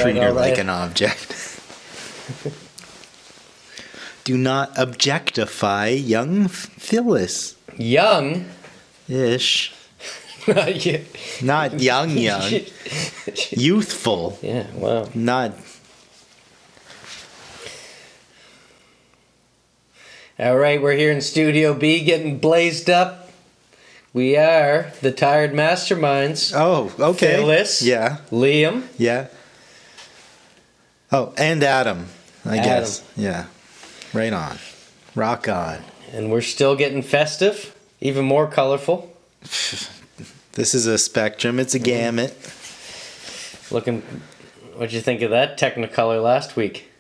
Treat her like an object. Do not objectify young Phyllis. Young? Ish. Not yet. Not young. Youthful. Yeah, wow. Not... All right, we're here in Studio B getting blazed up. We are the Tired Masterminds. Oh, okay. Phyllis. Yeah. Liam. Yeah. Oh, and Adam, I guess. Yeah. Right on. Rock on. And we're still getting festive, even more colorful. This is a spectrum. It's a gamut. What'd you think of that Technicolor last week?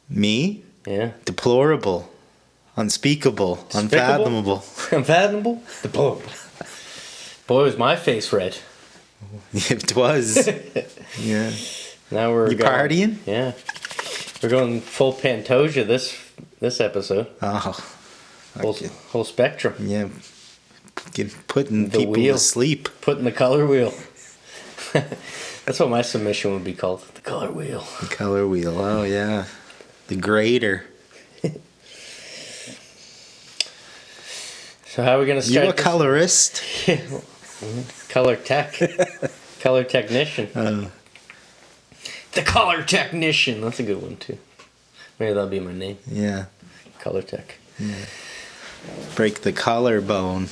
Me? Yeah. Deplorable. Unspeakable. Despicable? Unfathomable. Unfathomable? Deplorable. Boy, was my face red. It was. Yeah. Now we're partying? Yeah. We're going full Pantosia this episode. Oh. Whole spectrum. Yeah. Putting The people wheel. to sleep. Putting the color wheel. That's what my submission would be called. The color wheel. The color wheel. Oh, yeah. The grader. So how are we going to start? You a colorist? Color tech. Color technician. The color technician. That's a good one, too. Maybe that'll be my name. Yeah. Color tech. Yeah. Break the collarbone.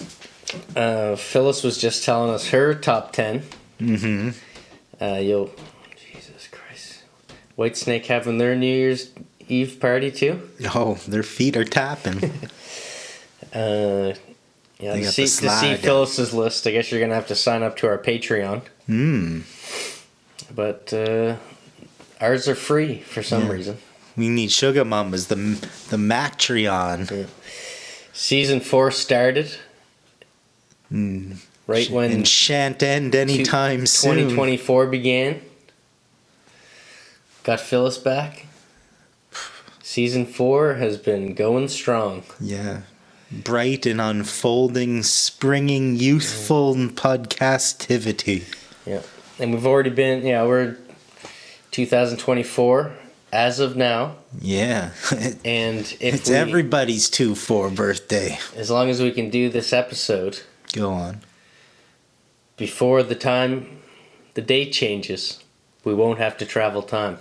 Phyllis was just telling us her top 10. Mm-hmm. Jesus Christ. Whitesnake having their New Year's Eve party, too? Oh, their feet are tapping. Yeah, to see Phyllis's list, I guess you're going to have to sign up to our Patreon. But ours are free for some reason. We need Sugar Mamas, the Matreon. Yeah. Season 4 started. Right when... And shan't end anytime soon. 2024 began. Got Phyllis back. Season 4 has been going strong. Yeah. Bright and unfolding, springing, youthful podcastivity. Yeah. And we've already been, we're 2024 as of now. Yeah. And it's everybody's 2-4 birthday. As long as we can do this episode. Go on. Before the date changes, we won't have to travel time.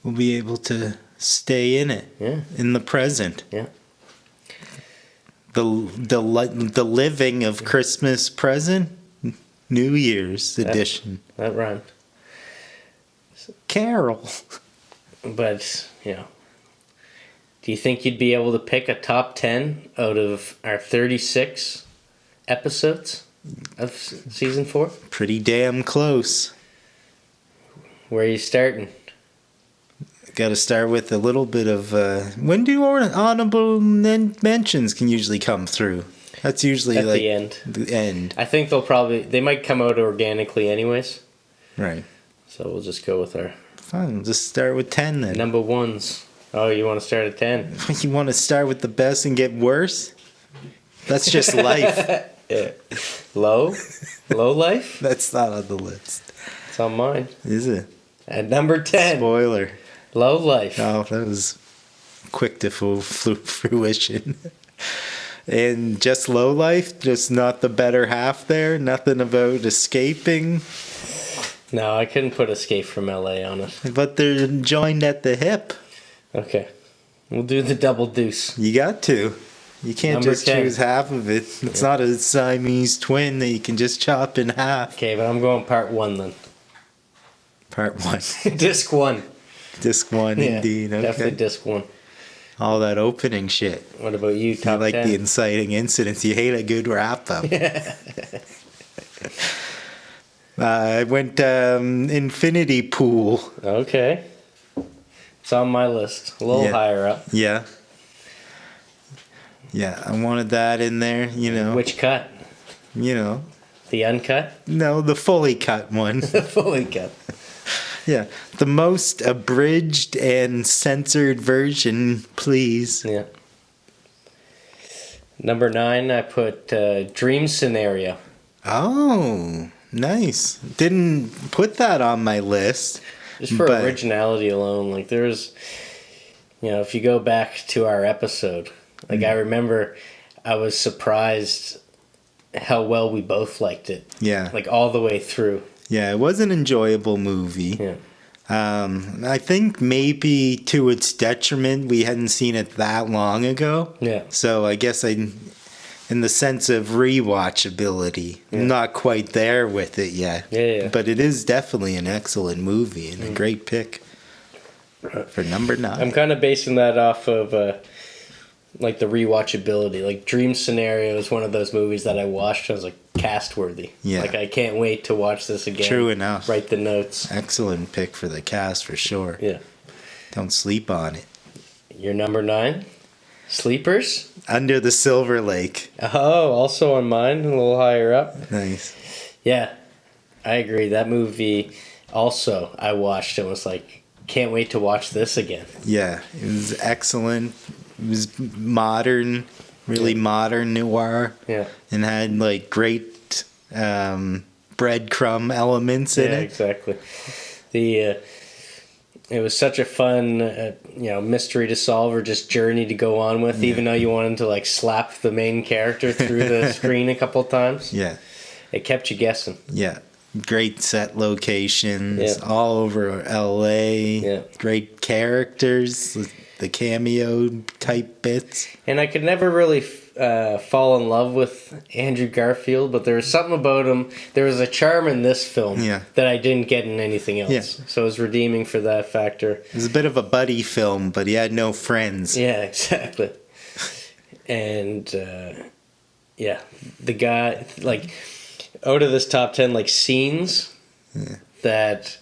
We'll be able to stay in it. Yeah. In the present. Yeah. The living of Christmas present, New Year's edition. That rhymed. Carol. But, do you think you'd be able to pick a top 10 out of our 36 episodes of season 4? Pretty damn close. Where are you starting? Got to start with a little bit of... when do honorable mentions can usually come through? That's usually at like... the end. The end. I think they might come out organically anyways. Right. So we'll just go with our... Fine, we'll just start with 10 then. Number ones. Oh, you want to start at 10? You want to start with the best and get worse? That's just life. Yeah. Low? Low life? That's not on the list. It's on mine. Is it? At number 10. Spoiler. Low life. Oh, that was quick to fruition. And just low life, just not the better half there. Nothing about escaping. No, I couldn't put Escape from LA on it. But they're joined at the hip. Okay. We'll do the double deuce. You got to. You can't Number just 10. choose half of it. It's not a Siamese twin that you can just chop in half. Okay, but I'm going part 1 then. Part 1. Disc 1. Disc 1, Yeah, indeed. Okay. definitely disc 1. All that opening shit. What about you, top You like 10? the inciting incidents. You hate a good wrap-up. I went Infinity Pool. Okay. It's on my list. A little higher up. Yeah. Yeah, I wanted that in there, Which cut? The uncut? No, the fully cut one. The fully cut. Yeah, the most abridged and censored version, please. Yeah. Number 9, I put Dream Scenario. Oh, nice. Didn't put that on my list. Just for But- originality alone, like there's, if you go back to our episode, like I remember I was surprised how well we both liked it. Yeah. Like all the way through. Yeah, it was an enjoyable movie. Yeah. I think maybe to its detriment, we hadn't seen it that long ago. Yeah. So I guess in the sense of rewatchability, I'm not quite there with it yet. Yeah. But it is definitely an excellent movie and a great pick for number 9. I'm kind of basing that off of like the rewatchability. Like Dream Scenario is one of those movies that I watched. I was like, cast worthy. Yeah. Like I can't wait to watch this again. True enough. Write the notes. Excellent pick for the cast for sure. Yeah. Don't sleep on it. Your number 9, Sleepers. Under the Silver Lake. Oh, also on mine, a little higher up. Nice. Yeah, I agree. That movie also I watched and was like, can't wait to watch this again. Yeah, it was excellent. It was modern, really modern noir. Yeah. And had like great breadcrumb elements in Yeah, it. exactly. It was such a fun, mystery to solve or just journey to go on with, even though you wanted to like slap the main character through the screen a couple times. Yeah, It kept you guessing. yeah. Great set locations Yeah. all over LA. Yeah. Great characters, the cameo type bits. And I could never really fall in love with Andrew Garfield, but there was something about him. There was a charm in this film that I didn't get in anything else. Yeah. So it was redeeming for that factor. It was a bit of a buddy film, but he had no friends. Yeah, exactly. And the guy, like, out of this top 10, like, scenes that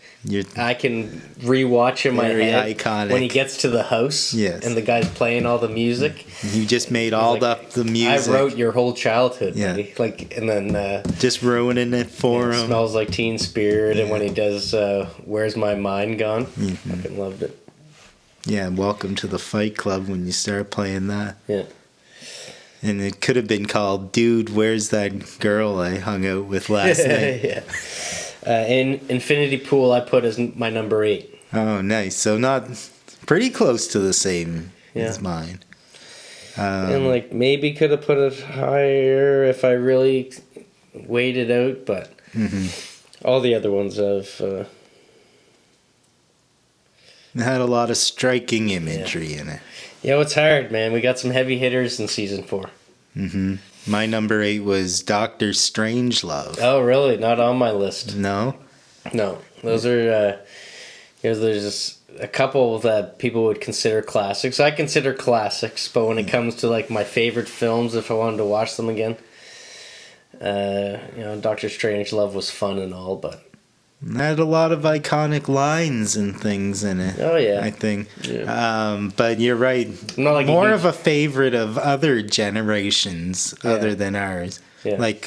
I can rewatch in my Very head iconic. when he gets to the house and the guy's playing all the music. You just made all Like, up the music. I wrote your whole childhood, Yeah. buddy. Like, and then just ruining it for him. Smells Like Teen Spirit, and when he does Where's My Mind Gone? Fucking loved it. Yeah, welcome to the Fight Club when you start playing that. Yeah. And it could have been called, Dude, Where's That Girl I Hung Out With Last Night? Yeah. In Infinity Pool, I put as my number 8. Oh, nice. So not pretty close to the same as mine. And like maybe could have put it higher if I really weighed it out, but all the other ones have. It had a lot of striking imagery in it. It's hard, man. We got some heavy hitters in season 4. My number 8 was Doctor Strangelove. Oh, really? Not on my list. No? No, those are. There's just a couple that people would consider classics. I consider classics, but when it comes to like my favorite films, if I wanted to watch them again, Doctor Strangelove was fun and all, but It had a lot of iconic lines and things in it. Oh, yeah. I think. Yeah. But you're right. Not like More a of a favorite of other generations other than ours. Yeah. Like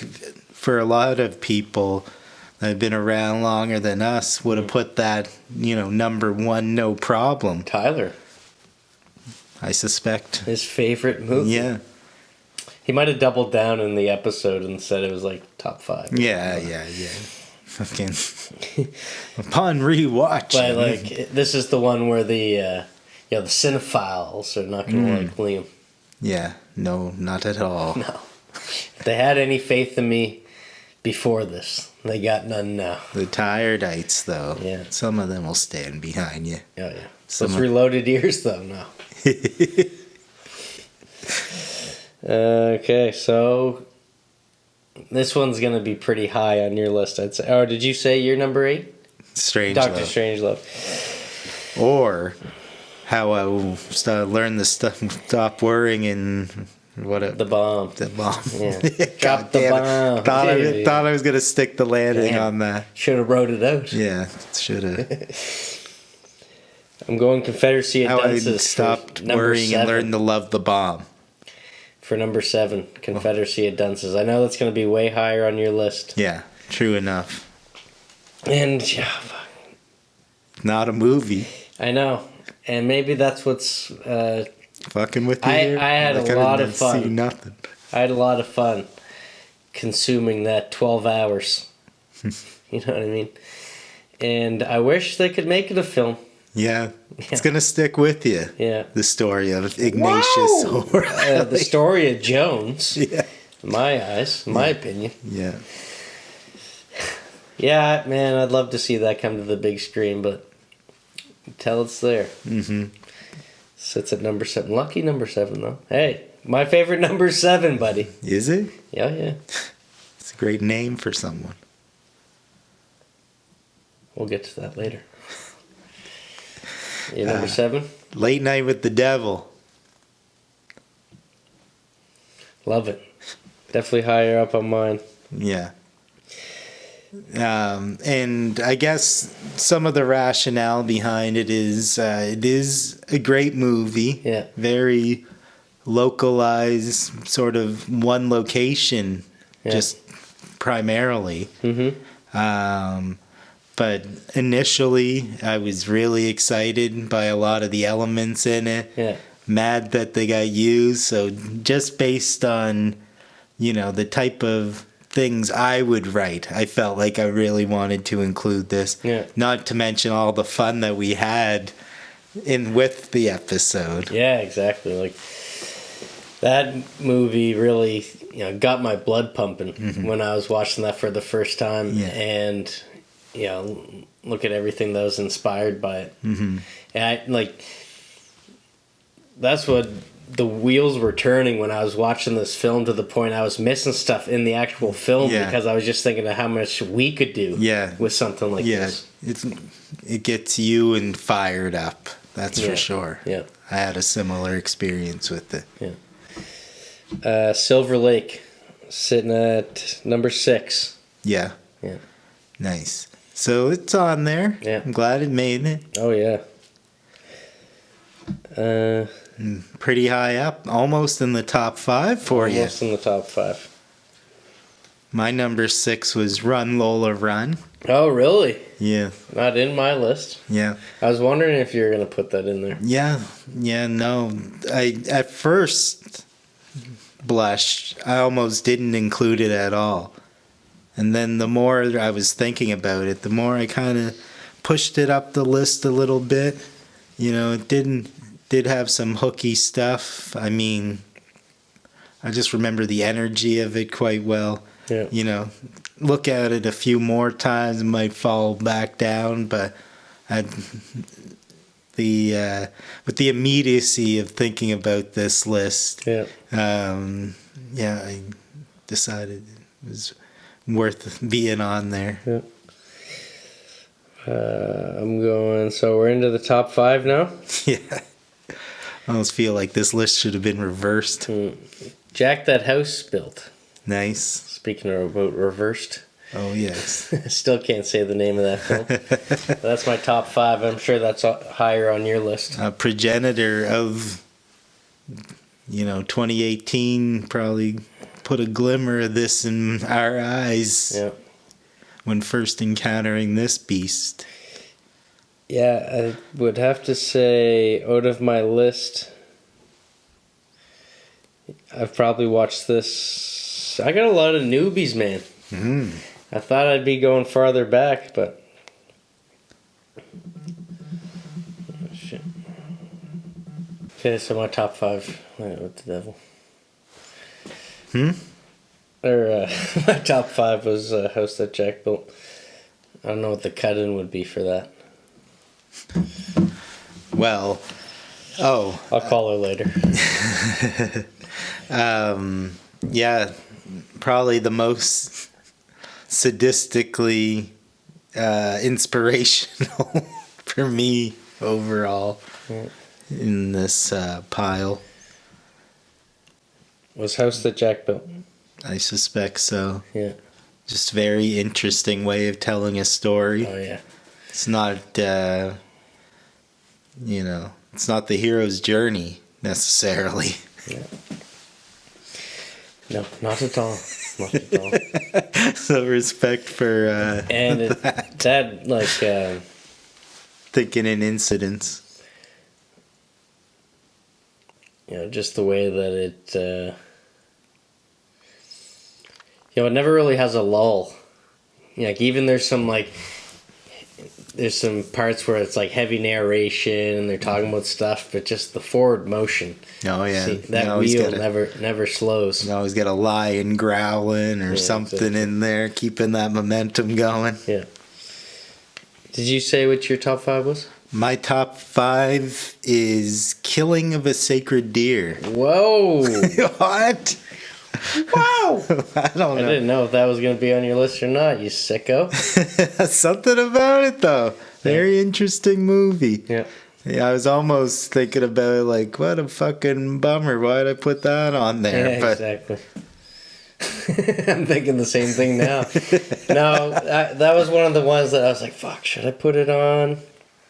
for a lot of people that have been around longer than us would have put that, number 1, no problem. Tyler, I suspect. his favorite movie. Yeah. He might have doubled down in the episode and said it was like top 5. Yeah. Fucking upon rewatch. But like this is the one where the cinephiles are not gonna like Liam. Yeah, no, not at all. No. If they had any faith in me before this, they got none now. The tiredites, though. Yeah. Some of them will stand behind you. Oh yeah. Some Those of- reloaded ears though, no. Okay, so this one's gonna be pretty high on your list, I'd say. Oh, did you say your number 8? Strange Doctor Love. Strangelove. Or how I will learn to stop worrying and what The bomb. the bomb. Yeah. God Drop the damn it. bomb. Thought I was gonna stick the landing Damn. on that. Should have wrote it out. Yeah, should have. I'm going Confederacy of How I Dunces. stopped for number worrying 7. and learned to love the bomb. For number 7, Confederacy of Dunces. I know that's going to be way higher on your list. Yeah, true enough. And Not a movie. I know. And maybe that's what's... Fucking with you I here? had a Like, I lot didn't of fun. See nothing. I had a lot of fun consuming that 12 hours. You know what I mean? And I wish they could make it a film. Yeah. It's going to stick with you. Yeah. The story of Ignatius O'Reilly. The story of Jones. Yeah. In my eyes, in my opinion. Yeah. Yeah, man, I'd love to see that come to the big screen, but until it's there. Mm-hmm. Sits at number 7. Lucky number 7, though. Hey, my favorite number 7, buddy. Is it? Yeah, yeah. It's a great name for someone. We'll get to that later. Yeah, number 7? Late Night with the Devil. Love it. Definitely higher up on mine. Yeah. And I guess some of the rationale behind it is a great movie. Yeah. Very localized, sort of one location, just primarily. Mm-hmm. But initially, I was really excited by a lot of the elements in it. Yeah. Mad that they got used. So just based on, the type of things I would write, I felt like I really wanted to include this. Yeah. Not to mention all the fun that we had with the episode. Yeah, exactly. Like, that movie really, got my blood pumping when I was watching that for the first time. Yeah. And, look at everything that was inspired by it. Mm-hmm. And that's what the wheels were turning when I was watching this film, to the point I was missing stuff in the actual film because I was just thinking of how much we could do with something like this. It gets you and fired up. That's for sure. Yeah. I had a similar experience with it. Yeah. Silver Lake, sitting at number 6. Yeah. Yeah. Nice. So it's on there. Yeah. I'm glad it made it. Oh, yeah. Pretty high up. Almost in the top 5 for you. Almost in the top 5. My number 6 was Run, Lola, Run. Oh, really? Yeah. Not in my list. Yeah. I was wondering if you were going to put that in there. Yeah. Yeah, no. I at first blush, I almost didn't include it at all. And then the more I was thinking about it, the more I kind of pushed it up the list a little bit. It did have some hooky stuff. I mean, I just remember the energy of it quite well. Yeah. Look at it a few more times, it might fall back down, but with the immediacy of thinking about this list, I decided it was worth being on there. Yeah. I'm going, so we're into the top 5 now? Yeah. I almost feel like this list should have been reversed. Jack That House Built. Nice. Speaking about reversed. Oh, yes. I still can't say the name of that film. That's my top 5. I'm sure that's higher on your list. A progenitor of, 2018 probably put a glimmer of this in our eyes when first encountering this beast. Yeah, I would have to say, out of my list, I've probably watched this. I got a lot of newbies, man. I thought I'd be going farther back, but shit. Okay, so my top 5. What the devil? My top 5 was House That Jack Built. I don't know what the cut-in would be for that. Well, I'll call her later. Yeah, probably the most sadistically inspirational for me overall in this pile. Was House That Jack Built? I suspect so. Yeah. Just very interesting way of telling a story. Oh, yeah. It's not, it's not the hero's journey necessarily. Yeah. No, not at all. Not at all. So respect for and that like thinking in incidents. Just the way that it it never really has a lull. Like, even there's some like there's some parts where it's like heavy narration and they're talking about stuff, but just the forward motion. Oh yeah, See, that wheel never slows. You always get a lion growling or something exactly. in there, keeping that momentum going. Yeah. Did you say what your top 5 was? My top 5 is Killing of a Sacred Deer. Whoa! What? Wow! I don't I know. didn't know if that was going to be on your list or not, you sicko. Something about it, though. Very interesting movie. Yeah. Yeah, I was almost thinking about it like, what a fucking bummer. Why'd I put that on there? Yeah, But exactly. I'm thinking the same thing now. No, that was one of the ones that I was like, fuck, should I put it on?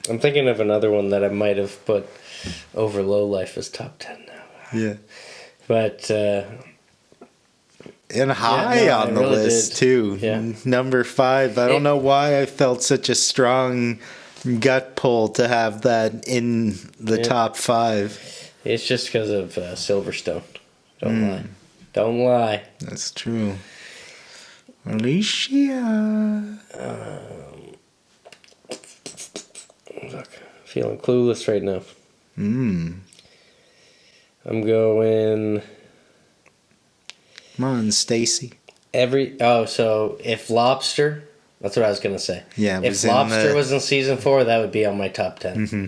I'm thinking of another one that I might have put over Low Life as top 10 now. yeah. But, And high I on the really list, did. too. Yeah. Number 5. I don't know why I felt such a strong gut pull to have that in the top 5. it's just because of Silverstone. Don't lie. Don't lie. That's true. Alicia. Fuck, feeling clueless right now. Mm. I'm going Come on, Stacy. so if Lobster, that's what I was gonna say. Yeah, it if was in Lobster the- was in season 4, that would be on my top 10. Mm-hmm.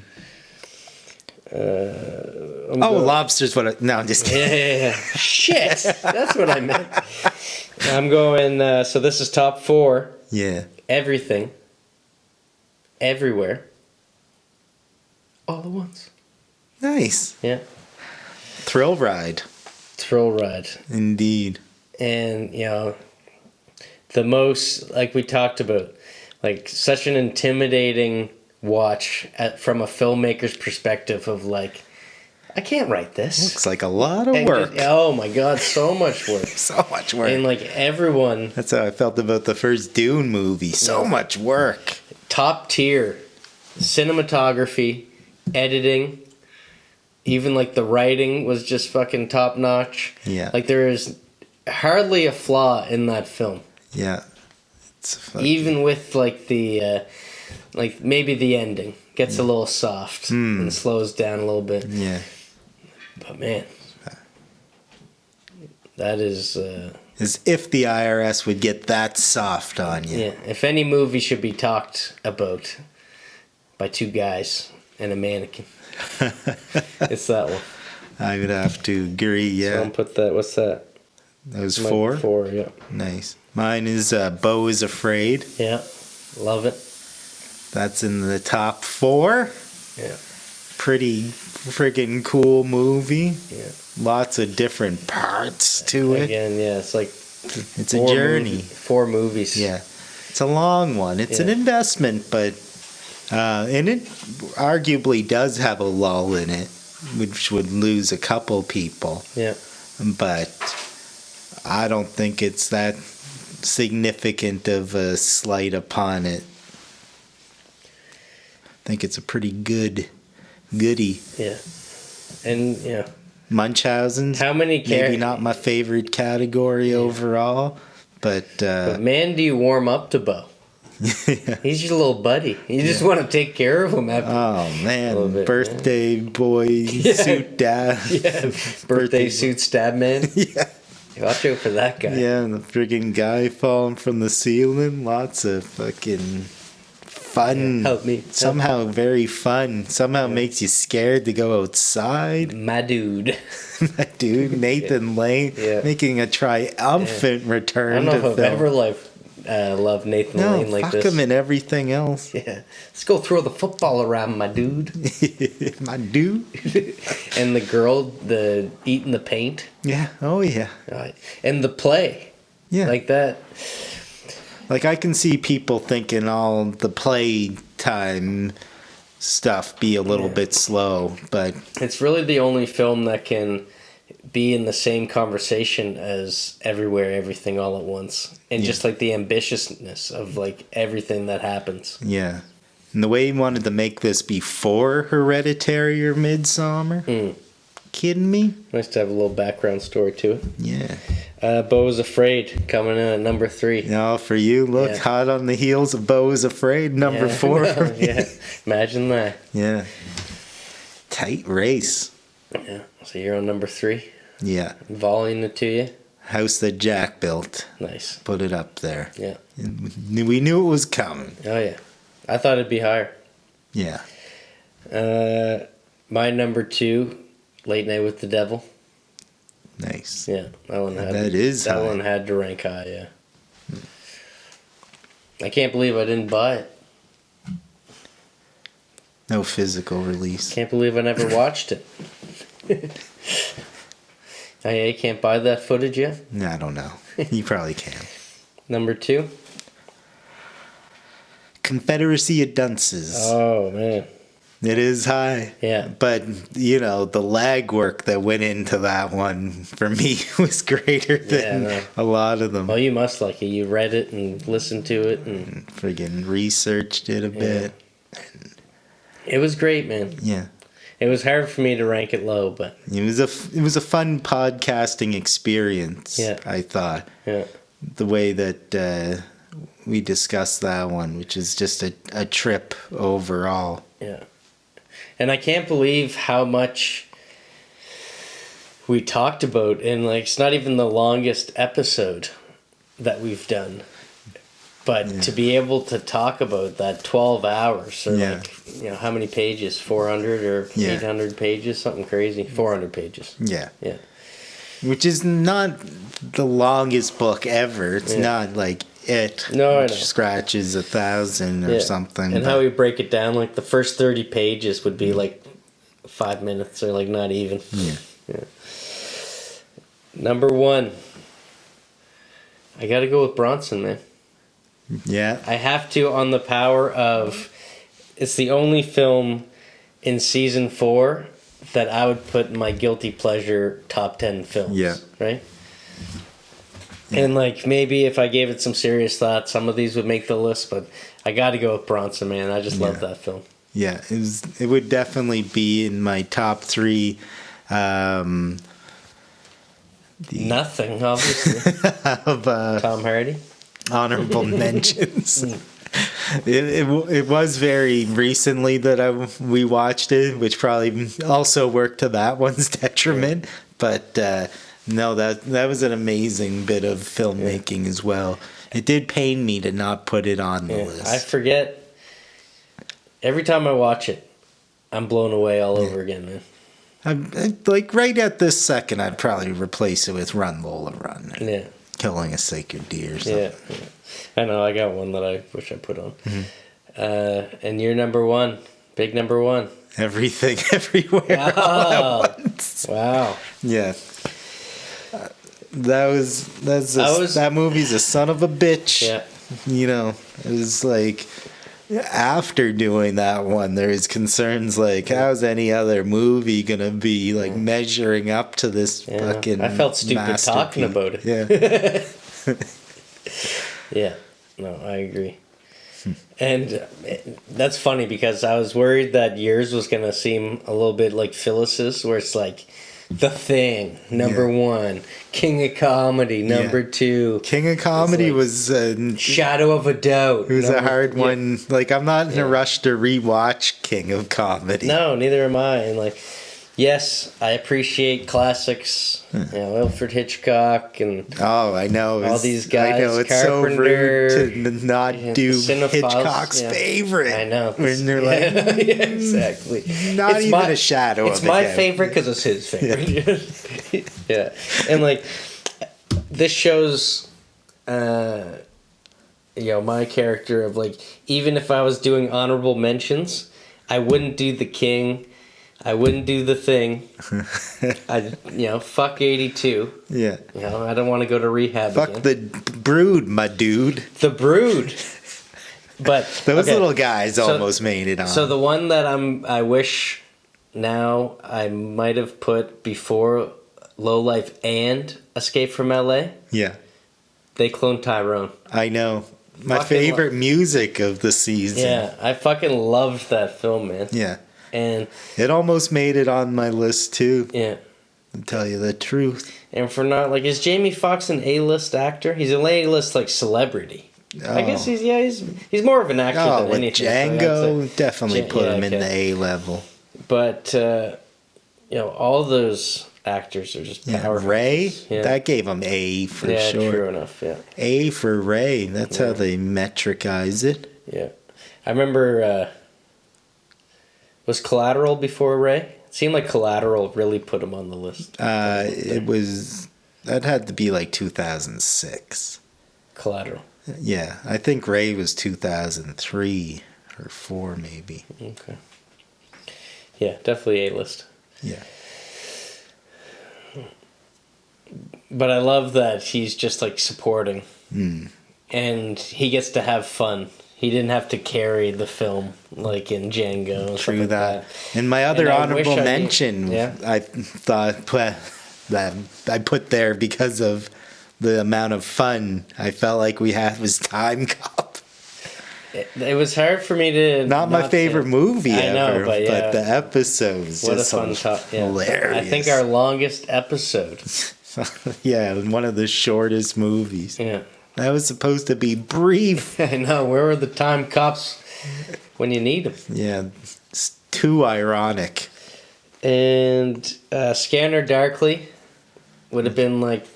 I'm Oh, going- lobster's what I... No, I'm just kidding. yeah. Shit, that's what I meant. I'm going. So this is top 4. Yeah. Everything. Everywhere. All at once. Nice. Yeah. Thrill ride. Thrill ride. Indeed. And, the most, like we talked about, like such an intimidating watch from a filmmaker's perspective of like, I can't write this. Looks like a lot of And work. oh my God, so much work. So much work. And like everyone, That's how I felt about the first Dune movie. So much work. top tier cinematography, editing, even like the writing was just fucking top notch. Yeah. Like there is hardly a flaw in that film. Yeah. It's fucking... Even with like the like maybe the ending gets a little soft and slows down a little bit. Yeah. But man, that is As if the IRS would get that soft on you. yeah. If any movie should be talked about by 2 guys and a mannequin, it's that one. I would have to agree, So yeah. I'll put that. What's that? That was My 4? 4, yeah. Nice. Mine is Beau is Afraid. Yeah, love it. That's in the top 4. Yeah, Pretty friggin' cool movie. yeah. Lots of different parts to it. Again, yeah, it's like It's a journey. 4 movies. Yeah. It's a long one. It's an Yeah. investment, but and it arguably does have a lull in it, which would lose a couple people. Yeah. But I don't think it's that significant of a slight upon it. I think it's a pretty goodie. Yeah. And yeah. Munchausen's How many maybe not my favorite category overall, but But man, do you warm up to Bo? He's your little buddy. You just want to take care of him after. oh man, little bit, birthday boy suit dad. Yeah, birthday suit stab man. Yeah. Watch out for that guy. Yeah, and the friggin' guy falling from the ceiling. Lots of fucking fun. Help me. Somehow very fun. Somehow makes you scared to go outside. My dude. My dude, Nathan Lane, Yeah. making a triumphant I return don't know to if I've film. ever loved Nathan No, Lane like fuck this. him and everything else. Yeah. Let's go throw the football around, my dude. My dude. And the girl, eating the paint. Yeah. Oh yeah. And the play. Yeah. Like that. Like I can see people thinking all the playtime stuff be a little bit slow, but It's really the only film that can be in the same conversation as Everywhere, Everything, All at Once. And just like the ambitiousness of like everything that happens. yeah. And the way he wanted to make this before Hereditary or Midsummer, kidding me? Nice to have a little background story to it. Yeah. Beau's Afraid coming in at number 3. No, for you, look, Yeah. hot on the heels of Beau's Afraid, number 4 for me. Yeah, imagine that. Yeah. Tight race. Yeah, so you're on number 3. Yeah. Volleying it to you. House that Jack built. Nice. Put it up there. Yeah. We knew it was coming. Oh yeah, I thought it'd be higher. Yeah. My number 2, Late Night with the Devil. Nice. Yeah, that one had. That is that high. one had to rank high. Yeah. I can't believe I didn't buy it. No physical release. Can't believe I never watched it. Oh, yeah, you can't buy that footage yet? I don't know. You probably can. Number 2? Confederacy of Dunces. Oh, man. It is high. Yeah. But, you know, the lag work that went into that one, for me, was greater than no. a lot of them. Well, you must like it. You read it and listened to it. And Friggin' researched it a bit. it was great, man. Yeah. It was hard for me to rank it low, but... It was a fun podcasting experience, Yeah. I thought. Yeah. The way that we discussed that one, which is just a trip overall. Yeah. And I can't believe how much we talked about, and like it's not even the longest episode that we've done. But to be able to talk about that 12 hours, or like, you know, how many pages? 400 or 800 pages? Something crazy. 400 pages. Yeah. Yeah. Which is not the longest book ever. It's not like it. No, I which know. scratches 1,000 or something. And how we break it down, like the first 30 pages would be like 5 minutes, or like not even. Yeah. Number 1. I gotta go with Bronson, man. Yeah. I have to, on the power of... It's the only film in season 4 that I would put in my guilty pleasure top 10 films. Yeah. Right? Yeah. And like maybe if I gave it some serious thought, some of these would make the list, but I got to go with Bronson, man. I just love that film. Yeah, it would definitely be in my top 3. Nothing, obviously. Of Tom Hardy. Honorable mentions. It was very recently that we watched it, which probably also worked to that one's detriment. But no, that was an amazing bit of filmmaking as well. It did pain me to not put it on the list. I forget. Every time I watch it, I'm blown away all over again, man. I'm like right at this second, I'd probably replace it with Run Lola Run. Yeah. Killing a Sacred Deer or something. Yeah. I know, I got one that I wish I put on. And you're number 1. Big number 1. Everything, everywhere, all at once. Wow. Yeah. That movie's a son of a bitch. Yeah. You know, it was like after doing that one, there's concerns like how's any other movie gonna be like measuring up to this fucking I felt stupid talking about it. Yeah. Yeah. No, I agree. And that's funny because I was worried that yours was gonna seem a little bit like Phyllis's, where it's like The Thing, number 1, King of Comedy, number 2. King of Comedy like was Shadow of a Doubt. It was a hard one. Like I'm not in a rush to rewatch King of Comedy. No, neither am I. And like, yes, I appreciate classics. You know, Alfred Hitchcock and I know all these guys. I know it's Carpenter, so rude to not do Cinephiles, Hitchcock's favorite. I know. When they're like, yeah, exactly. Not even a shadow. It's of a my doubt. favorite because it's his favorite. Yeah, and like this shows, you know, my character of like even if I was doing honorable mentions, I wouldn't do The King. I wouldn't do The Thing. Fuck 82. Yeah. You know, I don't want to go to rehab Fuck again. the Brood, my dude. The Brood. But Those little guys almost made it on. So the one that I wish now I might have put before Low Life and Escape from LA. Yeah. They cloned Tyrone. I know. My Fucking favorite music of the season. Yeah, I fucking loved that film, man. Yeah. And it almost made it on my list too. yeah. to tell you the truth. And for not like, is Jamie Foxx an A-list actor? He's an A-list like celebrity. I guess he's more of an actor than with anything. Django, so definitely put him in the A level. But all those actors are just powerful. Ray, that gave him A for sure. Yeah, true enough. Yeah, A for Ray. That's how they metricize it. Yeah, I remember. Was Collateral before Ray? It seemed like Collateral really put him on the list. That had to be like 2006. Collateral. Yeah, I think Ray was 2003 or 4 maybe. Okay. Yeah, definitely A-list. Yeah. But I love that he's just like supporting. Mm. And he gets to have fun. He didn't have to carry the film like in Django. And True stuff like that. And my other honorable mention, yeah? I thought that I put there because of the amount of fun I felt like we had was Time Cop. It was hard for me to not my favorite movie ever, but the episodes what just a fun hilarious. I think our longest episode. Yeah, one of the shortest movies. Yeah. That was supposed to be brief. I know. Where were the Time Cops when you need them? Yeah, it's too ironic. And Scanner Darkly would have been like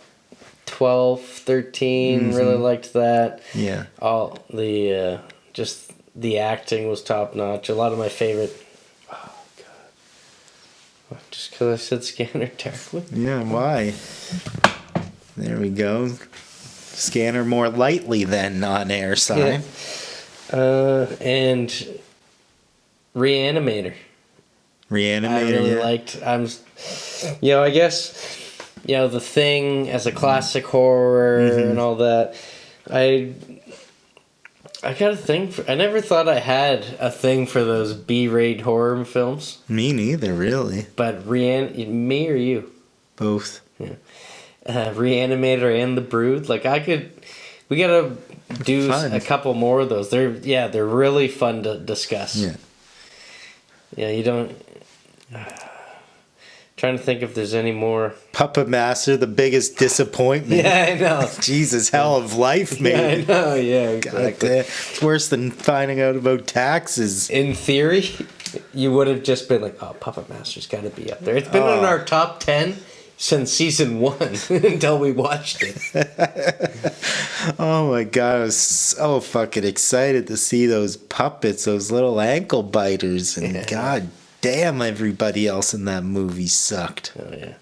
12, 13. Mm-hmm. Really liked that. Yeah. All the just the acting was top notch. A lot of my favorite. Oh God! What, just because I said Scanner Darkly? Yeah. Why? There we go. Scanner more lightly than on-air sign. Yeah. And Reanimator. I really liked. I guess, The Thing as a classic horror and all that. I got a thing for. I never thought I had a thing for those B-rated horror films. Me neither, really. But me or you? Both. Yeah. Reanimator and The Brood. Like we gotta do a couple more of those. They're really fun to discuss. Yeah. Yeah, you don't. Trying to think if there's any more. Puppet Master, the biggest disappointment. Yeah, I know. Jesus, hell of life, maybe. Yeah, I know. Yeah, exactly. It's worse than finding out about taxes. In theory, you would have just been like, "Oh, Puppet Master's got to be up there." It's been in our top 10 since season 1 until we watched it. Oh my God, I was so fucking excited to see those puppets, those little ankle biters, and God damn, everybody else in that movie sucked. Oh yeah.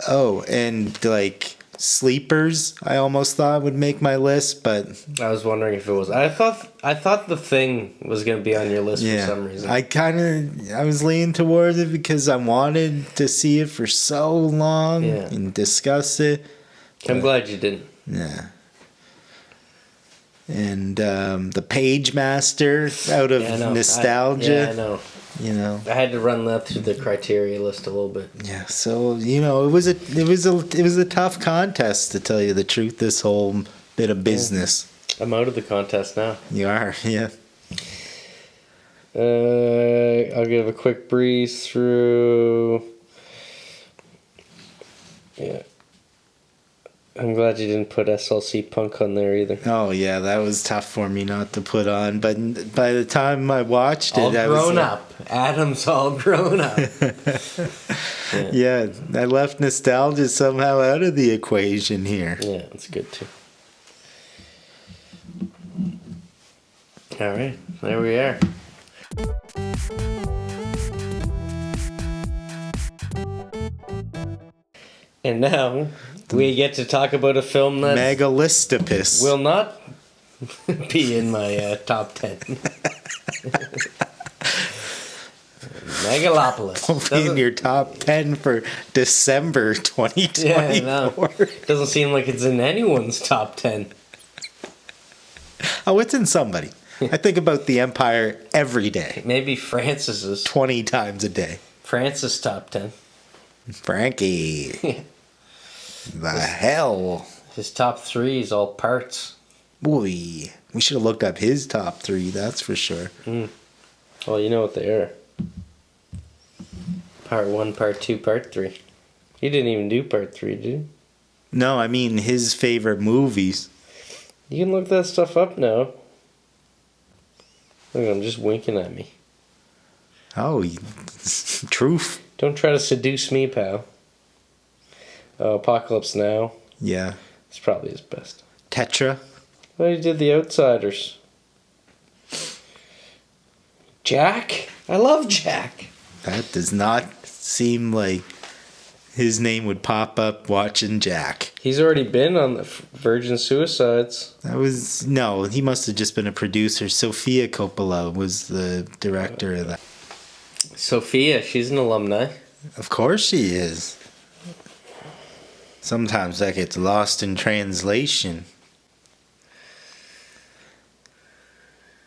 Oh, and like Sleepers, I almost thought would make my list, but I was wondering if it was. I thought The Thing was gonna be on your list for some reason. I was leaning towards it because I wanted to see it for so long and discuss it. I'm glad you didn't. Yeah. And the Page Master out of nostalgia. I know. I had to run that through the criteria list a little bit. Yeah, so it was a tough contest, to tell you the truth. This whole bit of business. I'm out of the contest now. You are, yeah. I'll give a quick breeze through. Yeah. I'm glad you didn't put SLC Punk on there either. Oh yeah, that was tough for me not to put on. But by the time I watched it, I was grown up. Adam's all grown up. Yeah, I left nostalgia somehow out of the equation here. Yeah, that's good too. All right, there we are. And now we get to talk about a film that Megalistopus will not be in my top 10. Megalopolis. Won't be in your top 10 for December 2024. Yeah, no. Doesn't seem like it's in anyone's top 10. Oh, it's in somebody. I think about The Empire every day. Maybe Francis's. 20 times a day. Francis' top 10. Frankie. The hell? His top 3 is all parts. Boy, we should have looked up his top 3, that's for sure. Well, you know what they are. Part 1, Part 2, Part 3. You didn't even do Part 3, did you? No, I mean his favorite movies. You can look that stuff up now. Look, I'm just winking at me. Oh, truth. Don't try to seduce me, pal. Oh, Apocalypse Now. Yeah. It's probably his best. Tetra. Well, he did The Outsiders. Jack? I love Jack. That does not seem like his name would pop up watching Jack. He's already been on the Virgin Suicides. No, he must have just been a producer. Sofia Coppola was the director of that. Sophia, she's an alumni. Of course she is. Sometimes that gets lost in translation.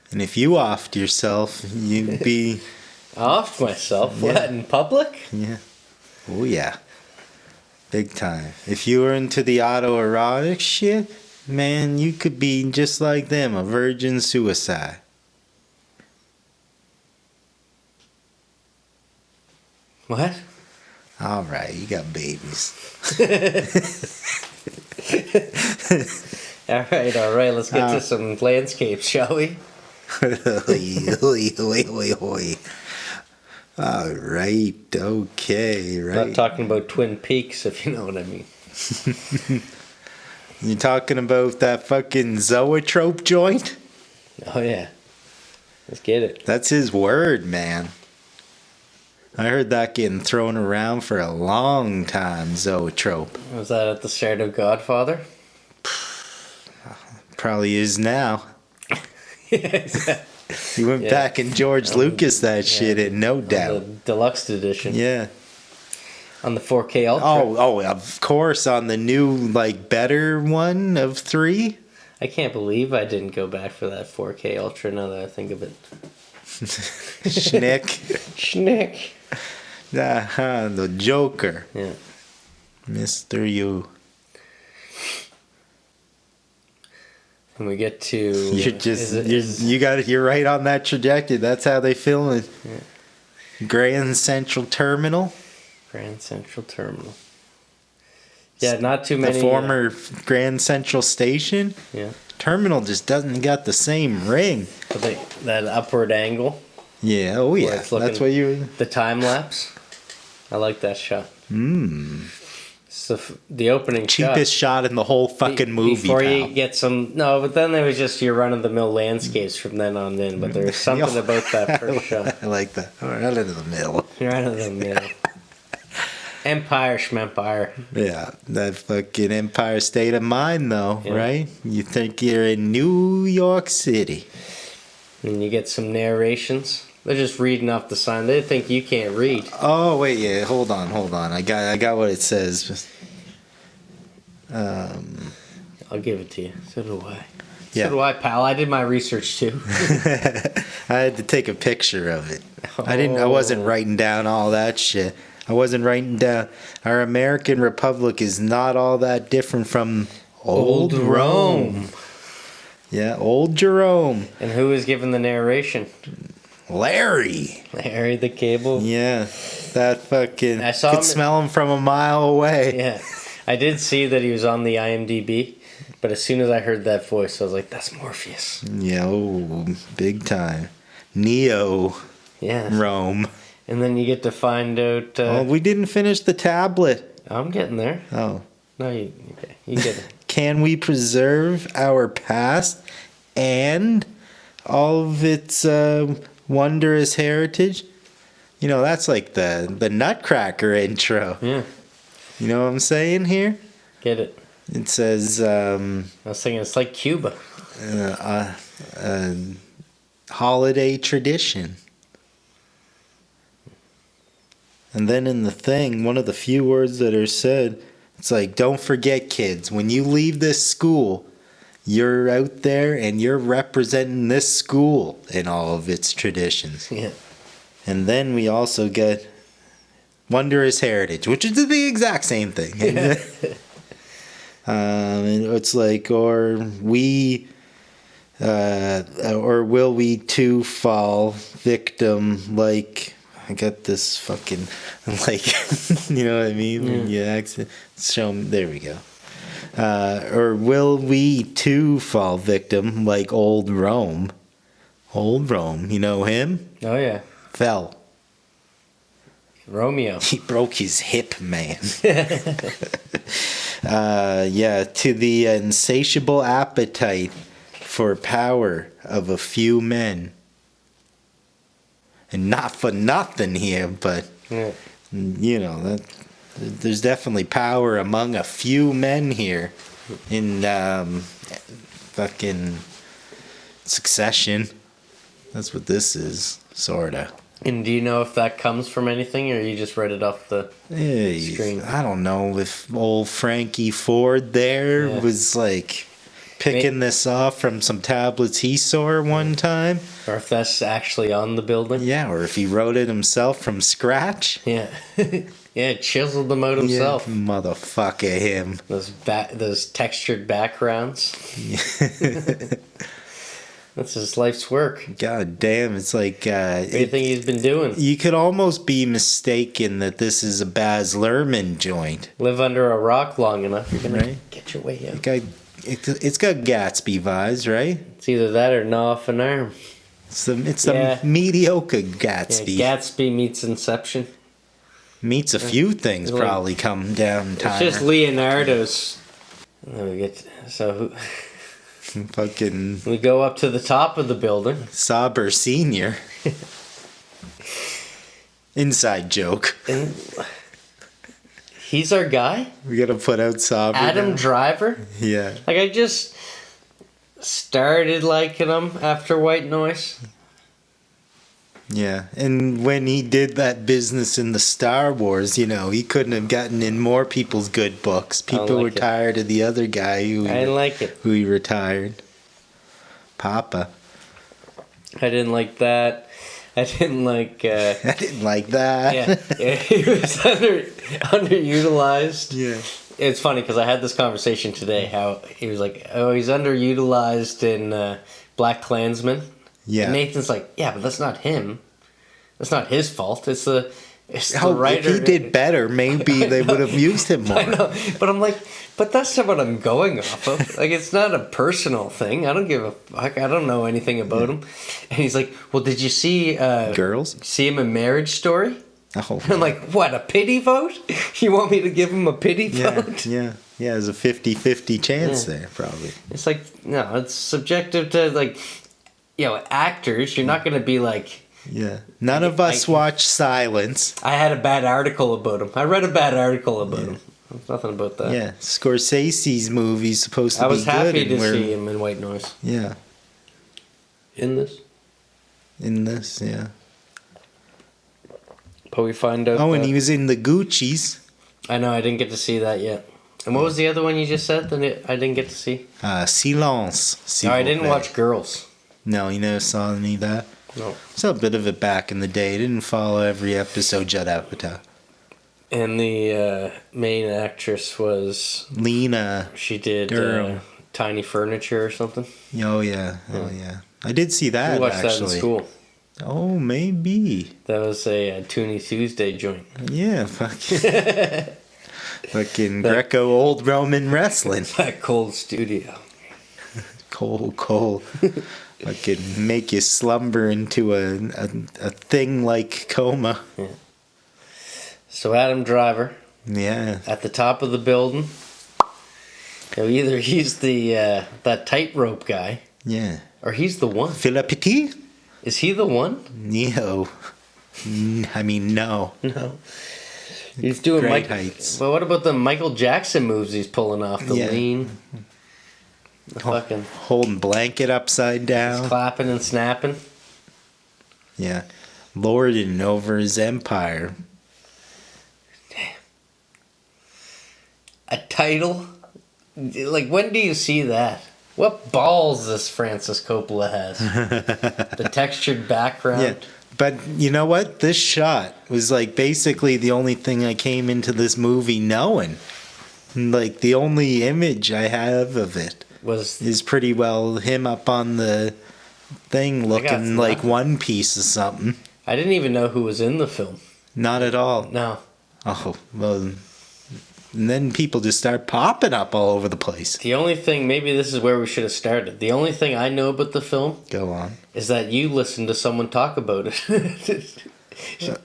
And if you offed yourself, you'd be... I offed myself? Yeah. What, in public? Yeah. Oh, yeah. Big time. If you were into the autoerotic shit, man, you could be just like them, a virgin suicide. What? All right, you got babies. All right. Let's get to some landscapes, shall we? All right, okay, right. Not talking about Twin Peaks, if you know what I mean. You talking about that fucking zoetrope joint? Oh, yeah. Let's get it. That's his word, man. I heard that getting thrown around for a long time, zoetrope. Was that at the start of Godfather? Probably is now. Yeah. He went back and George Lucas that shit in, no doubt. The deluxe edition. Yeah. On the 4K Ultra. Oh, of course, on the new, like, better one of 3. I can't believe I didn't go back for that 4K Ultra now that I think of it. Schnick. Schnick. The Joker. Yeah. Mr. You. And we get to... You're right on that trajectory. That's how they film it. Yeah. Grand Central Terminal. Grand Central Terminal. Yeah, not too many. The former Grand Central Station. Yeah. Terminal just doesn't got the same ring. But that upward angle. Yeah, oh yeah. That's what you... The time lapse. I like that shot. So the opening cheapest shot in the whole fucking movie. Before you get some... No, but then there was just your run-of-the-mill landscapes from then on in. But there's something about that first shot. I like that. Right out of the middle. Right out of the middle. Empire schmempire. Yeah, that fucking Empire State of Mind, though, right? You think you're in New York City. And you get some narrations. They're just reading off the sign. They think you can't read. Oh, wait, yeah, hold on. I got what it says. I'll give it to you. So do I. Yeah. So do I, pal. I did my research, too. I had to take a picture of it. I wasn't writing down all that shit. I wasn't writing down. Our American Republic is not all that different from old Rome. Yeah, old Jerome. And who was giving the narration? Larry. Larry the Cable. Yeah, that fucking... I saw could smell him from a mile away. Yeah, I did see that he was on the IMDb, but as soon as I heard that voice, I was like, that's Morpheus. Yeah, oh, big time. Neo. Yeah. Rome. And then you get to find out... we didn't finish the tablet. I'm getting there. Oh. No, you get it. Can we preserve our past and all of its wondrous heritage? You know, that's like the Nutcracker intro. Yeah. You know what I'm saying here? Get it. It says... I was thinking it's like Cuba. Holiday tradition. And then in the thing, one of the few words that are said, it's like, don't forget, kids, when you leave this school, you're out there and you're representing this school in all of its traditions. Yeah. And then we also get wondrous heritage, which is the exact same thing. Yeah. And it's like, or will we too fall victim like... I got this fucking, like, you know what I mean? When you show 'em, there we go. Or will we too fall victim like old Rome? Old Rome, you know him? Oh yeah, Fell. Romeo. He broke his hip, man. Yeah, to the insatiable appetite for power of a few men. And not for nothing here, but, you know, that there's definitely power among a few men here in fucking Succession. That's what this is, sorta. And do you know if that comes from anything, or you just read it off the screen? I don't know if old Frankie Ford there was like picking this off from some tablets he saw one time. Or if that's actually on the building. Yeah, or if he wrote it himself from scratch. Yeah. Yeah, chiseled them out himself. Yeah, motherfucker him. Those textured backgrounds. That's his life's work. God damn, it's like... what do you think he's been doing? You could almost be mistaken that this is a Baz Luhrmann joint. Live under a rock long enough, you're going to get your way out. It's got Gatsby vibes, right? It's either that or gnaw off an arm. It's the mediocre Gatsby. Yeah, Gatsby meets Inception. Meets a few things probably come down time. It's just Leonardo's... Fucking... We go up to the top of the building. Sauber Senior. Inside joke. And he's our guy? We gotta put out Sauber Adam now. Driver? Yeah. Like, I just started liking him after White Noise. Yeah, and when he did that business in the Star Wars, you know, he couldn't have gotten in more people's good books. People were tired of the other guy who I didn't like it. Who he retired. Papa. I didn't like that. I didn't like... I didn't like that. Yeah, he was underutilized. Yeah. It's funny because I had this conversation today, how he was like, oh, he's underutilized in Black Klansman. Yeah. And Nathan's like, yeah, but that's not him. That's not his fault. It's the writer. If he did better, maybe they would have used him more. I know, but I'm like, but that's not what I'm going off of. Like, it's not a personal thing. I don't give a fuck. I don't know anything about him. And he's like, well, did you see... Girls? See him in Marriage Story? Oh. I'm like, what, a pity vote? You want me to give him a pity vote? Yeah, there's a 50-50 chance there, probably. It's like, no, it's subjective to, like... You know, actors, you're not going to be like... Yeah. None of us watch Silence. I had a bad article about him. I read a bad article about him. There's nothing about that. Yeah. Scorsese's movie's supposed to be good. I was happy to see him in White Noise. Yeah. In this, yeah. But we find out... Oh, and he was in the Gucci's. I know, I didn't get to see that yet. And what was the other one you just said that I didn't get to see? Silence. No, I didn't watch Girls. No, you never saw any of that? No. Saw a bit of it back in the day. I didn't follow every episode, Judd Apatow. And the main actress was... Lena. She did Tiny Furniture or something. Oh, yeah. I did see that, we watched actually. that in school. Oh, maybe. That was a Toonie Tuesday joint. Yeah, fucking Greco old Roman wrestling. That cold studio. Cold. Fucking make you slumber into a thing like coma. Yeah. So Adam Driver. Yeah. At the top of the building. So either he's the that tightrope guy. Yeah. Or he's the one. Philippe? Is he the one? No. I mean, no. No. He's doing Great heights. But what about the Michael Jackson moves he's pulling off? The lean. The fucking holding blanket upside down. Clapping and snapping. Yeah. Lording over his empire. Damn. A title? Like, when do you see that? What balls this Francis Coppola has. The textured background. Yeah. But you know what? This shot was like basically the only thing I came into this movie knowing. Like the only image I have of it is pretty well him up on the thing looking like One Piece or something. I didn't even know who was in the film. Not at all. No. Oh, well, and then people just start popping up all over the place. The only thing, maybe this is where we should have started. The only thing I know about the film Go on. is that you listened to someone talk about it.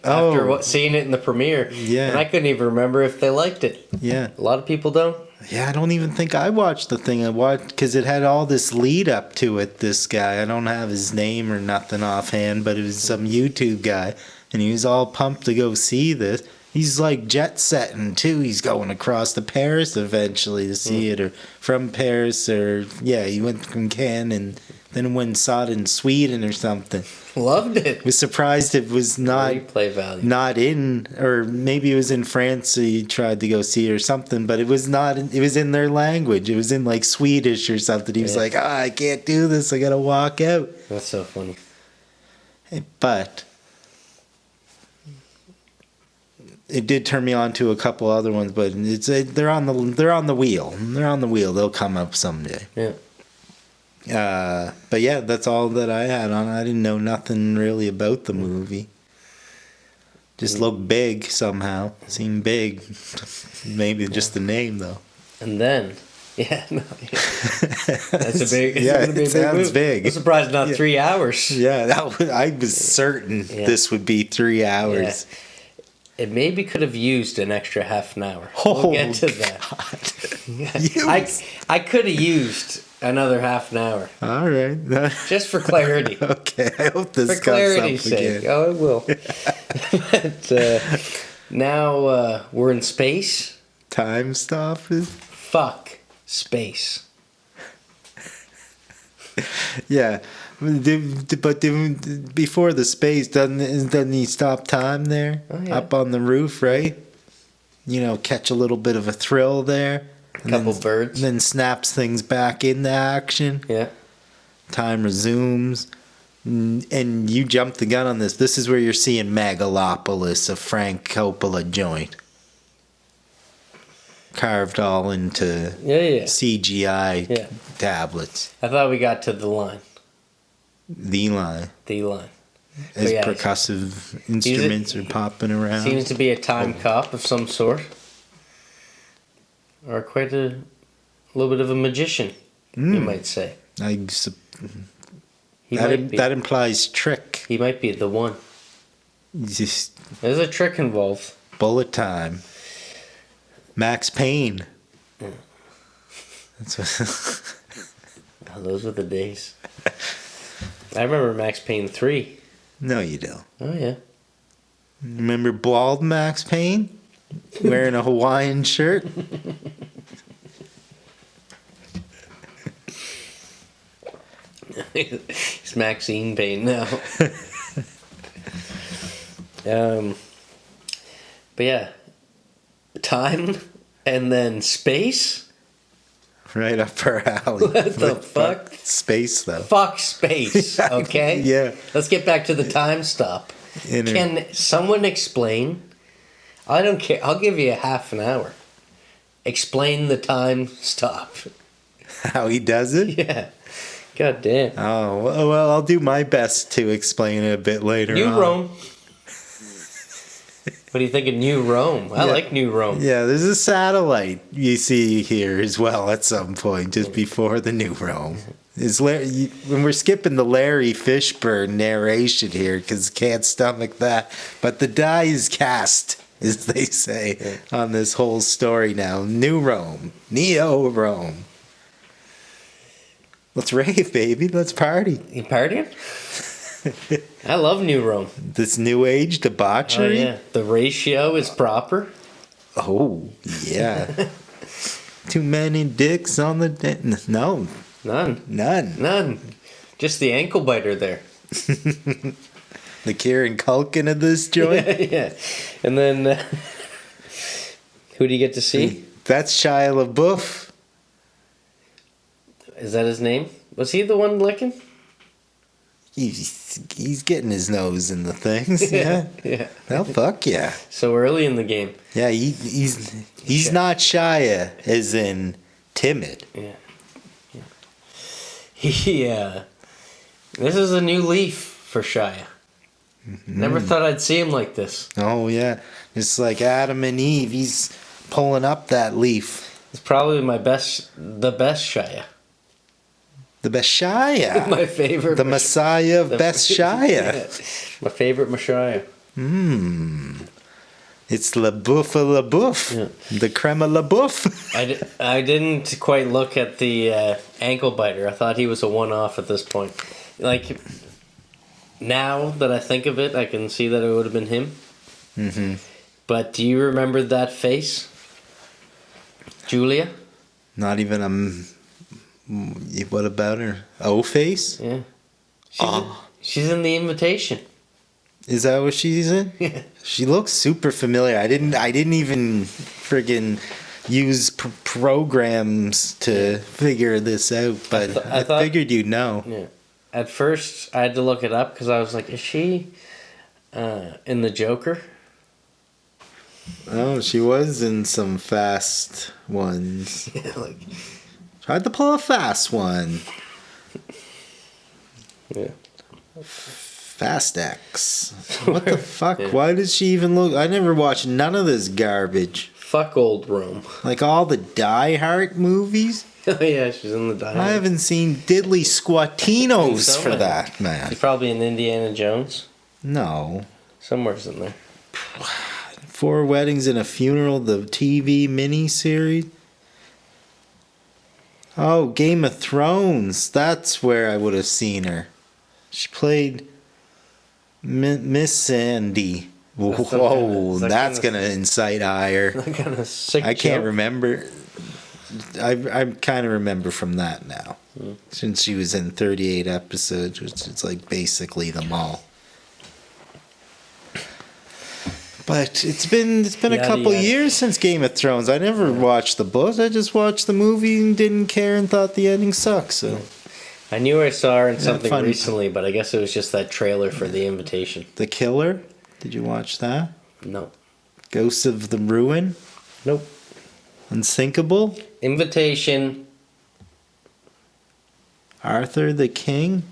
Oh. After seeing it in the premiere. Yeah. And I couldn't even remember if they liked it. Yeah. A lot of people don't. Yeah, I don't even think I watched the thing. I watched because it had all this lead up to it. This guy, I don't have his name or nothing offhand, but it was some YouTube guy, and he was all pumped to go see this. He's like jet setting too. He's going across to Paris eventually to see it, or from Paris, or yeah, he went from Cannes and then went and saw it in Sweden or something. Loved it. Was surprised it was not Replay value. not in, or maybe it was in France. So he tried to go see it or something, but it was not. It was in their language. It was in like Swedish or something. He was like, I can't do this. I gotta walk out. That's so funny. But it did turn me on to a couple other ones. But they're on the wheel. They're on the wheel. They'll come up someday. Yeah. But yeah, that's all that I had on. I didn't know nothing really about the movie. Just looked big somehow. Seemed big. Maybe just the name though. And then, that's a big. Yeah, it sounds big. I'm surprised not 3 hours. Yeah, I was certain this would be 3 hours. Yeah. It maybe could have used an extra half an hour. Oh, We'll get to that. I could have used another half an hour. All right. Just for clarity. Okay, I hope this For comes clarity's up sake. again. Oh, it will. But now we're in space. Time stop is. Fuck space. Yeah, but before the space, doesn't he stop time there? Oh, yeah. Up on the roof, right? You know, catch a little bit of a thrill there. Couple birds. Then snaps things back into action. Yeah. Time resumes. And you jumped the gun on this. This is where you're seeing Megalopolis, a Frank Coppola joint. Carved all into CGI tablets. I thought we got to the line. The line. The line. As percussive instruments are popping around. Seems to be a time cop of some sort. Or quite a little bit of a magician, you might say. That implies trick. He might be the one. Just There's a trick involved. bullet time. Max Payne. Yeah. That's what Oh, those were the days. I remember Max Payne 3. No, you don't. Oh, yeah. Remember bald Max Payne? Wearing a Hawaiian shirt? It's Maxine Payne now. But yeah. Time and then space? Right up our alley. What the fuck? Space, though. Fuck space, okay? Yeah. Let's get back to the time stop. Can someone explain? I don't care. I'll give you a half an hour. Explain the time stop. How he does it? Yeah. God damn. Oh, well, I'll do my best to explain it a bit later New on. Rome. What do you think of New Rome? I like New Rome. Yeah, there's a satellite you see here as well at some point, just before the New Rome. When we're skipping the Larry Fishburne narration here, because can't stomach that. But the die is cast, as they say, on this whole story now. New Rome. Neo Rome. Let's rave, baby. Let's party. You partying? I love New Rome. This new age debauchery? Oh, yeah. The ratio is proper. Oh, yeah. Too many dicks on the... No. None. Just the ankle biter there. The Kieran Culkin of this joint? Yeah. And then... who do you get to see? That's Shia LaBeouf. Is that his name? Was he the one licking? He's getting his nose in the things. Yeah. Yeah. Well, fuck yeah. So early in the game. Yeah, he's not Shia, as in timid. Yeah. This is a new leaf for Shia. Never thought I'd see him like this. Oh, yeah. It's like Adam and Eve. He's pulling up that leaf. It's probably the best Shia. The Messiah. My favorite. The Messiah of Beshaya. My favorite Messiah. It's La Bouffe à La Bouffe. Yeah. The creme à la bouffe. I didn't quite look at the ankle biter. I thought he was a one-off at this point. Like, now that I think of it, I can see that it would have been him. Mm-hmm. But do you remember that face? Julia? Not even a... What about her? O-face? Yeah. Oh. She's in The Invitation. Is that what she's in? Yeah. She looks super familiar. I didn't even friggin' use programs to figure this out, but I thought, figured you'd know. Yeah. At first, I had to look it up because I was like, is she in The Joker? Oh, she was in some fast ones. Yeah, like... Tried to pull a fast one. Yeah. Fast X. What the fuck? Yeah. Why does she even look? I never watched none of this garbage. Fuck old Rome. Like all the Die Hard movies. Oh yeah, she's in the Die Hard. I haven't seen diddly squatinos for that, man. She's probably in Indiana Jones. No. Somewhere's in there. 4 Weddings and a Funeral, the TV miniseries. Oh, Game of Thrones. That's where I would have seen her. She played Miss Sandy. Whoa, that's going to incite ire. Kind of sick I can't joke. remember. I kind of remember from that now. Since she was in 38 episodes, which is like basically them all. But it's been a couple years since Game of Thrones. I never watched the books. I just watched the movie and didn't care and thought the ending sucked. So I knew I saw her in something fun. recently, but I guess it was just that trailer for The Invitation. The Killer. Did you watch that? No. Ghosts of the Ruin. Nope. Unsinkable. Invitation. Arthur the King.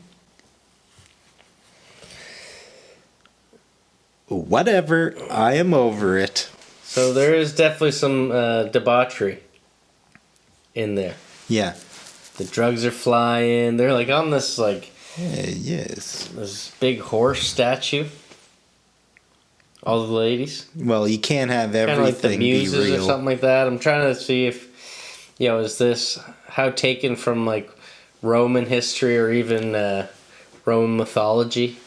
Whatever. I am over it. So there is definitely some debauchery in there. Yeah. The drugs are flying. They're like on this like yes. this big horse statue. All the ladies. Well, you can't have everything Kind of like the be muses real. or something like that. I'm trying to see if, is this how taken from like Roman history or even Roman mythology?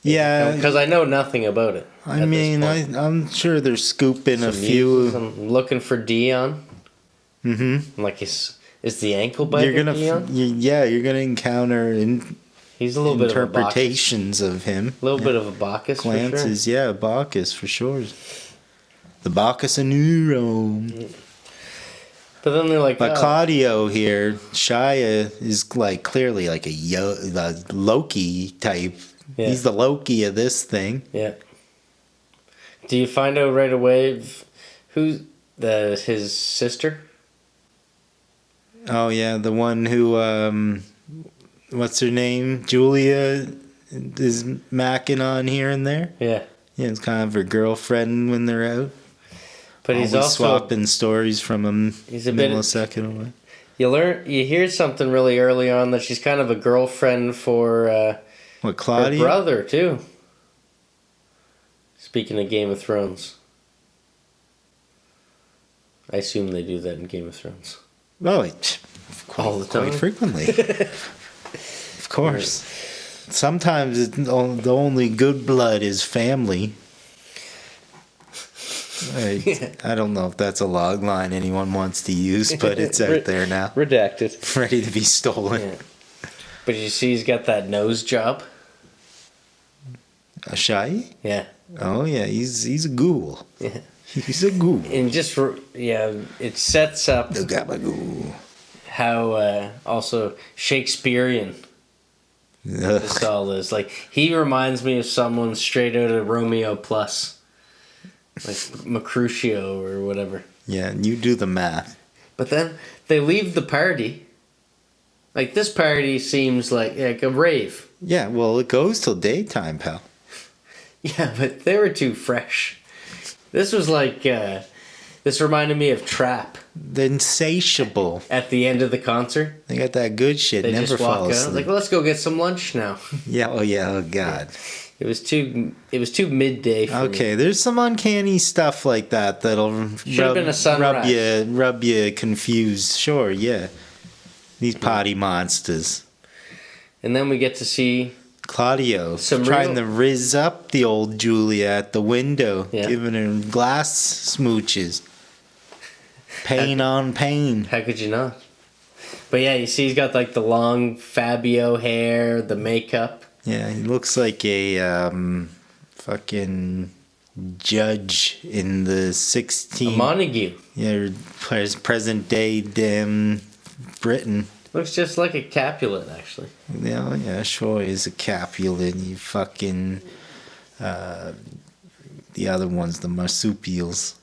Yeah. Because I know nothing about it. I mean, I'm sure they're scooping a Some few. muses. I'm looking for Dion. Mm-hmm. I'm like, is the ankle biter You're gonna, Dion? you're gonna encounter He's a little bit of a interpretations of him. A little bit of a Bacchus, Glances, for sure. yeah, Bacchus for sure. The Bacchus of New Rome. But then they're like, But Claudio here, Shia is like clearly like the Loki type. Yeah. He's the Loki of this thing. Yeah. Do you find out right away who's his sister? Oh yeah, the one who what's her name? Julia is macking on here and there. Yeah. Yeah, it's kind of her girlfriend when they're out. But he's Always also swapping stories from him. He's a millisecond away. You hear something really early on that she's kind of a girlfriend for What, Claudia? her brother too. Speaking of Game of Thrones, I assume they do that in Game of Thrones. Oh, All the time. quite frequently. Of course. Sometimes the only good blood is family. I don't know if that's a log line anyone wants to use, but it's out there now. Redacted. Ready to be stolen. Yeah. But you see he's got that nose job? A shy? Yeah. Oh, yeah, he's a ghoul. Yeah. He's a ghoul. And just, it sets up Look at my ghoul. how also Shakespearean this all is. Like, he reminds me of someone straight out of Romeo Plus. Like Mercutio or whatever. Yeah, you do the math. But then they leave the party. Like, this party seems like a rave. Yeah, well, it goes till daytime, pal. Yeah, but they were too fresh. This was like, this reminded me of Trap The Insatiable. at the end of the concert. They got that good shit. They Never just fall walk out, asleep. like, well, let's go get some lunch now. Yeah. Oh God. It was too midday for me. Okay, there's some uncanny stuff like that that'll Should've been a sunrise. rub you confused. Sure, yeah. These potty monsters. And then we get to see Claudio Some trying real- to rizz up the old Julia at the window, Yeah. giving her glass smooches. Pain on pain. How could you not? But yeah, you see he's got like the long Fabio hair, the makeup. Yeah, he looks like a fucking judge in the A 16. Montague. Yeah, present day damn Britain. Looks just like a Capulet, actually. Yeah, sure, he's a Capulet. You fucking. The other one's the marsupials.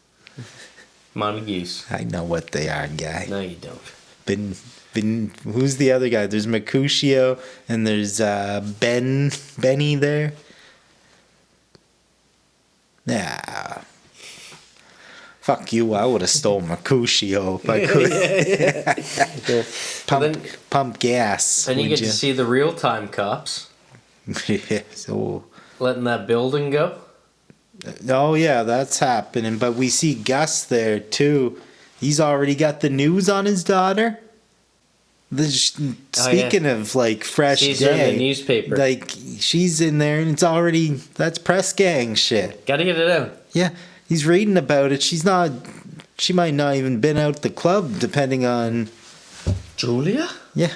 Montagues. I know what they are, guy. No, you don't. Been. Who's the other guy? There's Mercutio and there's Benny there. Nah. Fuck you! I would have stole Mercutio if I could. Yeah. Pump gas. And you would get to see the real-time cops Yeah, so. letting that building go. Oh yeah, that's happening. But we see Gus there too. He's already got the news on his daughter. Speaking of like fresh She's day, in the newspaper. like she's in there and it's already that's press gang shit. Gotta get it out. Yeah, he's reading about it. She might not even been out the club, depending on. Julia? Yeah,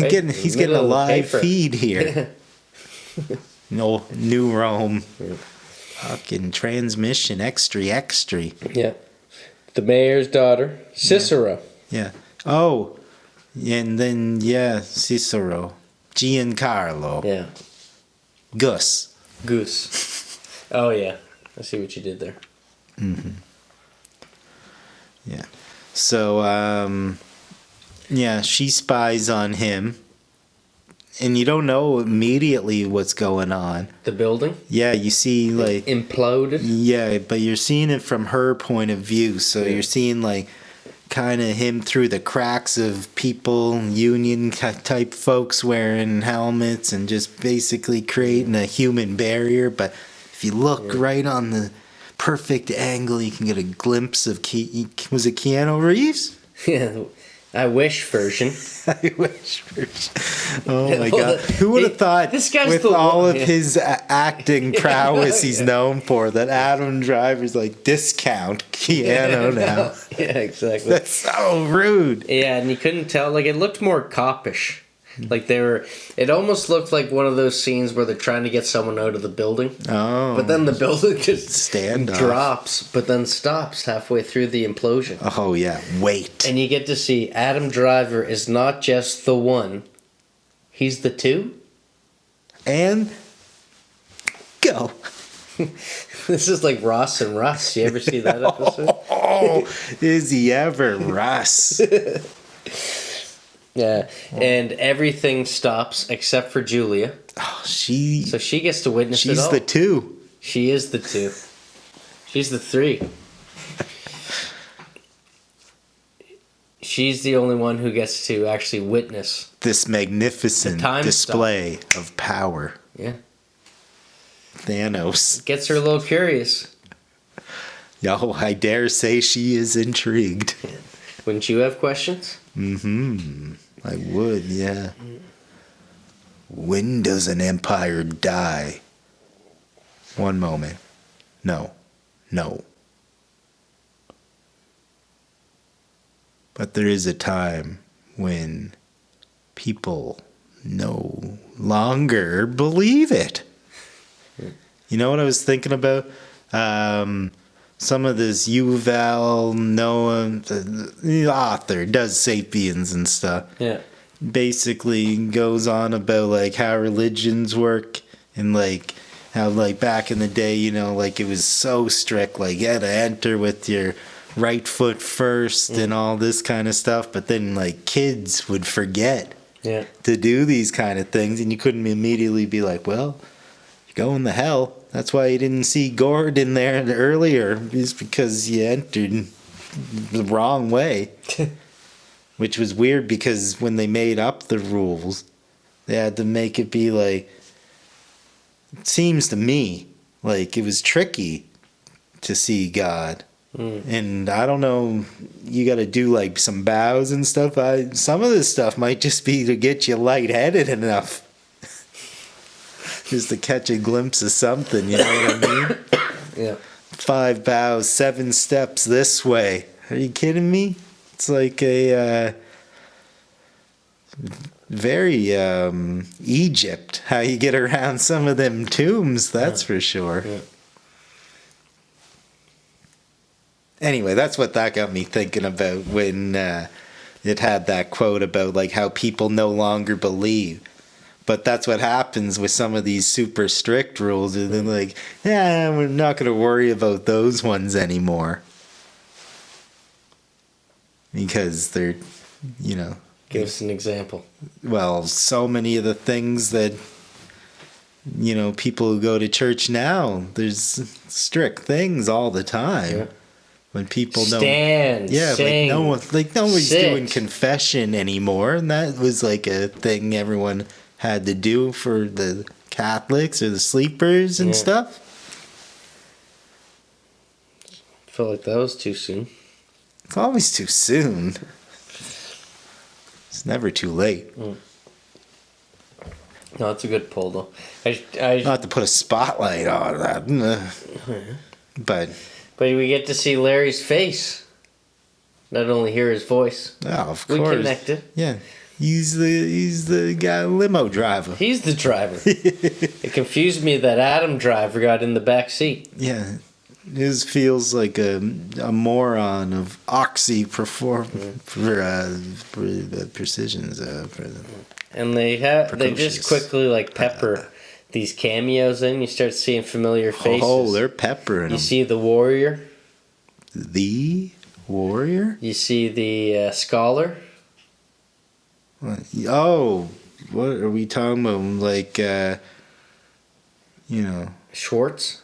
Right, he's middle getting a of the live paper. feed here. No, New Rome. Yeah. Fucking transmission, extra. Yeah. The mayor's daughter, Cicero. Yeah. Oh, and then Cicero, Giancarlo, Yeah. Gus. Goose. Oh, yeah. I see what you did there. Yeah. So she spies on him, and you don't know immediately what's going on. The building Yeah, you see like imploded. yeah, but you're seeing it from her point of view. So Yeah. you're seeing like kind of him through the cracks of people, union type folks wearing helmets and just basically creating a human barrier. But if you look right on the perfect angle, you can get a glimpse of was it Keanu Reeves? Yeah. I wish version. I wish. Oh my Well, god! Who would have thought, this guy's with the all one- of his acting prowess he's known for, that Adam Driver's like discount Keanu now? Yeah, exactly. That's so rude. Yeah, and you couldn't tell. Like, it looked more coppish. Like, it almost looked like one of those scenes where they're trying to get someone out of the building. Oh, But then the building just Standoff. drops, but then stops halfway through the implosion. oh yeah, wait. And you get to see Adam Driver is not just the one, he's the two. And go. This is like Ross and Russ. You ever see that episode? Oh, is he ever Russ? Yeah. And everything stops except for Julia. Oh, she. So she gets to witness it She's all. the two. She is the two. She's the three. She's the only one who gets to actually witness. This magnificent The time display of power. Yeah. Thanos. Gets her a little curious. Yo, I dare say she is intrigued. Wouldn't you have questions? I would, yeah. When does an empire die? One moment. No. But there is a time when people no longer believe it. You know what I was thinking about? Some of this Yuval Noah, the author, does Sapiens and stuff. Yeah. Basically goes on about like how religions work and like how like back in the day, you know, like it was so strict, like you had to enter with your right foot first and all this kind of stuff. But then like kids would forget Yeah. to do these kind of things, and you couldn't immediately be like, well, you're going to hell. That's why you didn't see Gordon there earlier, is because you entered the wrong way. Which was weird because when they made up the rules, they had to make it be like, it seems to me like it was tricky to see God. And I don't know, you got to do like some bows and stuff. Some of this stuff might just be to get you lightheaded enough. Just to catch a glimpse of something, you know what I mean? Yeah. 5 bows, 7 steps this way. Are you kidding me? It's like a very Egypt, how you get around some of them tombs, that's for sure. Yeah. Anyway, that's what that got me thinking about when it had that quote about like how people no longer believe. But that's what happens with some of these super strict rules. And they're like, yeah, we're not going to worry about those ones anymore. Because they're, you know. Give us an example. Well, so many of the things that, you know, people who go to church now, there's strict things all the time. Yeah. When people Stand, yeah, sing, like nobody's sit. doing confession anymore, and that was like a thing everyone had to do for the Catholics or the sleepers and stuff. I felt like that was too soon. It's always too soon. It's never too late. No, it's a good pull though. I Not to put a spotlight on that, but we get to see Larry's face. Not only hear his voice. oh, of We course, connected. yeah. He's the guy limo driver. He's the driver. It confused me that Adam driver got in the back seat. Yeah, his feels like a moron of oxy for precisions. And they just quickly like pepper these cameos in. You start seeing familiar faces. Oh, they're peppering. You see the warrior. The warrior. You see the scholar. Oh, what are we talking about? Like, you know. Schwartz.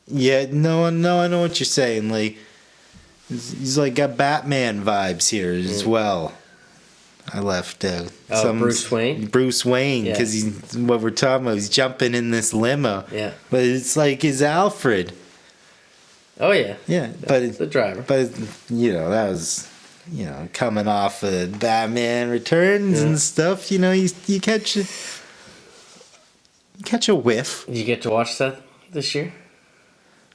Yeah, no, I know what you're saying. Like, he's like got Batman vibes here as well. I left out. Bruce Wayne? Bruce Wayne, because he's what we're talking about. He's jumping in this limo. Yeah. But it's like his Alfred. Oh, yeah. Yeah, but the driver. But, you know, that was, you know, coming off of Batman Returns and stuff. You know, you catch a whiff. Did you get to watch that this year?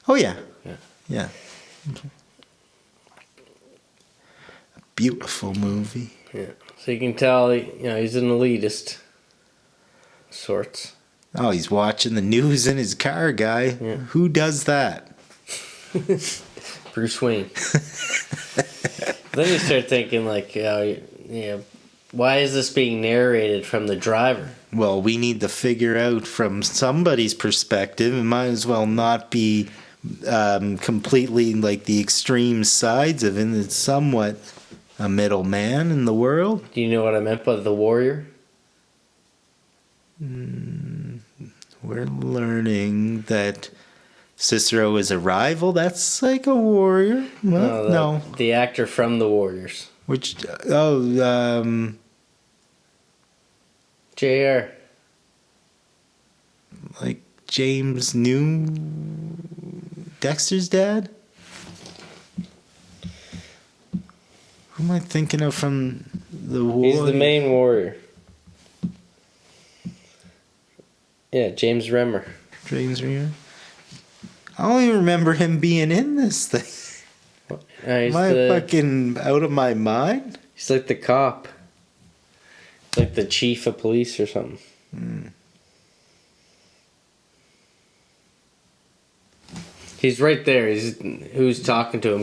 Oh, yeah. Yeah. Yeah. A beautiful movie. Yeah. So you can tell, he's an elitist. Sorts. Oh, he's watching the news in his car, guy. Yeah. Who does that? Bruce Wayne. Then you start thinking, like, why is this being narrated from the driver? Well, we need to figure out from somebody's perspective. It might as well not be completely like the extreme sides of it. It's somewhat a middleman in the world. Do you know what I meant by the warrior? We're learning that Cicero is a rival. That's like a warrior. Well, no. The actor from The Warriors. Which, JR. like James New Dexter's dad? Who am I thinking of from the war? He's the main warrior. Yeah, James Remmer. James Rear. I don't even remember him being in this thing. Am I fucking out of my mind? He's like the cop. Like the chief of police or something. He's right there. Who's talking to him?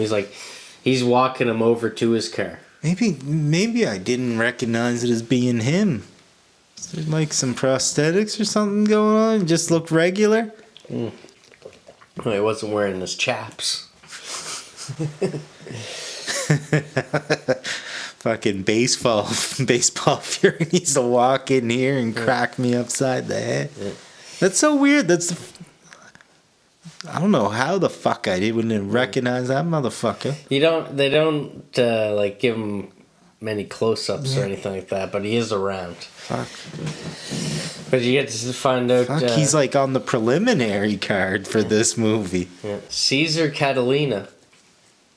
He's walking him over to his car. Maybe I didn't recognize it as being him. Is there like some prosthetics or something going on? Just looked regular? Oh, he wasn't wearing his chaps. Fucking baseball fury needs to walk in here and crack me upside the head. Yeah. That's so weird. I don't know how the fuck I wouldn't recognize that motherfucker. They don't like give him many close-ups or anything like that, but he is around. Fuck. But you get to find out... Fuck, he's like on the preliminary card for this movie. Yeah. Caesar Catalina.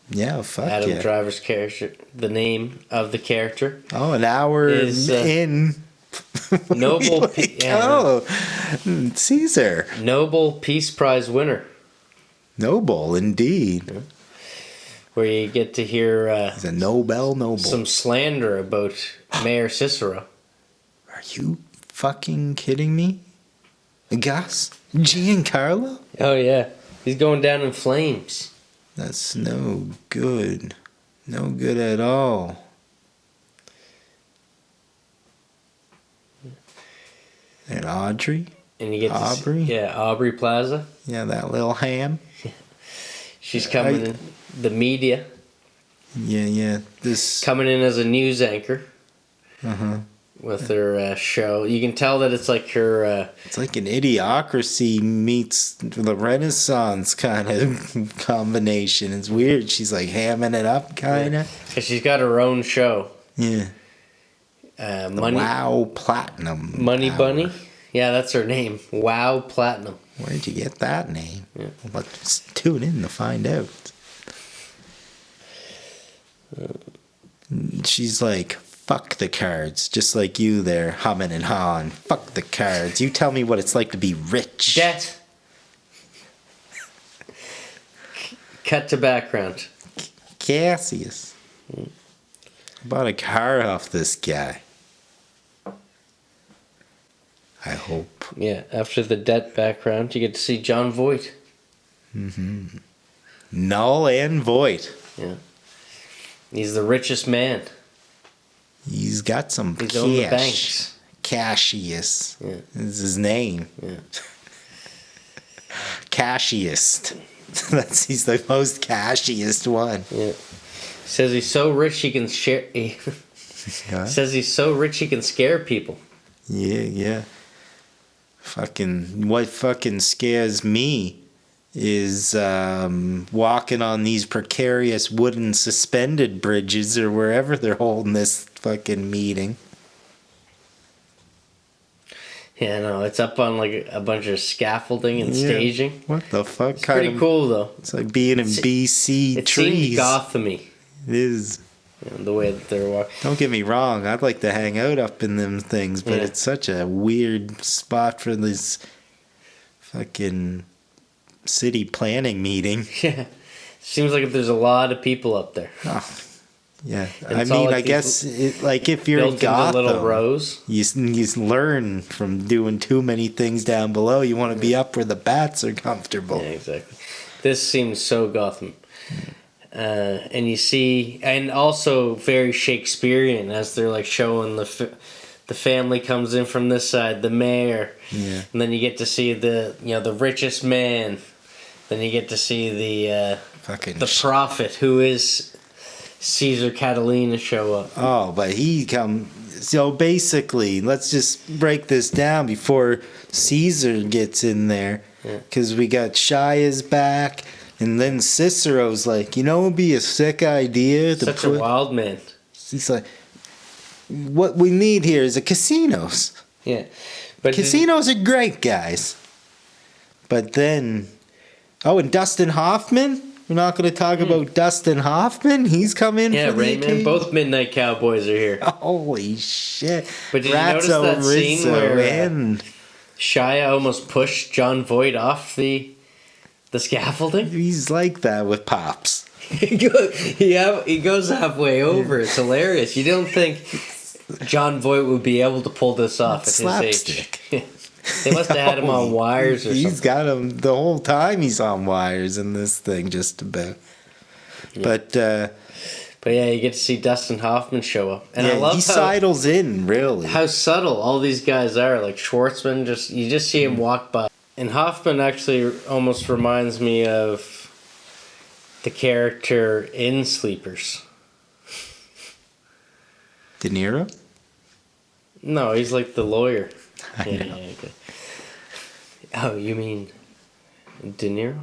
Yeah, fuck Adam Driver's character. The name of the character. Oh, an hour is, in. Nobel... Caesar. Nobel Peace Prize winner. Noble, indeed. Yeah. Where you get to hear... he's a Noble. Some slander about Mayor Cicero. Are you fucking kidding me? Gus? Giancarlo? Oh, yeah. He's going down in flames. That's no good. No good at all. And Audrey? And you get Aubrey? Aubrey Plaza. Yeah, that little ham. She's coming in. The media. Yeah. This coming in as a news anchor. Uh-huh. With her show. You can tell that it's like her... it's like an Idiocracy meets the Renaissance kind of combination. It's weird. She's like hamming it up, kind of. Yeah. She's got her own show. Yeah. Wow Platinum. Money Hour. Bunny? Yeah, that's her name. Wow Platinum. Where'd you get that name? Yeah. Let's tune in to find out. She's like, fuck the cards. Just like you there, humming and hawing. Fuck the cards. You tell me what it's like to be rich. Debt. Cut to background. Cassius. Bought a car off this guy. I hope. Yeah, after the debt background, you get to see John Voight. Mm-hmm. Null and void. Yeah. He's the richest man. He's got some He's cash. on the banks. Cassius. Yeah. Is his name. Yeah. Cashiest. He's the most cashiest one. Yeah. Says he's so rich he can share. Says he's so rich he can scare people. Yeah. What fucking scares me is walking on these precarious wooden suspended bridges or wherever they're holding this fucking meeting. Yeah, no, it's up on like a bunch of scaffolding and staging. What the fuck? It's pretty cool though. It's like being in BC it trees. Seems Gotham-y. It is. The way that they're walking. Don't get me wrong, I'd like to hang out up in them things, but it's such a weird spot for this fucking city planning meeting. Yeah. Seems like there's a lot of people up there. Oh, yeah. And I mean, like I guess if you're in Gotham, little rows. You learn from doing too many things down below. You want to be up where the bats are comfortable. Yeah, exactly. This seems so Gotham. And you see, and also very Shakespearean as they're like showing the family comes in from this side, the mayor, and then you get to see the richest man, then you get to see the prophet who is Caesar Catalina show up. Oh, but he come. So basically, let's just break this down before Caesar gets in there, because we got Shia's back. And then Cicero's like, it would be a sick idea to Such a wild man. He's like, what we need here is a casinos. Yeah. But casinos are great, guys. But then, and Dustin Hoffman? We're not going to talk about Dustin Hoffman? He's come in for the occasion? Both Midnight Cowboys are here. Holy shit. But did you notice that scene where Shia almost pushed John Voight off the scaffolding? He's like that with Pops. He goes halfway over. It's hilarious. You don't think John Voight would be able to pull this off at his age. They must have had him on wires or something. He's got him the whole time. He's on wires in this thing, just about. Yeah. But yeah, you get to see Dustin Hoffman show up, and I love he sidles in really. How subtle all these guys are. Like Schwartzman, you just see him walk by. And Hoffman actually almost reminds me of the character in Sleepers. De Niro? No, he's like the lawyer. I know. Okay. Oh, you mean De Niro?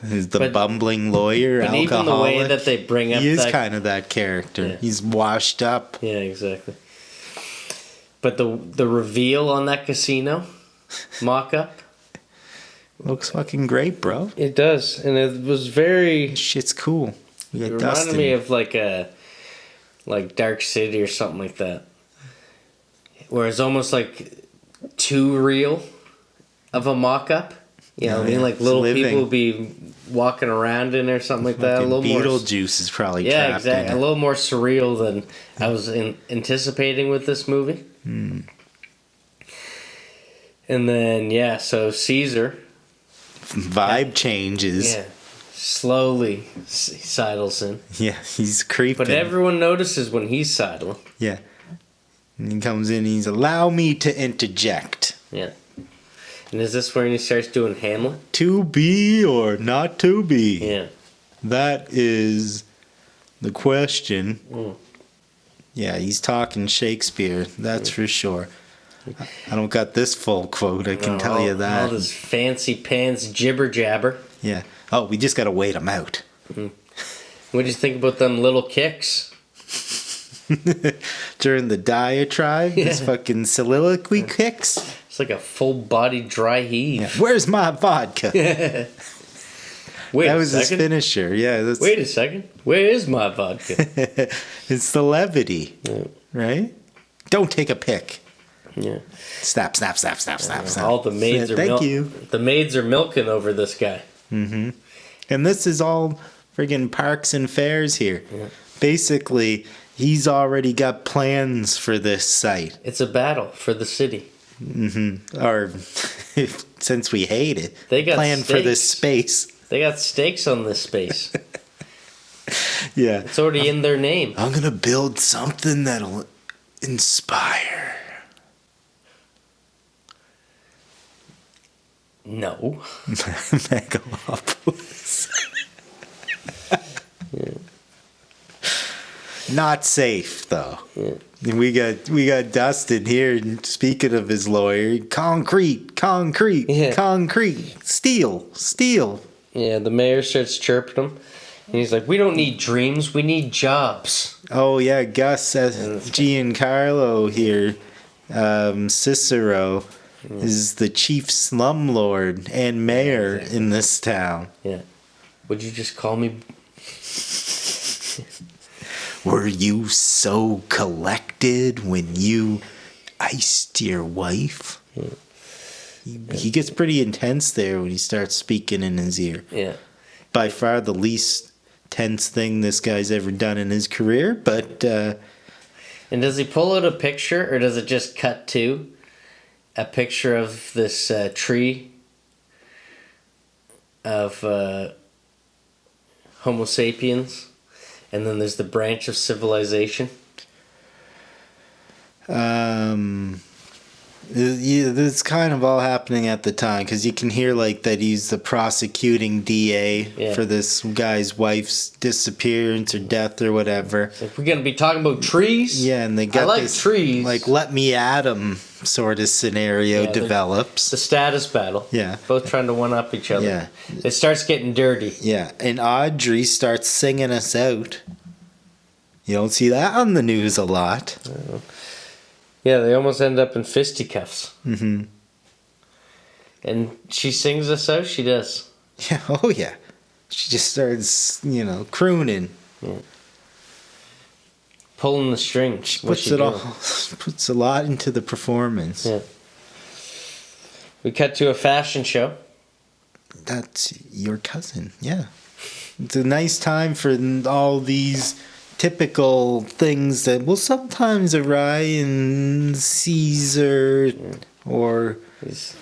He's the bumbling lawyer, But alcoholic. even the way that they bring up he is that, kind of that character. Yeah. He's washed up. yeah, exactly. But the reveal on that casino mock-up, Looks fucking great, bro. it does, and it was very. Shit's cool. We It got reminded Dustin. me of like Dark City or something like that, where it's almost like too real of a mock-up. You know, Oh, what I mean, yeah. like little It's living. people be walking around in or something like that. A Fucking little more. Beetlejuice is probably Yeah, trapped exactly. A in it. little more surreal than I was anticipating with this movie. Hmm. And then so Caesar, Vibe changes. slowly sidles in, Yeah, he's creeping. but everyone notices when he's sidling. Yeah. And he comes in, he's, allow me to interject. Yeah. And is this when he starts doing Hamlet? To be or not to be? Yeah. That is the question. Mm. Yeah, he's talking Shakespeare, that's for sure. I don't got this full quote, I can tell you that. All this fancy pants jibber jabber. Yeah. Oh, we just gotta wait him out. What do you think about them little kicks? During the diatribe, this Yeah. fucking soliloquy kicks. It's like a full body dry heave. Yeah. Where's my vodka? Wait That a was his second. finisher. Yeah. That's, Wait a second. Where is my vodka? it's the levity, Yeah. right? Don't take a pick. Yeah. Snap, snap, snap, snap, snap, snap. All the maids Yeah, are thank you. The maids are milking over this guy. And this is all friggin' parks and fairs here. Yeah. Basically, he's already got plans for this site. It's a battle for the city. Or since we hate it, They got plan for this stakes. space. They got stakes on this space. Yeah. It's already in their name. I'm gonna build something that'll inspire. No. Megalopolis. Not safe though. Yeah. We got Dustin here. And speaking of his lawyer, concrete, Yeah. concrete, steel. Yeah, the mayor starts chirping him. And he's like, we don't need dreams, we need jobs. Oh yeah, Gus says Giancarlo here. Cicero is the chief slumlord and mayor in this town. Yeah. Would you just call me? Were you so collected when you iced your wife? He gets pretty intense there when he starts speaking in his ear. Yeah. By far the least tense thing this guy's ever done in his career, but And does he pull out a picture, or does it just cut to a picture of this tree of Homo sapiens, and then there's the branch of civilization? yeah, it's kind of all happening at the time because you can hear like that he's the prosecuting DA Yeah. for this guy's wife's disappearance or death or whatever. Like, we're gonna be talking about trees. Yeah, and they got like this trees. like let me at him sort of scenario Yeah, they're- develops. The status battle. Yeah. Both trying to one up each other. Yeah. It starts getting dirty. Yeah, and Audrey starts singing us out. You don't see that on the news a lot. Yeah, they almost end up in fisticuffs. Mm-hmm. And she sings us out. She does. Yeah, oh yeah. She just starts, crooning. Pulling the strings. She What's puts doing? puts a lot into the performance. Yeah. We cut to a fashion show. That's your cousin, yeah. It's a nice time for all these typical things that will sometimes arise in Caesar or These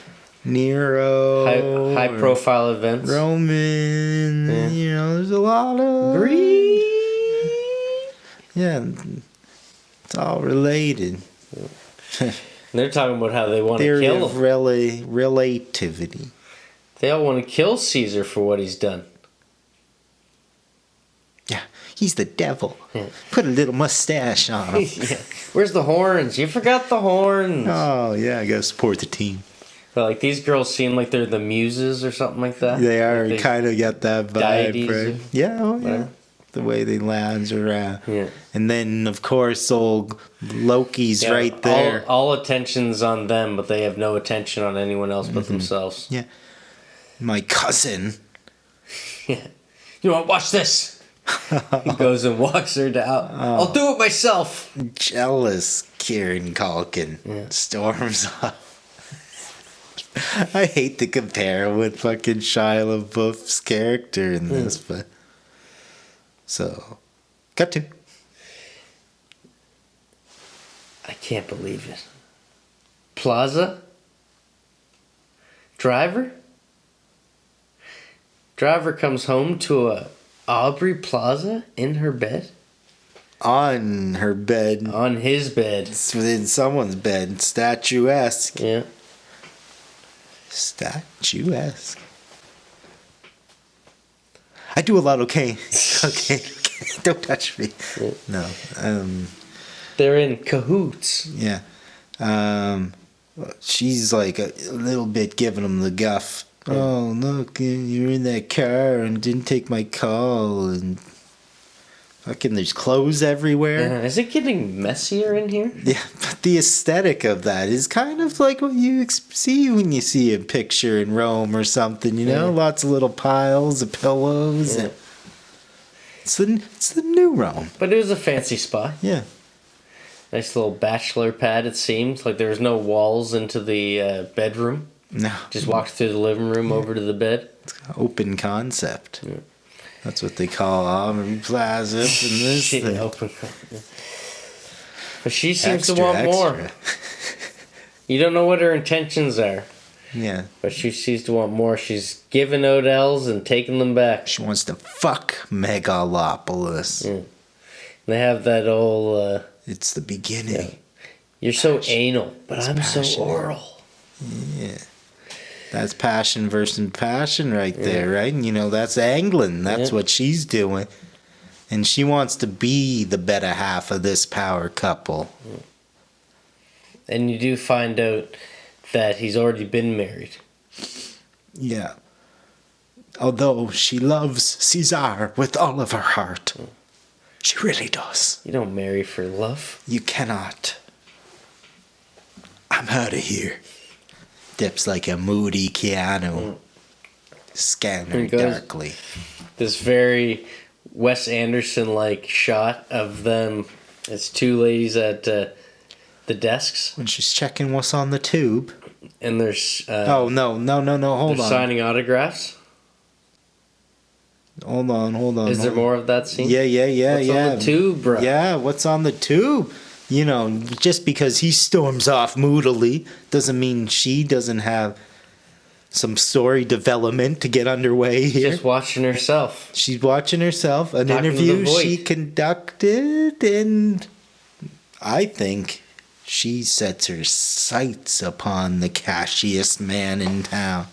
Nero. high or profile events. Roman. Yeah. There's a lot of. Greed. Yeah, it's all related. They're talking about how they want to Theory kill of him. relativity. They all want to kill Caesar for what he's done. Yeah, he's the devil. Yeah. Put a little mustache on him. Yeah. Where's the horns? You forgot the horns. Oh, yeah, I gotta support the team. But like these girls seem like they're the muses or something like that. They are Like kind of got that vibe, deities right? or Yeah, oh, yeah. whatever. The way they lounge around. Yeah. And then, of course, old Loki's Yeah, right there. All attention's on them, but they have no attention on anyone else but themselves. Yeah. My cousin. Yeah. You want to watch this? He goes and walks her down. I'll do it myself. Jealous Kieran Culkin storms off. I hate to compare with fucking Shia LaBeouf's character in this, but so cut to. I can't believe it. Plaza? Driver comes home to a Aubrey Plaza in her bed? On her bed. On his bed. It's within someone's bed. Statuesque. Yeah. Statuesque. I do a lot, okay? Okay. Don't touch me. Yeah. No. They're in cahoots. Yeah. She's like a little bit giving him the guff. Oh, look, you're in that car and didn't take my call. And fucking there's clothes everywhere. Is it getting messier in here? Yeah, but the aesthetic of that is kind of like what you see when you see a picture in Rome or something, you know? Yeah. Lots of little piles of pillows. Yeah. And it's the new Rome. But it was a fancy spot. Yeah. Nice little bachelor pad, it seemed. Like there was no walls into the bedroom. No. Just walked through the living room over to the bed. It's an open concept. Yeah. That's what they call Aubrey Plaza and this Shit, thing. open. Yeah. But she seems Extra, to want more. extra. You don't know what her intentions are. Yeah. But she seems to want more. She's giving out L's and taking them back. She wants to fuck Megalopolis. Yeah. They have that old... It's the beginning. You're so anal, but I'm so passionate. oral. Yeah. That's passion versus passion right there, right? And you know, that's angling. That's what she's doing. And she wants to be the better half of this power couple. And you do find out that he's already been married. Yeah. Although she loves Caesar with all of her heart. She really does. You don't marry for love. You cannot. I'm out of here. Dips like a moody Keanu. Scanner He goes- darkly. This very Wes Anderson-like shot of them. It's two ladies at the desks. When she's checking what's on the tube. And there's... Oh, no. Hold they're on. signing autographs. Hold on. Is there more of that scene? Yeah. What's on the tube, bro? Yeah, what's on the tube? You know, just because he storms off moodily doesn't mean she doesn't have some story development to get underway here. Just watching herself. She's watching herself, an Talking to interview the void. she conducted, and I think she sets her sights upon the cashiest man in town,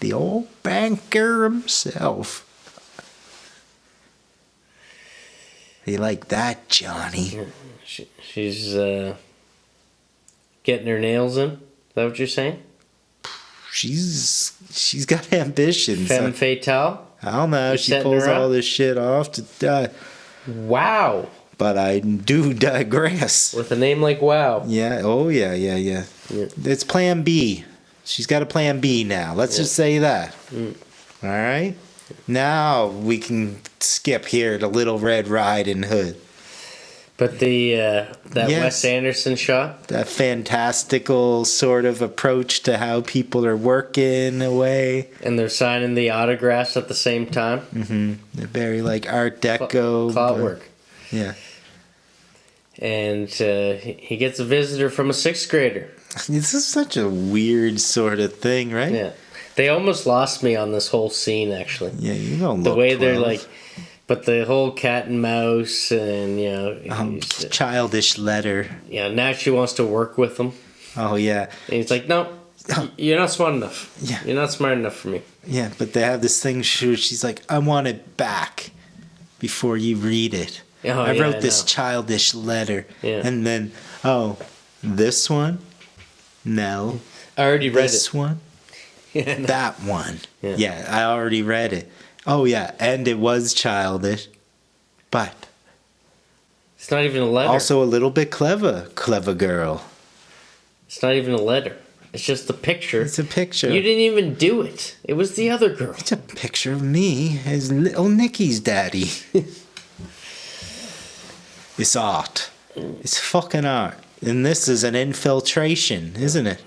the old banker himself. You like that, Johnny? She's getting her nails in. Is that what you're saying? She's got ambitions. Femme fatale? I don't know. You're She setting pulls her up? all this shit off to die. Wow. But I do digress. With a name like Wow. Yeah. Oh, yeah. Yeah. It's plan B. She's got a plan B now. Let's just say that. All right? Now we can skip here to Little Red Riding Hood. But that Yes. Wes Anderson shot? That fantastical sort of approach to how people are working away. And they're signing the autographs at the same time? They're very like Art Deco. Clout work. Yeah. And he gets a visitor from a 6th grader. This is such a weird sort of thing, right? Yeah. They almost lost me on this whole scene, actually. Yeah, you don't The look way they're 12. like... But the whole cat and mouse and, you know... Childish letter. now she wants to work with him. Oh, yeah. And he's like, no, you're not smart enough. Yeah. You're not smart enough for me. Yeah, but they have this thing where she's like, I want it back. before you read it. Oh, I yeah, wrote I this know. childish letter. Yeah. And then, this one? No. I already read This it. one? Yeah, no. That one. Yeah. Yeah, I already read it. Oh, yeah, and it was childish. But It's not even a letter. also a little bit clever. Clever girl. It's not even a letter. It's just a picture. It's a picture. You didn't even do it. It was the other girl. It's a picture of me as little Nicky's daddy. It's art. It's fucking art. And this is an infiltration, isn't it?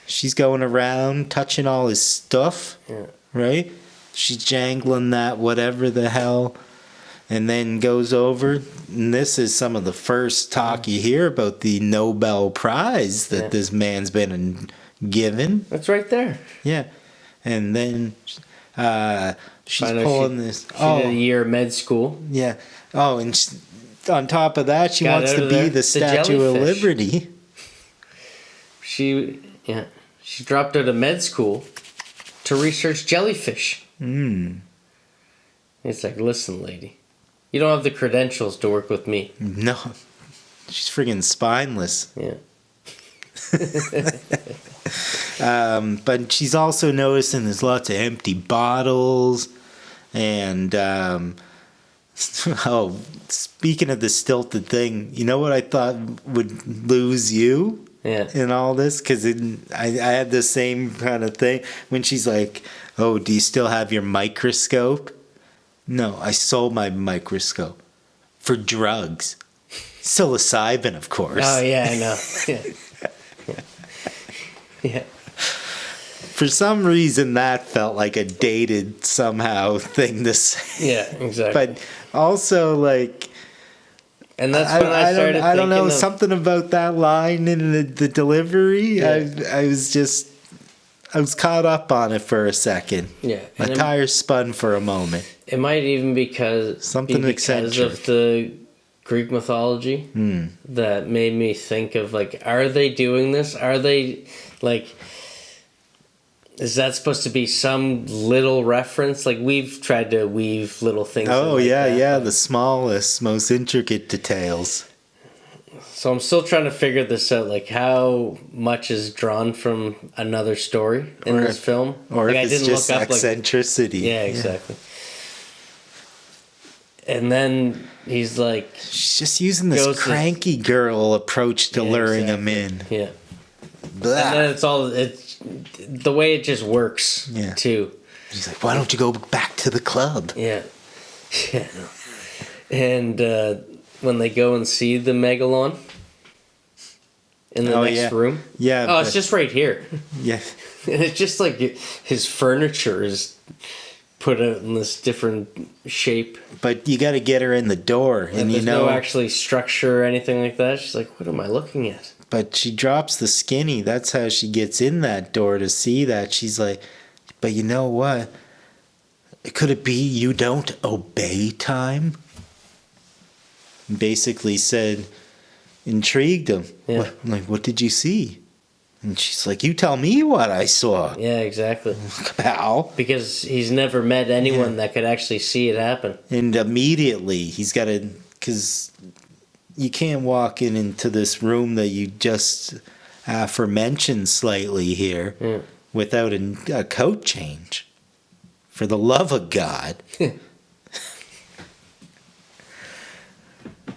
She's going around touching all his stuff, Yeah. right? She's jangling that whatever the hell, and then goes over. And this is some of the first talk you hear about the Nobel Prize that Yeah. this man's been given. That's right there. Yeah. And then she's Find out pulling she- this. She did a year of med school. Yeah. Oh, and on top of that, she Got wants out to of be there. the The Statue of jellyfish. Liberty. She dropped out of med school to research jellyfish. It's like, listen, lady, you don't have the credentials to work with me. No. She's friggin' spineless. Yeah. But she's also noticing there's lots of empty bottles. And, oh, speaking of the stilted thing, you know what I thought would lose you Yeah. in all this? Because I had the same kind of thing when she's like, oh, do you still have your microscope? No, I sold my microscope for drugs. Psilocybin, of course. Oh, yeah, I know. Yeah. Yeah. For some reason, that felt like a dated somehow thing to say. Yeah, exactly. But also, like, And that's when I started I don't know, thinking of- something about that line in the delivery. Yeah. I was caught up on it for a second. Yeah. My and tires spun for a moment. it might even because Something eccentric. of the Greek mythology that made me think of, like, are they doing this? Are they, like, is that supposed to be some little reference? Like, we've tried to weave little things in Oh, like yeah, that, yeah, but- the smallest, most intricate details. So I'm still trying to figure this out, like how much is drawn from another story in Or this film. Or Like, if it's just like, eccentricity. yeah, exactly. And then he's like, She's just using this Goes to- cranky girl approach to Yeah, luring him in. exactly. yeah. Blah. And then it's the way it just works Yeah. too. She's like, why don't you go back to the club? Yeah. Yeah. And when they go and see the megalon in the next yeah. room. Yeah. Oh, it's but- just right here. Yeah. And it's just like his furniture is put out in this different shape. But you got to get her in the door. And And you there's know, no actually structure or anything like that. She's like, what am I looking at? but she drops the skinny. That's how she gets in that door to see that. She's like, but you know what? Could it be you don't obey time? Basically said, intrigued him. Yeah. What did you see? And she's like, you tell me what I saw. Yeah, exactly. Pal. Because he's never met anyone that could actually see it happen. And immediately he's got to, because you can't walk into this room that you just aforementioned slightly here without a coat change. For the love of God.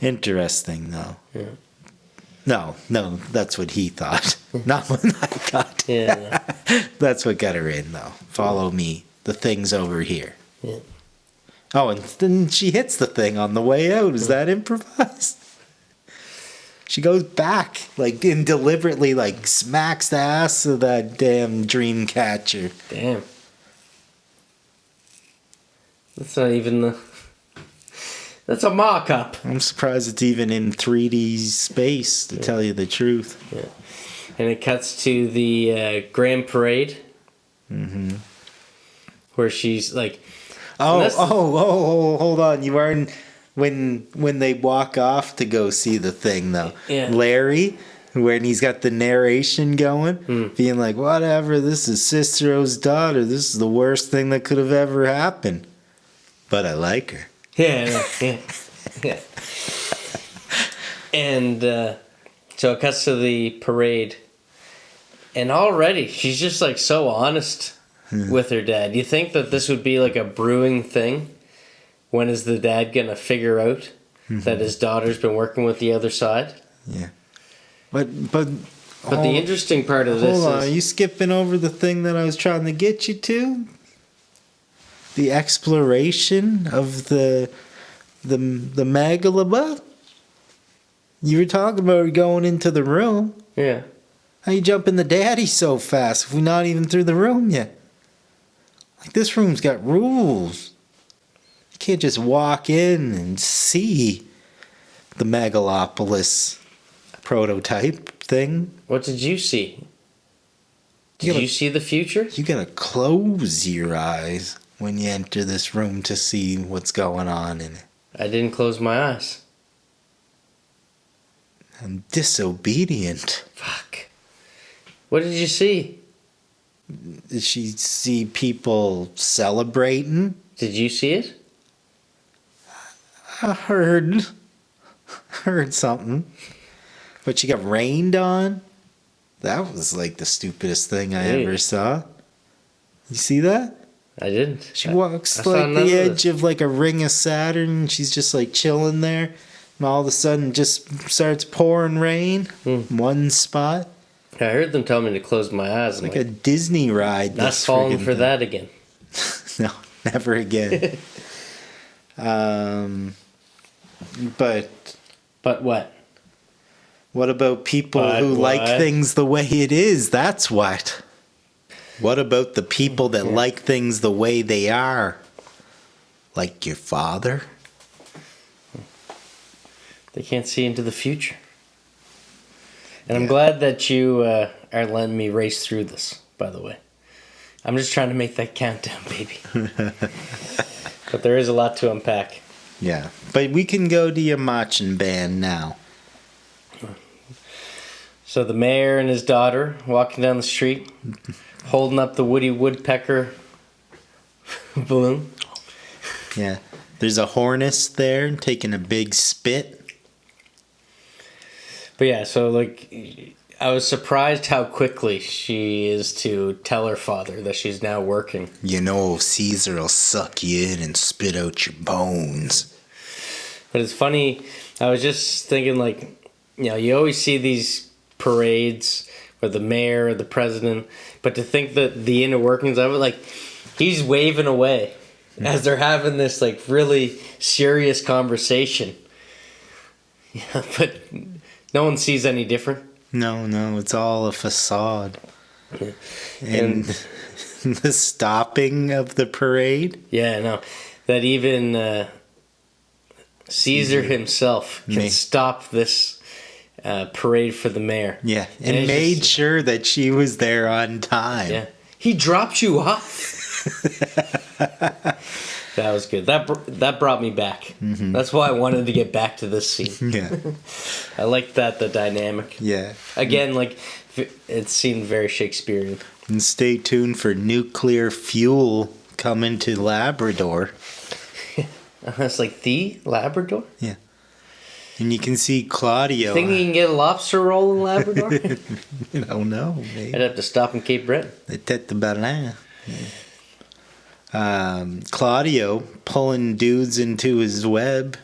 Interesting, though. Yeah. No, that's what he thought. Not what I thought. Yeah. That's what got her in, though. Follow me. The thing's over here. Yeah. Oh, and then she hits the thing on the way out. Is that improvised? She goes back, like, and deliberately, like, smacks the ass of that damn dream catcher. Damn. That's not even the... That's a mock-up. I'm surprised it's even in 3D space, to tell you the truth. Yeah. And it cuts to the Grand Parade. Mm-hmm. Where she's, like... Hold on. You aren't... When they walk off to go see the thing, though. Yeah. Larry, when he's got the narration going, being like, whatever, this is Cicero's daughter. This is the worst thing that could have ever happened. But I like her. Yeah, yeah, yeah. And so it cuts to the parade. And already, she's just like so honest with her dad. You think that this would be like a brewing thing? When is the dad going to figure out that his daughter's been working with the other side? Yeah. But the interesting part of this hold on, is... are you skipping over the thing that I was trying to get you to? The exploration of the Megalopol? You were talking about going into the room. Yeah. How you jumping the daddy so fast if we're not even through the room yet? Like, this room's got rules. You can't just walk in and see the Megalopolis prototype thing. What did you see? Did you see the future? You gotta close your eyes when you enter this room to see what's going on in it. I didn't close my eyes. I'm disobedient. Fuck. What did you see? Did she see people celebrating? Did you see it? I heard something. But she got rained on? That was like the stupidest thing I ever saw. You see that? I didn't. She walks like the edge of like a ring of Saturn, and she's just like chilling there. And all of a sudden just starts pouring rain. One spot. I heard them tell me to close my eyes. It's like a Disney ride. Not falling for that again. No, never again. But what? What about people who like things the way it is? That's what. What about the people that like things the way they are? Like your father? They can't see into the future. And I'm glad that you are letting me race through this, by the way. I'm just trying to make that countdown, baby. But there is a lot to unpack. Yeah. But we can go to your marching band now. So the mayor and his daughter walking down the street, holding up the Woody Woodpecker balloon. Yeah. There's a hornist there taking a big spit. But yeah, so like, I was surprised how quickly she is to tell her father that she's now working. You know, Caesar will suck you in and spit out your bones. But it's funny, I was just thinking, like, you know, you always see these parades where the mayor or the president, but to think that the inner workings of it, like, he's waving away as they're having this, like, really serious conversation. Yeah, but no one sees any different. No, it's all a facade. Yeah. And the stopping of the parade? Yeah, no. That even Caesar himself can stop this parade for the mayor. Yeah, and made sure that she was there on time. Yeah. He dropped you off. That was good. That brought me back. Mm-hmm. That's why I wanted to get back to this scene. Yeah. I liked the dynamic. Yeah. Again, like, it seemed very Shakespearean. And stay tuned for nuclear fuel coming to Labrador. It's like the Labrador? Yeah. And you can see Claudio. Think you can get a lobster roll in Labrador? I don't know. Maybe. I'd have to stop in Cape Breton. The tête de baleine. Claudio pulling dudes into his web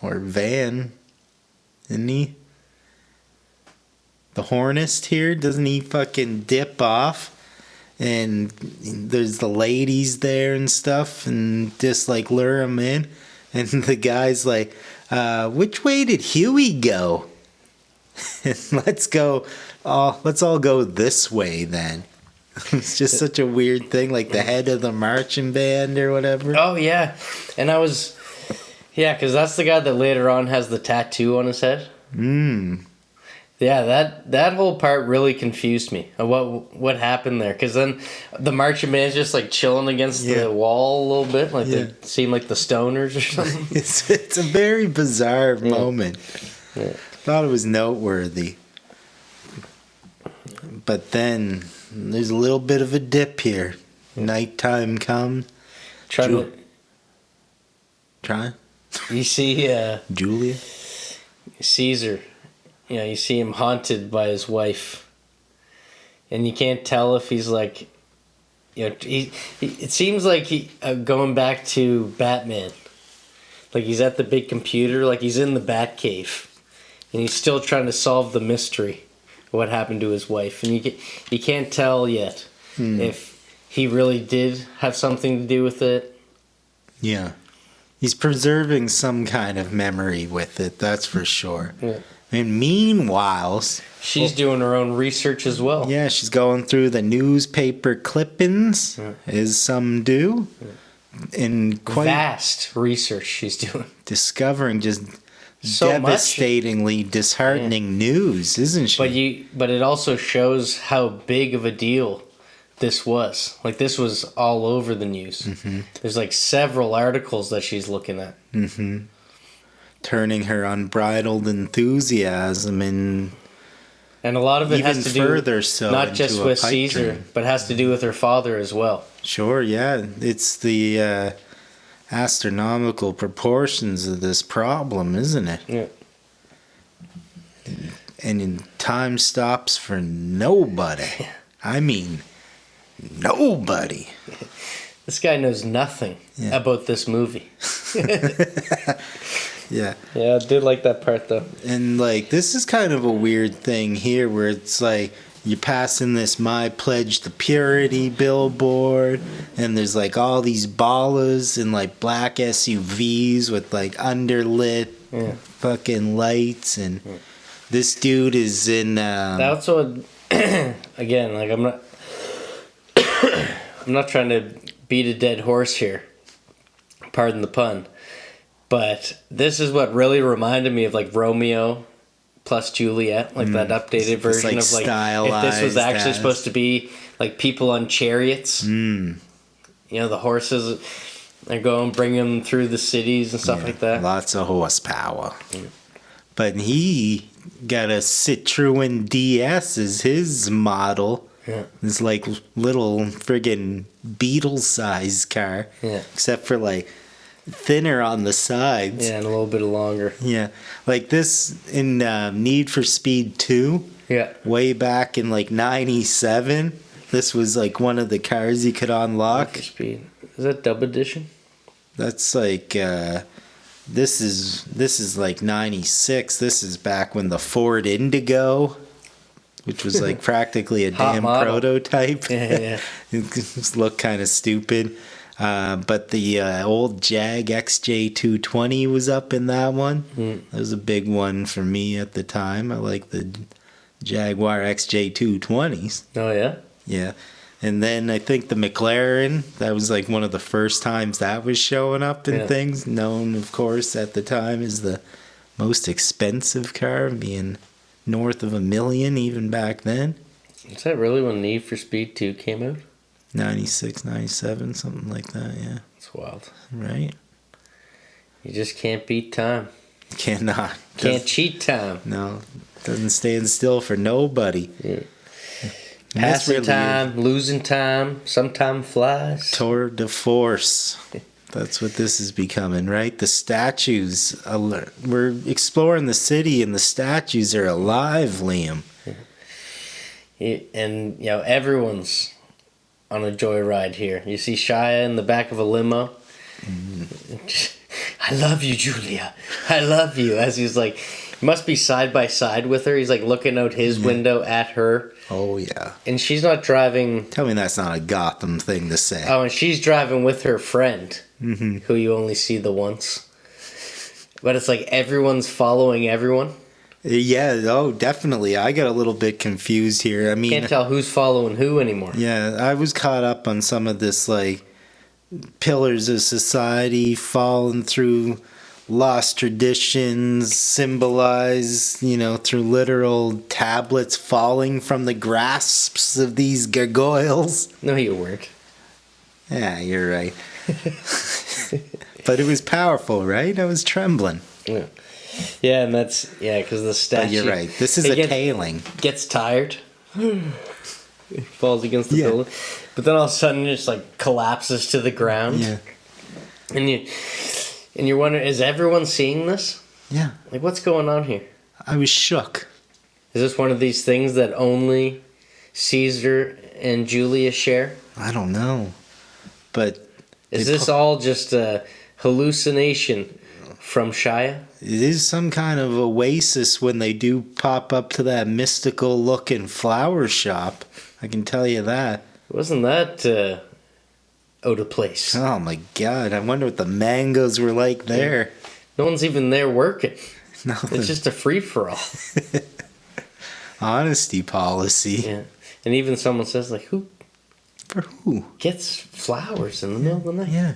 or van, isn't he? The hornist here, doesn't he fucking dip off? And there's the ladies there and stuff, and just like lure him in. And the guy's like, which way did Huey go? let's all go this way then. It's just such a weird thing, like the head of the marching band or whatever. Oh, yeah. And because that's the guy that later on has the tattoo on his head. Yeah, that whole part really confused me. What happened there? Because then the marching band's just like chilling against the wall a little bit, like they seem like the stoners or something. It's a very bizarre moment. Yeah. Thought it was noteworthy. But then there's a little bit of a dip here. Nighttime comes. Try? You see Julia? Caesar, you see him haunted by his wife. And you can't tell if he's like, it seems like he going back to Batman. Like he's at the big computer, like he's in the Batcave. And he's still trying to solve the mystery of what happened to his wife. And you can't tell yet if he really did have something to do with it. Yeah. He's preserving some kind of memory with it, that's for sure. Yeah. And meanwhile... She's doing her own research as well. Yeah, she's going through the newspaper clippings, as some do. And quite... Vast research she's doing. Discovering just So devastatingly disheartening news, isn't she? But it also shows how big of a deal this was. Like, this was all over the news. Mm-hmm. There's like several articles that she's looking at. Mm-hmm. Turning her unbridled enthusiasm and a lot of it even has to further do so not just with Caesar, dream. but has to do with her father as well. Sure, yeah. It's the astronomical proportions of this problem, isn't it? Yeah. And time stops for nobody. I mean, nobody. This guy knows nothing about this movie. Yeah. Yeah, I did like that part though. And like, this is kind of a weird thing here where it's like you're passing this My Pledge to Purity billboard, and there's like all these ballas in like black SUVs with like underlit fucking lights, and this dude is in That's what again, like I'm not trying to beat a dead horse here. Pardon the pun. But this is what really reminded me of like Romeo plus Juliet, like that updated version of like if this was actually supposed to be like people on chariots. You know, the horses are going, bring them through the cities and stuff like that. Lots of horsepower. But he got a Citroen DS as his model. Yeah. This like little friggin' Beetle-sized car. Yeah. Except for like thinner on the sides. Yeah, and a little bit longer. Yeah. Like this in Need for Speed 2. Yeah. Way back in like 97. This was like one of the cars you could unlock. Need for Speed. Is that dub edition? That's like this is like 96. This is back when the Ford Indigo, which was like practically a damn model. prototype. Yeah. It just looked kind of stupid. But the old Jag XJ220 was up in that one. That was a big one for me at the time. I like the Jaguar XJ220s. Oh, yeah? Yeah. And then I think the McLaren, that was like one of the first times that was showing up in things. Known, of course, at the time as the most expensive car, being north of $1 million even back then. Is that really when Need for Speed 2 came out? 96, 97, something like that, yeah. It's wild. Right? You just can't beat time. Cannot. Can't cheat time. No. Doesn't stand still for nobody. Yeah. And Passing really time, losing time, sometime flies. Tour de force. That's what this is becoming, right? The statues. We're exploring the city and the statues are alive, Liam. And, you know, everyone's on a joyride here. You see Shia in the back of a limo. I love you, Julia. I love you. As he's like, must be side by side with her. He's like looking out his window at her. Oh, yeah. And she's not driving. Tell me that's not a Gotham thing to say. Oh, and she's driving with her friend, who you only see the once. But it's like everyone's following everyone. Yeah, oh, definitely. I got a little bit confused here. I mean, Can't tell who's following who anymore. Yeah, I was caught up on some of this, like, pillars of society falling through lost traditions, symbolized, you know, through literal tablets falling from the grasps of these gargoyles. No, you weren't. Yeah, you're right. But it was powerful, right? I was trembling. Yeah. Yeah, and that's, because the statue... But you're right. This is a tailing. Gets tired. Falls against the building. But then all of a sudden it just, like, collapses to the ground. Yeah. And And you're wondering, is everyone seeing this? Yeah. Like, what's going on here? I was shook. Is this one of these things that only Caesar and Julia share? I don't know. But Is this all just a hallucination from Shia? it is some kind of oasis when they do pop up to that mystical looking flower shop. I can tell you that. Wasn't that out of place? Oh my god, I wonder what the mangoes were like there. No one's even there working. Nothing. It's just a free-for-all. Honesty policy. Yeah. And even someone says, like, who For who? gets flowers in the middle of the night? Yeah.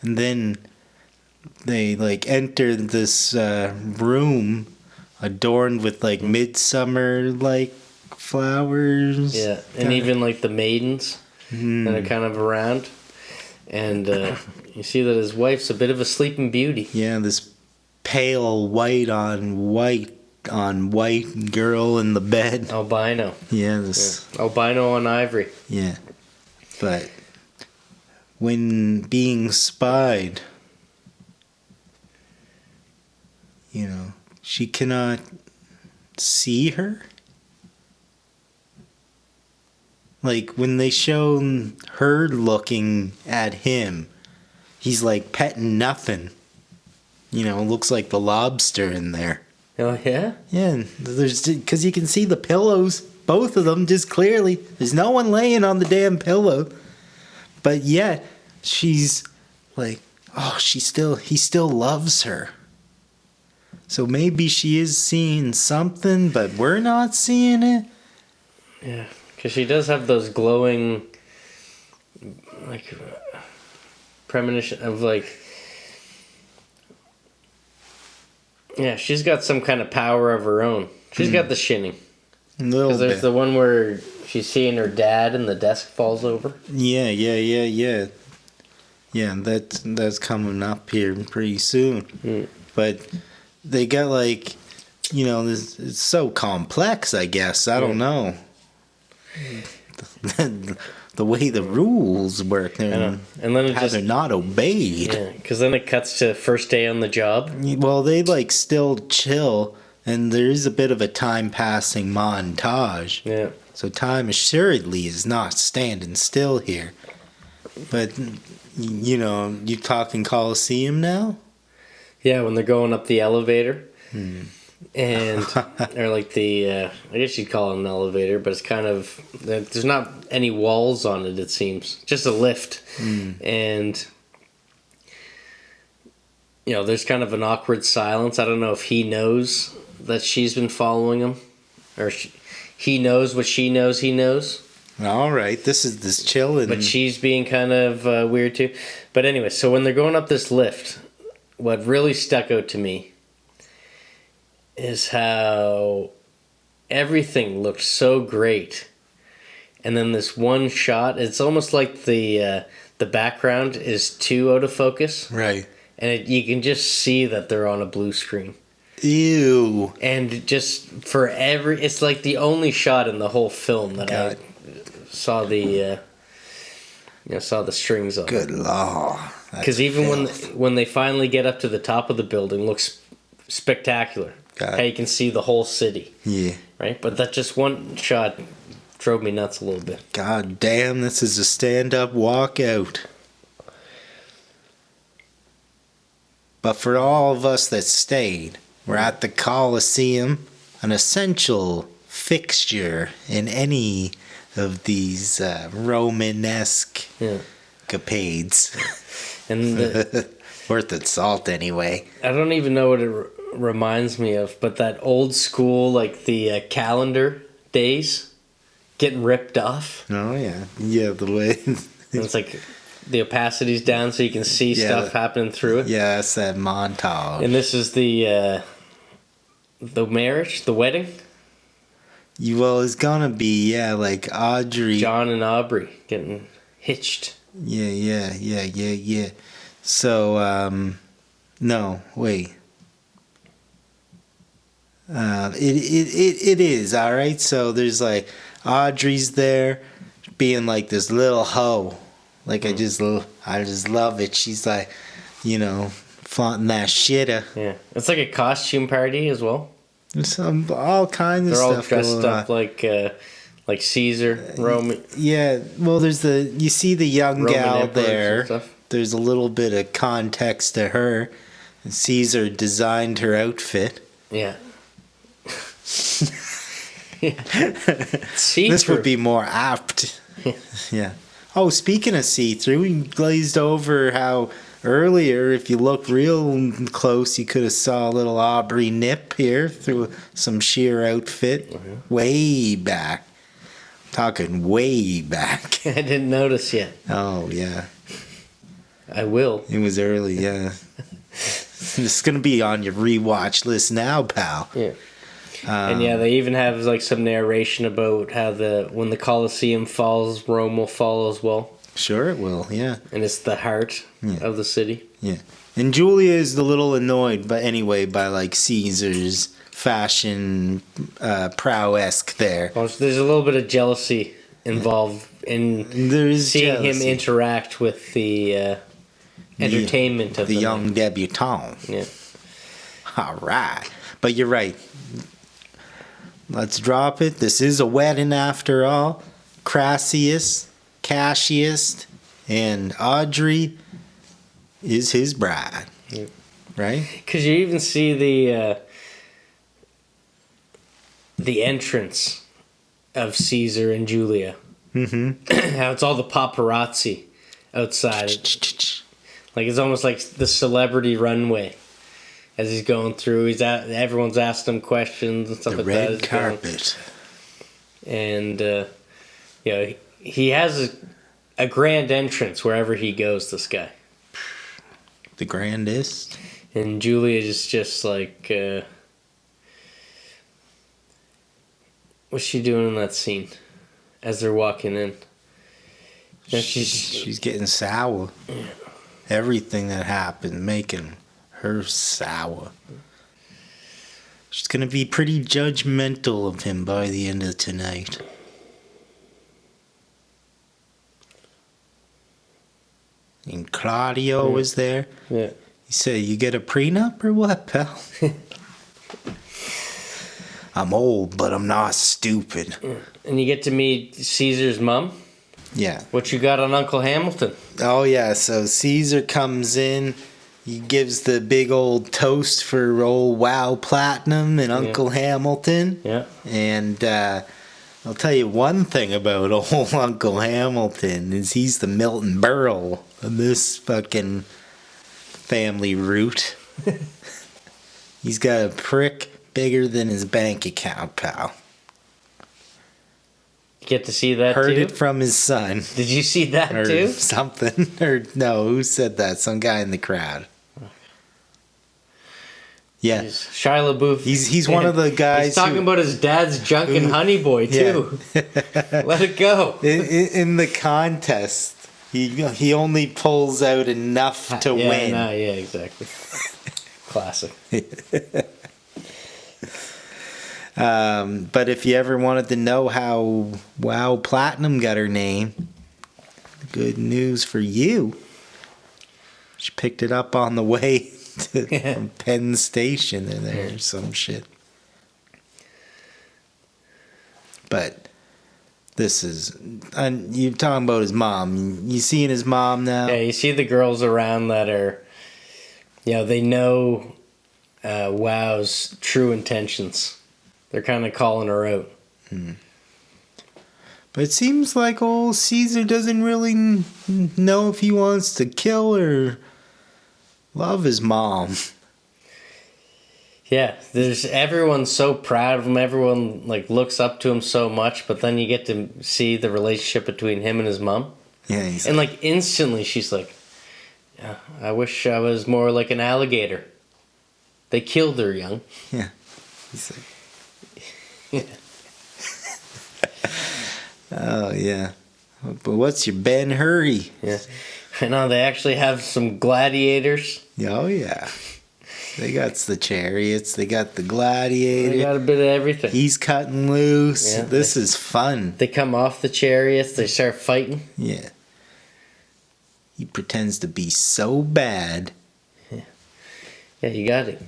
And then they like enter this room adorned with like midsummer like flowers. Yeah, and even like the maidens that are kind of around. And you see that his wife's a bit of a sleeping beauty. Yeah, this pale white girl in the bed. Albino. Yeah, this. Yeah. Albino on ivory. Yeah. But when being spied, she cannot see her. Like when they show her looking at him, he's like petting nothing. Looks like the lobster in there. Oh, yeah? Yeah, because you can see the pillows, both of them, just clearly. There's no one laying on the damn pillow. But yet, she's like, he still loves her. So maybe she is seeing something, but we're not seeing it. Yeah, because she does have those glowing, like, premonition of, like, yeah, she's got some kind of power of her own. She's got the shinning. Because there's the one where she's seeing her dad and the desk falls over. Yeah. Yeah, that's coming up here pretty soon. But they got like, it's so complex, I guess. I don't know. The way the rules work and then how they're not obeyed. Yeah, because then it cuts to first day on the job. Well, they like still chill, and there is a bit of a time passing montage. Yeah. So time assuredly is not standing still here. But you talking Coliseum now? Yeah, when they're going up the elevator. And or like I guess you'd call it an elevator, but it's kind of, there's not any walls on it, it seems, just a lift. And there's kind of an awkward silence. I don't know if he knows that she's been following him, or he knows what she knows he knows. All right, this is this chilling, but she's being kind of weird too. But anyway, so when they're going up this lift, what really stuck out to me is how everything looked so great, and then this one shot, it's almost like the background is too out of focus, right? And you can just see that they're on a blue screen. Ew! And just it's like the only shot in the whole film that I saw the saw the strings on. Good lord! Because even when they finally get up to the top of the building, looks spectacular. How you can see the whole city. Yeah. Right? But that just one shot drove me nuts a little bit. God damn, this is a stand-up walkout. But for all of us that stayed, we're at the Coliseum, an essential fixture in any of these Romanesque capades. And worth its salt anyway. I don't even know what it reminds me of, but that old school, like the calendar days getting ripped off. Oh yeah, the way it's like the opacity's down so you can see stuff happening through it. Yeah, that's that montage. And this is the marriage, the wedding. Well, it's gonna be like Audrey, John and Aubrey getting hitched. Yeah. So no, wait. It is all right. So there's like Audrey's there, being like this little hoe. Like I just love it. She's like, flaunting that shitter. Yeah, it's like a costume party as well. There's all kinds of They're all stuff dressed going up on. like Caesar, Roman. Yeah, well, you see the young Roman gal emperors and there. stuff. There's a little bit of context to her. Caesar designed her outfit. Yeah. See-through. This would be more apt. Yeah. Oh, speaking of see-through, we glazed over how earlier, if you look real close, you could have saw a little Aubrey nip here through some sheer outfit. Mm-hmm. Way back. Talking way back. I didn't notice yet. Oh, yeah. I will. It was early, yeah. It's going to be on your rewatch list now, pal. Yeah. And yeah, they even have like some narration about how when the Colosseum falls, Rome will fall as well. Sure it will, yeah. And it's the heart of the city. Yeah. And Julia is a little annoyed, but anyway, by like Caesar's fashion prowess there. Well, there's a little bit of jealousy involved in There's seeing jealousy. him interact with the entertainment of the young night. debutante. Yeah. All right. But you're right. Let's drop it. This is a wedding after all. Crassius, Cassius, and Audrey is his bride. Yeah. Right? Because you even see the entrance of Caesar and Julia. Mm-hmm. How it's all the paparazzi outside. Like it's almost like the celebrity runway as he's going through. Everyone's asked him questions and stuff The like that. red carpet. And he has a grand entrance wherever he goes. This guy. The grandest. And Julia is just like, what's she doing in that scene as they're walking in? And She's getting sour. Yeah. Everything that happened making her sour. She's going to be pretty judgmental of him by the end of tonight. And Claudio was there. Yeah. He said, "You get a prenup or what, pal?" I'm old, but I'm not stupid. And you get to meet Caesar's mom. Yeah. What you got on Uncle Hamilton? Oh, yeah. So Caesar comes in. He gives the big old toast for old Wow Platinum and Uncle Hamilton. Yeah. And I'll tell you one thing about old Uncle Hamilton is he's the Milton Berle of this fucking family root. He's got a prick bigger than his bank account, pal. Get to see that Heard too? it from his son. Did you see that Or too? something. Or no, who said that? Some guy in the crowd. Yeah. Shia LaBeouf. He's one of the guys He's talking about his dad's junk and Honey Boy too. Let it go. In the contest, he only pulls out enough to win. Yeah, exactly. Classic. But if you ever wanted to know how Wow Platinum got her name, good news for you. She picked it up on the way from Penn Station in there or some shit. But this is... And you're talking about his mom. You seeing his mom now? Yeah, you see the girls around that are... they know Wow's true intentions. They're kind of calling her out. But it seems like old Caesar doesn't really know if he wants to kill or love his mom. Yeah, everyone's so proud of him. Everyone looks up to him so much, but then you get to see the relationship between him and his mom. Yeah, he's And instantly she's like, yeah, I wish I was more like an alligator. They killed her young. Yeah. He's like, oh, yeah. But what's your Ben Hurry? Yeah. I know they actually have some gladiators. Oh, yeah. They got the chariots. They got the gladiator. They got a bit of everything. He's cutting loose. Yeah, This is fun. They come off the chariots. They start fighting. Yeah. He pretends to be so bad Yeah, you got it.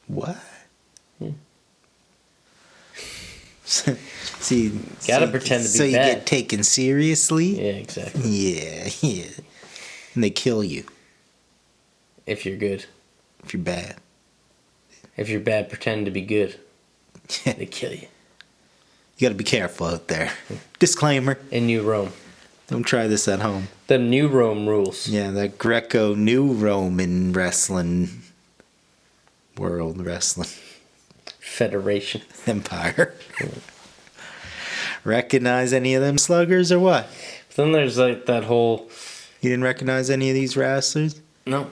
What? Yeah. See, Gotta pretend to be so you bad. get taken seriously. Yeah, exactly. Yeah. And they kill you If you're good. if you're bad. If you're bad, pretend to be good. You They kill you. got to be careful out there. Disclaimer: In New Rome. don't try this at home. The New Rome rules. Yeah, that Greco-New Roman wrestling world wrestling Federation. empire. Recognize any of them sluggers or what? Then there's like that whole... You didn't recognize any of these wrestlers? No.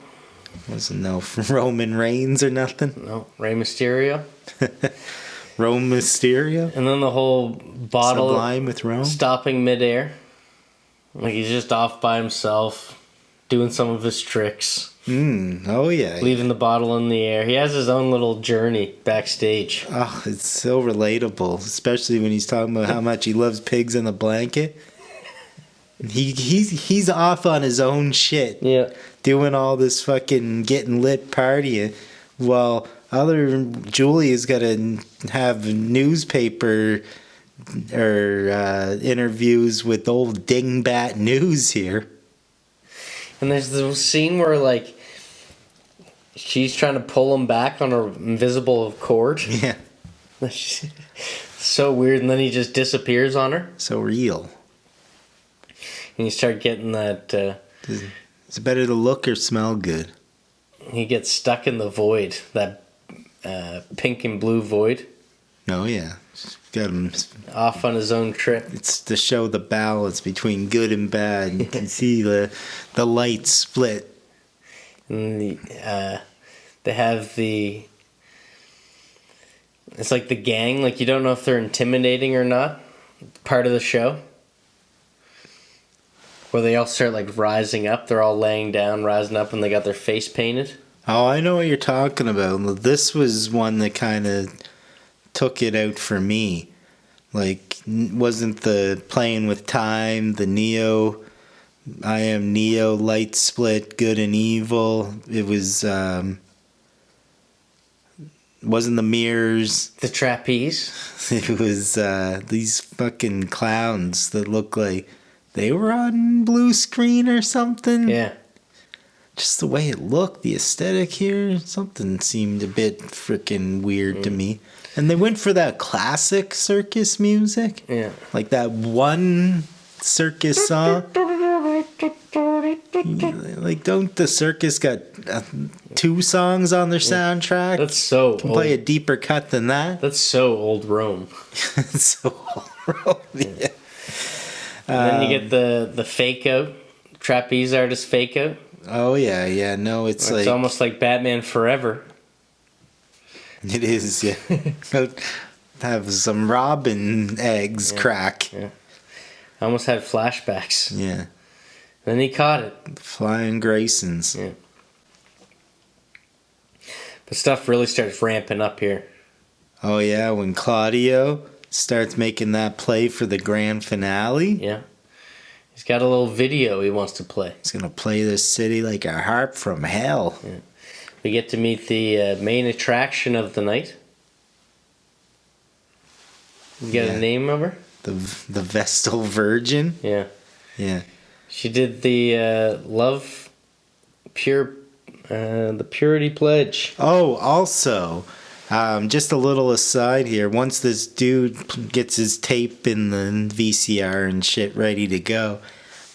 Wasn't no Roman Reigns or nothing? No. Rey Mysterio. Rome Mysterio? And then the whole bottle Sublime with Rome? stopping midair. Like he's just off by himself, doing some of his tricks, Oh yeah. leaving the bottle in the air. He has his own little journey backstage. Oh, it's so relatable, especially when he's talking about how much he loves pigs in the blanket. He's off on his own shit. Yeah. Doing all this fucking getting lit partying while other Julia's got to have newspaper or interviews with old dingbat news here. And there's the scene where like she's trying to pull him back on her invisible cord. Yeah. So weird, and then he just disappears on her. So real. And you start getting that Is it better to look or smell good? he gets stuck in the void, that pink and blue void, Oh yeah. Got him. off on his own trip. It's to show the balance between good and bad. You can see the light split. And they have it's like the gang, like you don't know if they're intimidating or not, part of the show. Where they all start like rising up, they're all laying down, rising up, and they got their face painted. Oh, I know what you're talking about. This was one that kind of took it out for me. Like, wasn't the playing with time, the Neo, I am Neo, light split, good and evil. It was, wasn't the mirrors. The trapeze. It was these fucking clowns that look like they were on blue screen or something. Yeah. Just the way it looked, the aesthetic here, something seemed a bit freaking weird to me. And they went for that classic circus music. Yeah. Like that one circus song. Like, don't the circus got 2 songs on their soundtrack? That's so Can old. play a deeper cut than that. That's so old Rome. So yeah. And then you get the fake out, trapeze artist fake out. Oh yeah. No, it's like almost like Batman Forever. it is. Yeah, have some robin eggs crack. Yeah. I almost had flashbacks. Yeah, Then he caught it. Flying Graysons. Yeah. But stuff really starts ramping up here. Oh yeah, when Claudio starts making that play for the grand finale. Yeah. He's got a little video he wants to play. He's gonna play this city like a harp from hell. Yeah. We get to meet the main attraction of the night. You got a name of her? The Vestal Virgin. Yeah. Yeah. She did the the Purity Pledge. Oh, also, just a little aside here. Once this dude gets his tape in the VCR and shit ready to go,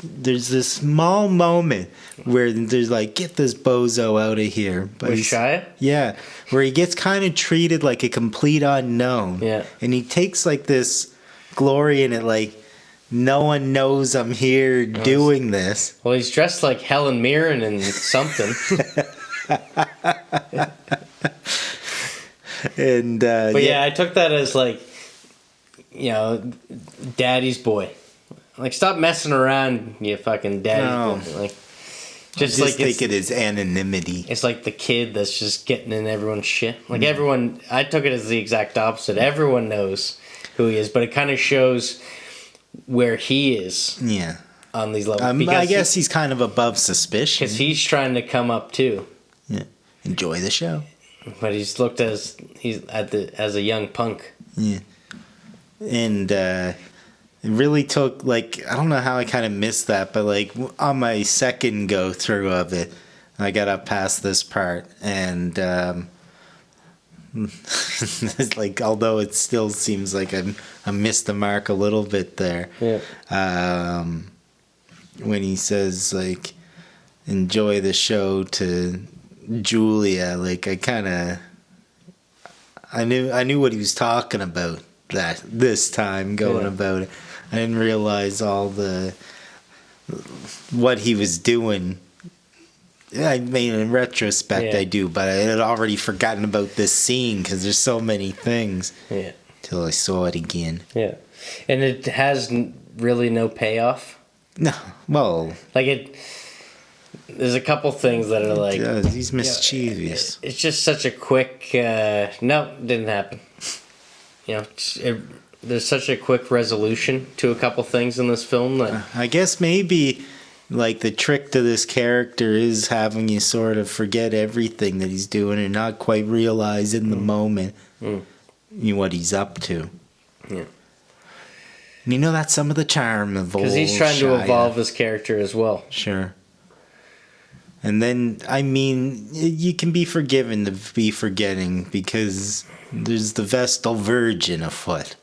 there's this small moment where there's like, get this bozo out of here. But With he's- Shia? Yeah, where he gets kind of treated like a complete unknown. Yeah. And he takes like this glory in it, like, no one knows I'm here doing this. Well, he's dressed like Helen Mirren and something. And But yeah, I took that as like, daddy's boy. Like, stop messing around, you fucking daddy's boy. Like, just like take it as anonymity. it's like the kid that's just getting in everyone's shit. Like everyone, I took it as the exact opposite. Everyone knows who he is, but it kind of shows where he is Yeah. on these levels. I guess he's kind of above suspicion. Because he's trying to come up too. Yeah. enjoy the show. But he's looked as a young punk. Yeah. And it really took, like, I don't know how I kind of missed that, but like on my second go through of it, I got up past this part, and it's like, although it still seems like I missed the mark a little bit there. Yeah. When he says, like, enjoy the show to Julia, like, I knew what he was talking about this time going about it. I didn't realize what he was doing. I mean, in retrospect, I do, but I had already forgotten about this scene because there's so many things. Yeah. Till I saw it again. Yeah. And it has really no payoff. No, well, Like there's a couple things that are like, he's mischievous. It's just such a quick. No, didn't happen. There's such a quick resolution to a couple things in this film that I guess maybe, like, the trick to this character is having you sort of forget everything that he's doing and not quite realize in the moment what he's up to. Yeah. And that's some of the charm of old because he's trying to Shia. evolve his character as well. Sure. And then, I mean, you can be forgiven to be forgetting because there's the Vestal Virgin afoot.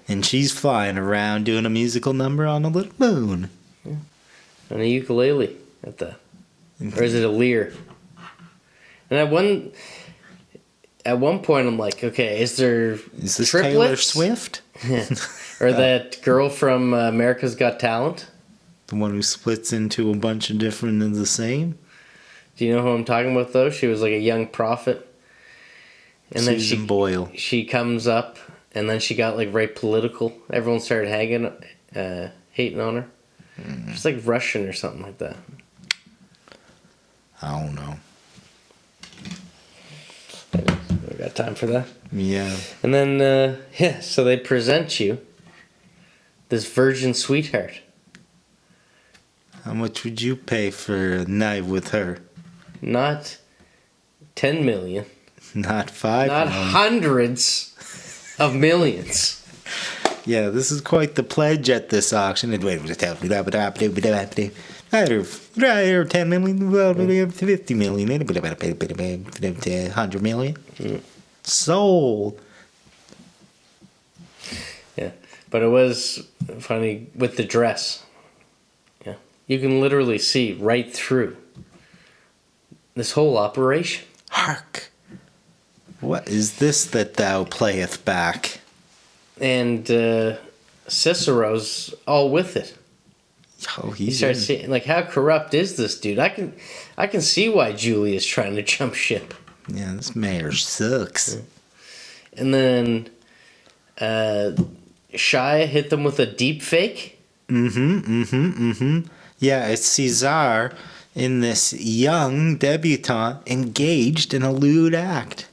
And she's flying around doing a musical number on a little moon. Yeah. On a ukulele or is it a lyre? And at one point I'm like, okay, is this triplets? Taylor Swift? Or that girl from America's Got Talent? The one who splits into a bunch of different of the same? Do you know who I'm talking about, though? She was like a young prophet. And Susan Boyle. She comes up, and then she got like very political. Everyone started hating on her. She's like Russian or something like that. I don't know. We got time for that? Yeah. And then, so they present you this virgin sweetheart. How much would you pay for a night with her? Not 10 million. Not 5 Not million. hundreds of millions. Yeah, this is quite the pledge at this auction. 10 million, 50 million, 100 million. Sold. Yeah, but it was funny with the dress. Yeah, you can literally see right through this whole operation. Hark! What is this that thou playeth back? And Cicero's all with it. Oh, He starts seeing, like, how corrupt is this dude? I can see why Julia's trying to jump ship. Yeah, this mayor sucks. And then Shia hit them with a deep fake. Yeah, it's Caesar in this young debutante engaged in a lewd act.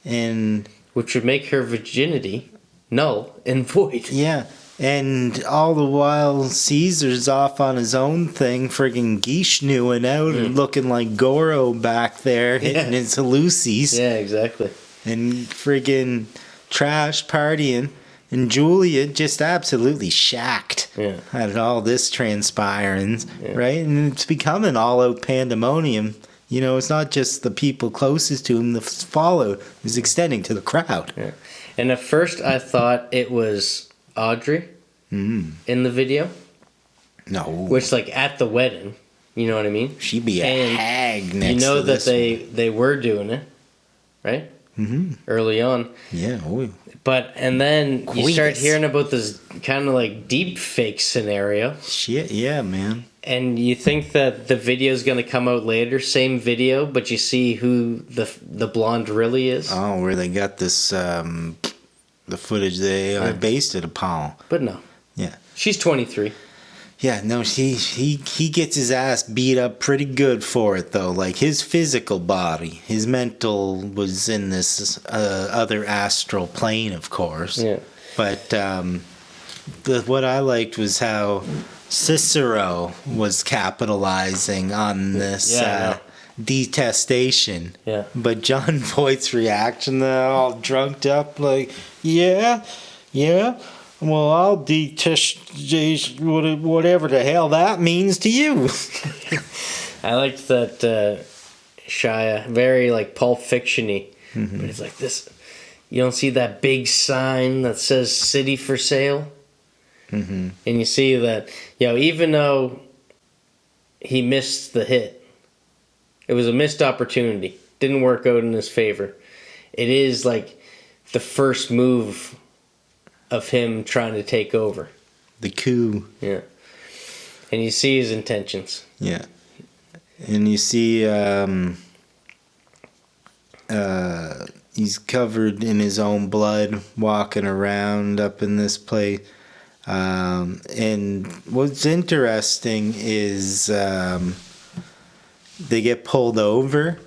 And Which would make her virginity null and void. yeah, and all the while Caesar's off on his own thing, friggin' geishnewing out and looking like Goro back there hitting his hallucies. Yeah, exactly. And friggin' trash partying. And Julia just absolutely shacked at all this transpiring, right? And it's becoming all-out pandemonium. It's not just the people closest to him. The fallout is extending to the crowd. Yeah. And at first I thought it was Audrey in the video. No. Which, like, at the wedding, you know what I mean? She'd be a hag next to You know that this they were doing it, right? Early on. Yeah. And then you start Coitus. hearing about this kind of like deep fake scenario. Shit, yeah, man. And you think that the video is going to come out later, same video, but you see who the blonde really is. Oh, where they got this, the footage they based it upon. But no. Yeah. She's 23. Yeah, no, he gets his ass beat up pretty good for it, though. Like, his physical body, his mental was in this other astral plane, of course. Yeah. But what I liked was how Cicero was capitalizing on this detestation. Yeah. But John Voight's reaction, they're all drunked up, like, yeah. Well, I'll detest whatever the hell that means to you. I liked that Shia, very like Pulp Fiction-y. But it's like this. You don't see that big sign that says "City for Sale," and you see that even though he missed the hit, it was a missed opportunity. Didn't work out in his favor. It is like the first move of him trying to take over. The coup. Yeah. And you see his intentions. Yeah. And you see he's covered in his own blood walking around up in this place. And what's interesting is they get pulled over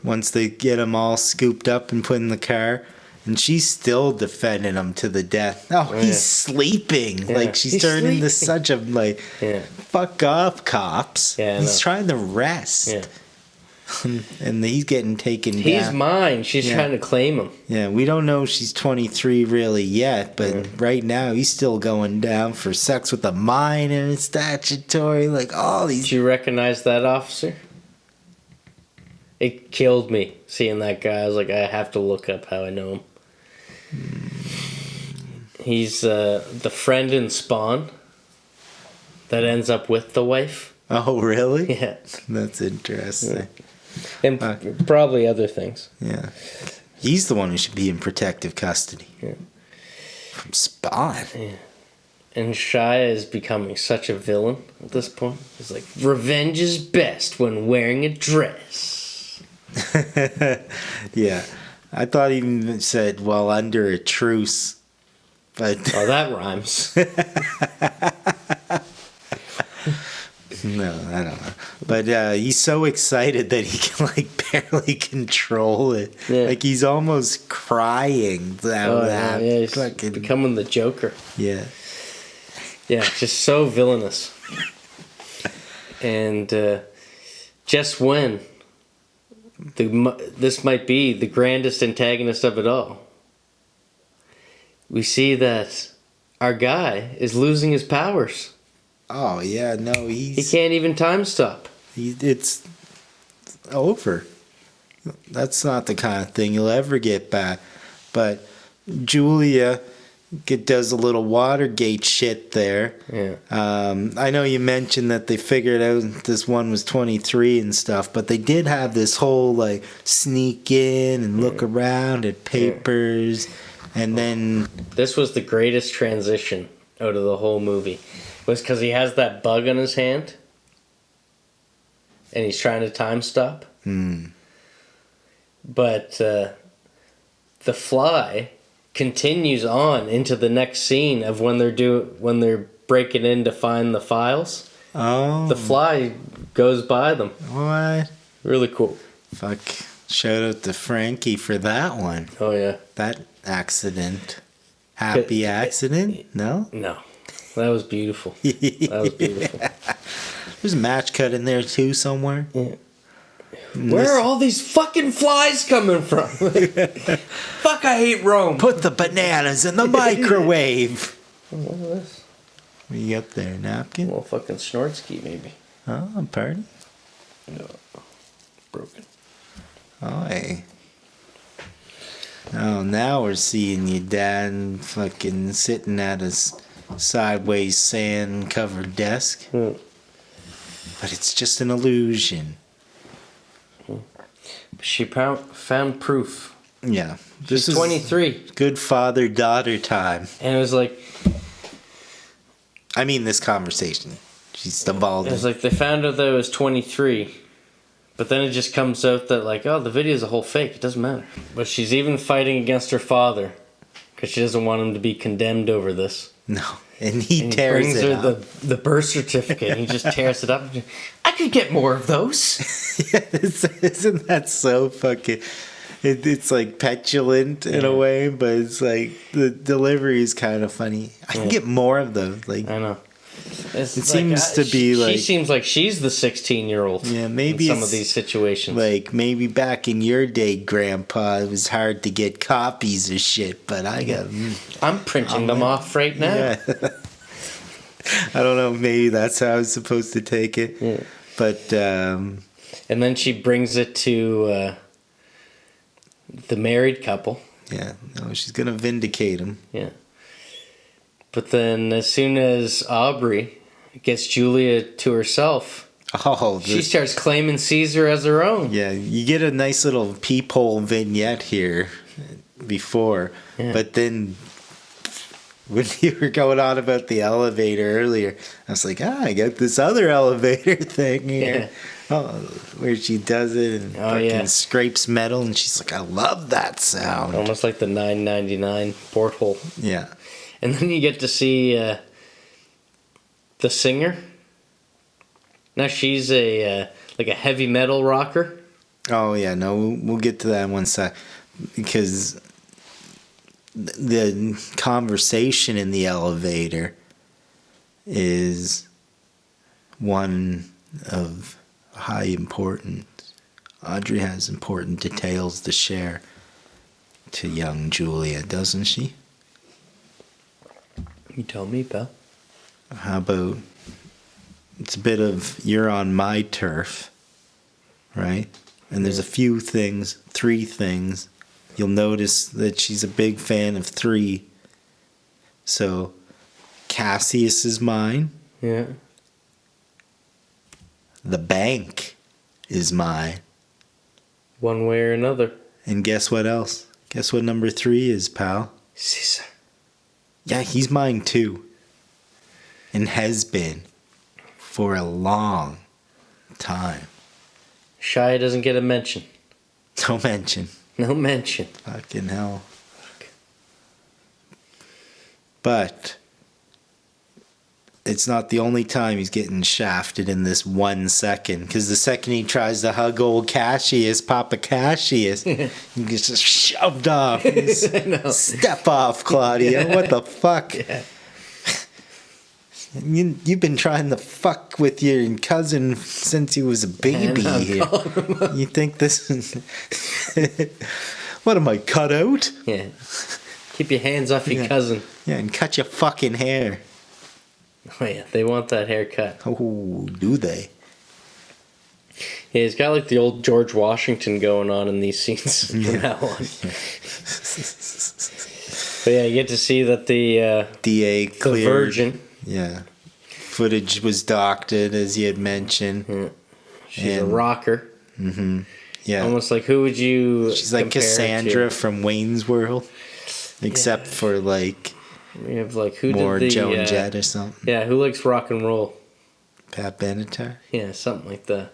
once they get him all scooped up and put in the car. And she's still defending him to the death. Oh, he's sleeping. Yeah. Like, she's turning into such a, like, fuck off, cops. Yeah, he's trying to rest. Yeah. And he's getting taken down. He's mine. She's trying to claim him. Yeah, we don't know if she's 23 really yet, but right now he's still going down for sex with a minor, statutory, like all these. Did you recognize that officer? It killed me seeing that guy. I was like, I have to look up how I know him. He's the friend in Spawn that ends up with the wife. Oh, really? Yeah. That's interesting. And probably other things. Yeah. He's the one who should be in protective custody. Yeah. From Spawn. Yeah. And Shia is becoming such a villain at this point. He's like, revenge is best when wearing a dress. Yeah. I thought he even said, well, under a truce. But oh, that rhymes. No, I don't know. But he's so excited that he can, like, barely control it. Yeah. Like, he's almost crying. Yeah, he's becoming the Joker. Yeah. Yeah, just so villainous. And just when this might be the grandest antagonist of it all, we see that our guy is losing his powers. Oh, yeah, no, he can't even time stop. It's over. That's not the kind of thing you'll ever get back. But Julia does a little Watergate shit there. Yeah. I know you mentioned that they figured out this one was 23 and stuff, but they did have this whole, like, sneak in and look around at papers, and then... This was the greatest transition out of the whole movie. Was because he has that bug on his hand, and he's trying to time stop. But the fly continues on into the next scene of when they're breaking in to find the files. Oh, the fly goes by them. What? Really cool. Fuck! Shout out to Frankie for that one. Oh yeah, that accident. Happy accident? No. No. That was beautiful. That was beautiful. There's a match cut in there too somewhere. Yeah. Where are all these fucking flies coming from? Fuck, I hate Rome. Put the bananas in the microwave. What is this? What you got there? Napkin? A little fucking Snortsky, maybe. Oh, a party? No. Broken. Oh, hey. Oh, now we're seeing your dad fucking sitting at his sideways sand-covered desk. But it's just an illusion. She found proof. Yeah. She's 23. Good father-daughter time. And it was like... I mean, this conversation. She's involved. It was like they found out that it was 23. But then it just comes out that, like, oh, the video's a whole fake. It doesn't matter. But she's even fighting against her father. Because she doesn't want him to be condemned over this. No. And he tears brings it her up. the birth certificate. And he just tears it up. I could get more of those. Yeah, isn't that so fucking... It's like petulant in a way, but it's like the delivery is kind of funny. I can get more of those. Like, I know. It's It seems to be she like... seems like she's the 16-year-old. Yeah, maybe in some of it's these situations. Like, maybe back in your day, Grandpa, it was hard to get copies of shit, but I got... I'm printing them off right now. Yeah. I don't know, maybe that's how I was supposed to take it. Yeah. But, And then she brings it to the married couple. yeah, no, she's going to vindicate him. Yeah. But then as soon as Aubrey gets Julia to herself, Oh, she starts claiming Caesar as her own. yeah, you get a nice little peephole vignette here before, Yeah. but then when you were going on about the elevator earlier, I was like, I got this other elevator thing here. Oh, where she does it and fucking scrapes metal, and she's like, I love that sound. Almost like the 999 porthole. Yeah. And then you get to see the singer. Now she's a heavy metal rocker. Oh, yeah, no, we'll get to that in one sec. Because the conversation in the elevator is one of high importance. Audrey has important details to share to young Julia, doesn't she? You tell me, pal. How about it's a bit of you're on my turf, right? And there's a few things, 3 things. You'll notice that she's a big fan of 3. So Cassius is mine. Yeah. The bank is mine. One way or another. And guess what else? Guess what number 3 is, pal? Caesar. Yeah, he's mine too. And has been for a long time. Shia doesn't get a mention. No mention. No mention. Fucking hell. But it's not the only time he's getting shafted in this 1 second. Because the second he tries to hug old Cassius, Papa Cassius, he gets just shoved off. Step off, Claudia. What the fuck? Yeah. You've been trying to fuck with your cousin since he was a baby here. You think this is... What am I, cut out? Yeah. Keep your hands off your cousin. Yeah, and cut your fucking hair. Oh yeah, they want that haircut. Oh, do they? Yeah, he's got like the old George Washington going on in these scenes from now on. But yeah, you get to see that the DA the cleared. virgin. Yeah. Footage was doctored, as you had mentioned. Yeah. She's a rocker. Mm-hmm. Yeah. Almost like who would you? She's like compare Cassandra to? from Wayne's World, except for like We have like who more did the Joan Jett or something. Yeah, who likes rock and roll? Pat Benatar. Yeah, something like that.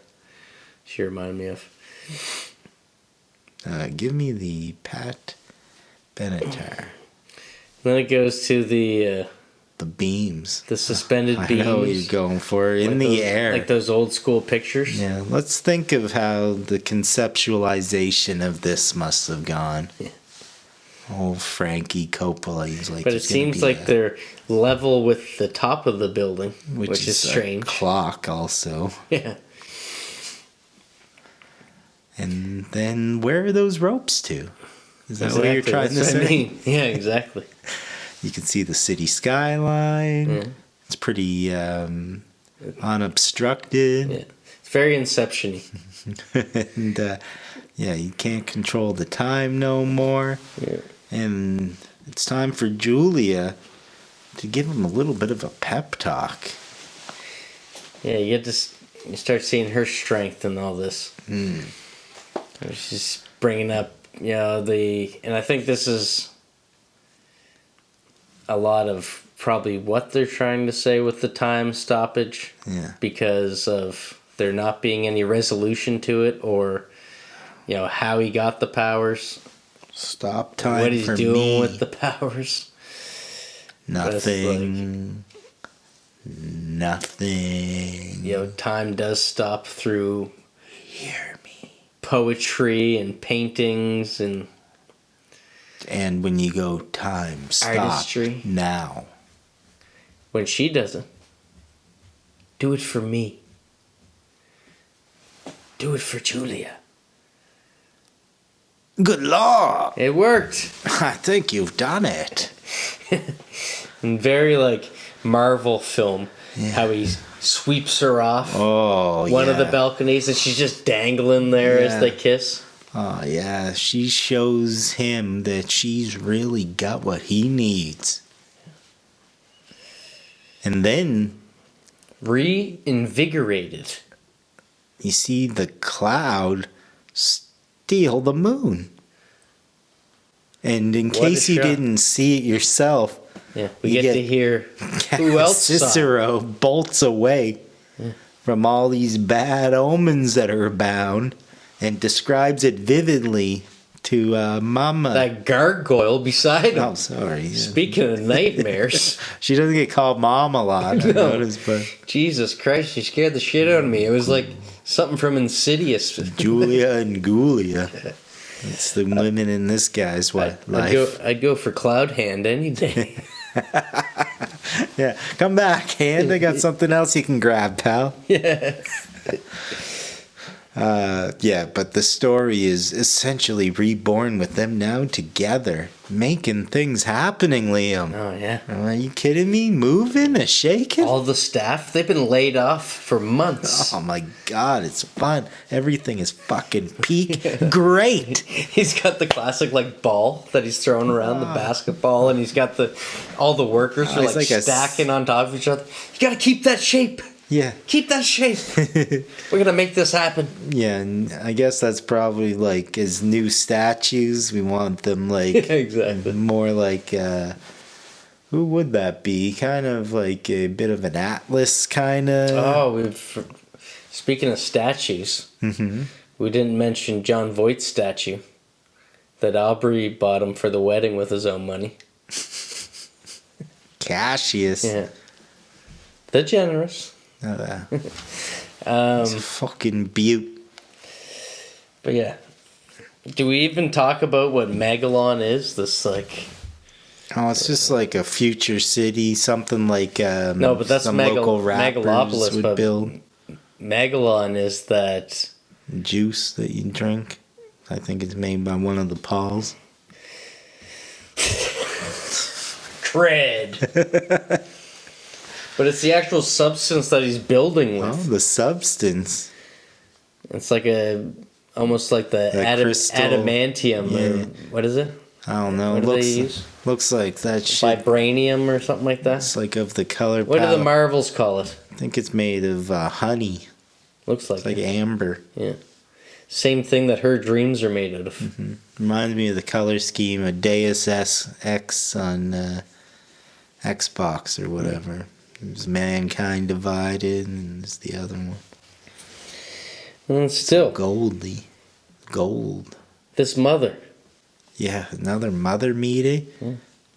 She reminded me of. Give me the Pat Benatar. Then it goes to the beams. the suspended I beams. know what you're going for. In like the those, air. like those old school pictures. Yeah, let's think of how the conceptualization of this must have gone. Yeah. Oh, Frankie Coppola, he's like. But it "There's gonna seems be like they're level with the top of the building, which is a strange. clock, also. Yeah. And then where are those ropes to? Is that what you're trying to That's say? what I mean. Yeah, exactly. You can see the city skyline. Yeah. It's pretty unobstructed. Yeah. It's very Inception-y. And yeah, you can't control the time no more. Yeah. And it's time for Julia to give him a little bit of a pep talk. Yeah, you start seeing her strength in all this. Mm. She's bringing up, and I think this is a lot of probably what they're trying to say with the time stoppage. Yeah. Because of there not being any resolution to it, or how he got the powers. Stop time what he's for doing me. with the powers. Nothing. Nothing. Time does stop through Hear me. poetry and paintings and And when you go time, stop artistry. now. When she doesn't. Do it for me. Do it for Julia. Good Lord! It worked. I think you've done it. And very like Marvel film, Yeah. how he sweeps her off Oh, one of the yeah. balconies and she's just dangling there as Yeah. they kiss. Oh, yeah. She shows him that she's really got what he needs. And then Reinvigorated. you see the cloud steal the moon. And in What a case you shot. didn't see it yourself, Yeah, we You get to get- hear who else saw it. Cicero bolts away from all these bad omens that are abound and describes it vividly to Mama. That gargoyle beside him. Oh, sorry. Yeah. Speaking of nightmares, She doesn't get called Mom a lot, I No. noticed, but Jesus Christ, she scared the shit out of me. It was like something from Insidious. Julia and Gulia. It's the women in this guy's life. I'd go for Cloud Hand any day. Yeah, come back, hand. I got something else you can grab, pal. Yeah. Yeah, but the story is essentially reborn with them now together, making things happening, Liam. Oh yeah. Are you kidding me? Moving and shaking? All the staff, they've been laid off for months. Oh my god, it's fun. Everything is fucking peak. Great. He's got the classic like ball that he's throwing around the basketball, and he's got all the workers are he's like, like a stacking on top of each other. You gotta keep that shape. Yeah. Keep that shape. We're gonna make this happen. Yeah, and I guess that's probably like as new statues. We want them like Exactly. more like who would that be? Kind of like a bit of an Atlas kind of. Oh, speaking of statues, we didn't mention John Voight's statue that Aubrey bought him for the wedding with his own money. Cassius. Yeah, they're generous. It's a fucking beaut. But yeah, do we even talk about what Megalon is? This like Oh, it's just like a future city, something like no, but that's some local rappers Megalopolis. would But build. Megalon is that Juice that you drink. I think it's made by one of the Pauls. cred. But it's the actual substance that he's building Oh, with. the substance. It's like almost like the That crystal. adamantium. Yeah. Or, what is it? I don't know. What do looks, they use? looks like that shit. Vibranium or something like that. It's like of the color What do the palette. Marvels call it? I think it's made of honey. Looks like It's like it. amber. Yeah. Same thing that her dreams are made out of. Reminds me of the color scheme of Deus Ex on Xbox or whatever. There's Mankind Divided, and there's the other one. And still, Goldie. Gold. this mother. Yeah, another mother meeting.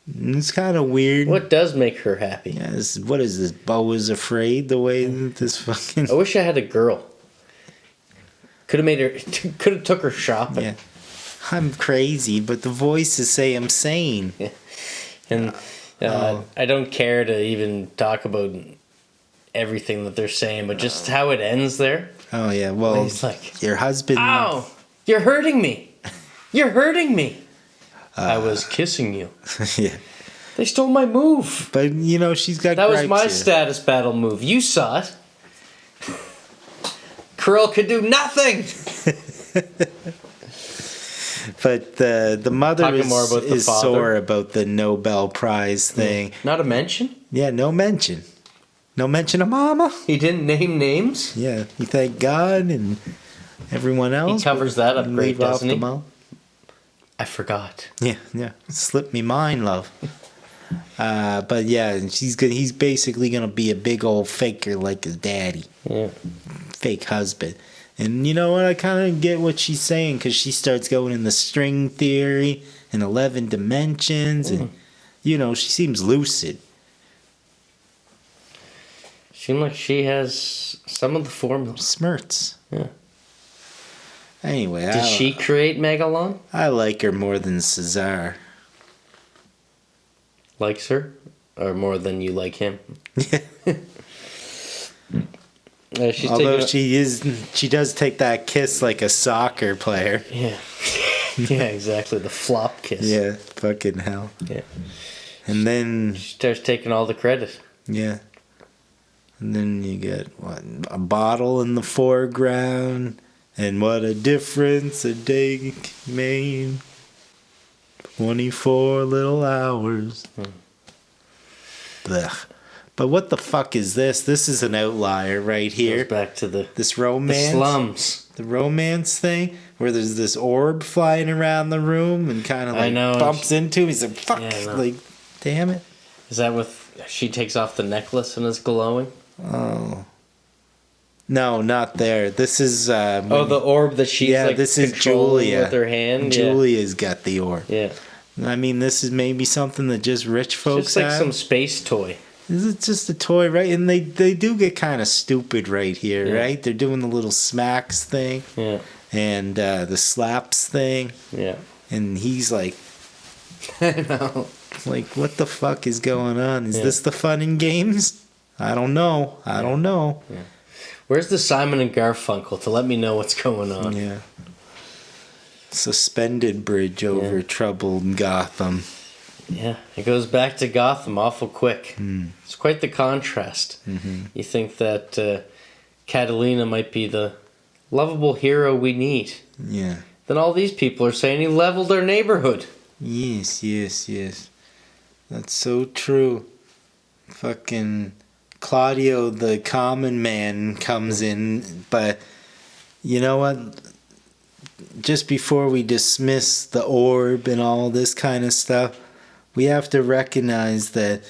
It's kind of weird. What does make her happy? Yeah, what is this? Bo is afraid the way that this fucking. I wish I had a girl. Could have made her. Could have took her shopping. Yeah. I'm crazy, but the voices say I'm sane. And I don't care to even talk about everything that they're saying, but just how it ends there. Oh, yeah. Well, He's like, your husband. "Ow! You're hurting me. You're hurting me. I was kissing you. Yeah. They stole my move. But, you know, she's got That was gripes my here. status battle move. You saw it. Krill could do nothing." But the mother Talking more about the is father. sore about the Nobel Prize thing. Not a mention. Yeah, no mention. No mention of Mama. He didn't name names. Yeah, you thank God and everyone else. covers that up but great, leave off doesn't the he? mouth. I forgot. Yeah. Slip me mine, love. But yeah, and he's basically gonna be a big old faker like his daddy, Yeah. fake husband. And you know what? I kind of get what she's saying because she starts going in the string theory and 11 dimensions, and you know she seems lucid. Seemed like she has some of the formulas. Smirts. Yeah. Anyway, Did she create Megalon? I like her more than Cesar. Likes her? Or more than you like him? She's Although taking she does take that kiss like a soccer player. yeah. Yeah, exactly. The flop kiss. Yeah, fucking hell. Yeah. And then She starts taking all the credit. yeah. And then you get what, a bottle in the foreground, and what a difference a day made. 24 little hours. Blech. But what the fuck is this? This is an outlier right here. Goes back to This the romance. slums. The romance thing where there's this orb flying around the room and kind of I like know. bumps into him. He's like, fuck. Yeah, I know. Like, damn it. Is that with she takes off the necklace and is glowing? Oh. No, not there. This is. The orb that she's like this is controlling Julia. with her hand. Julia's got the orb. Yeah. I mean, this is maybe something that just rich folks Just like have. some space toy. This is just a toy, right? And they do get kind of stupid right here, Yeah. right? They're doing the little smacks thing Yeah. and the slaps thing. Yeah. And he's like, I know. like, what the fuck is going on? Is Yeah. this the fun and games? I don't know. I don't know. Yeah. Where's the Simon and Garfunkel to let me know what's going on? Yeah. Suspended bridge over troubled Gotham. Yeah, it goes back to Gotham awful quick. It's quite the contrast. Mm-hmm. You think that Catalina might be the lovable hero we need. Yeah. Then all these people are saying he leveled our neighborhood. Yes, yes, yes. That's so true. Fucking Claudio, the common man, comes in, but you know what? Just before we dismiss the orb and all this kind of stuff, we have to recognize the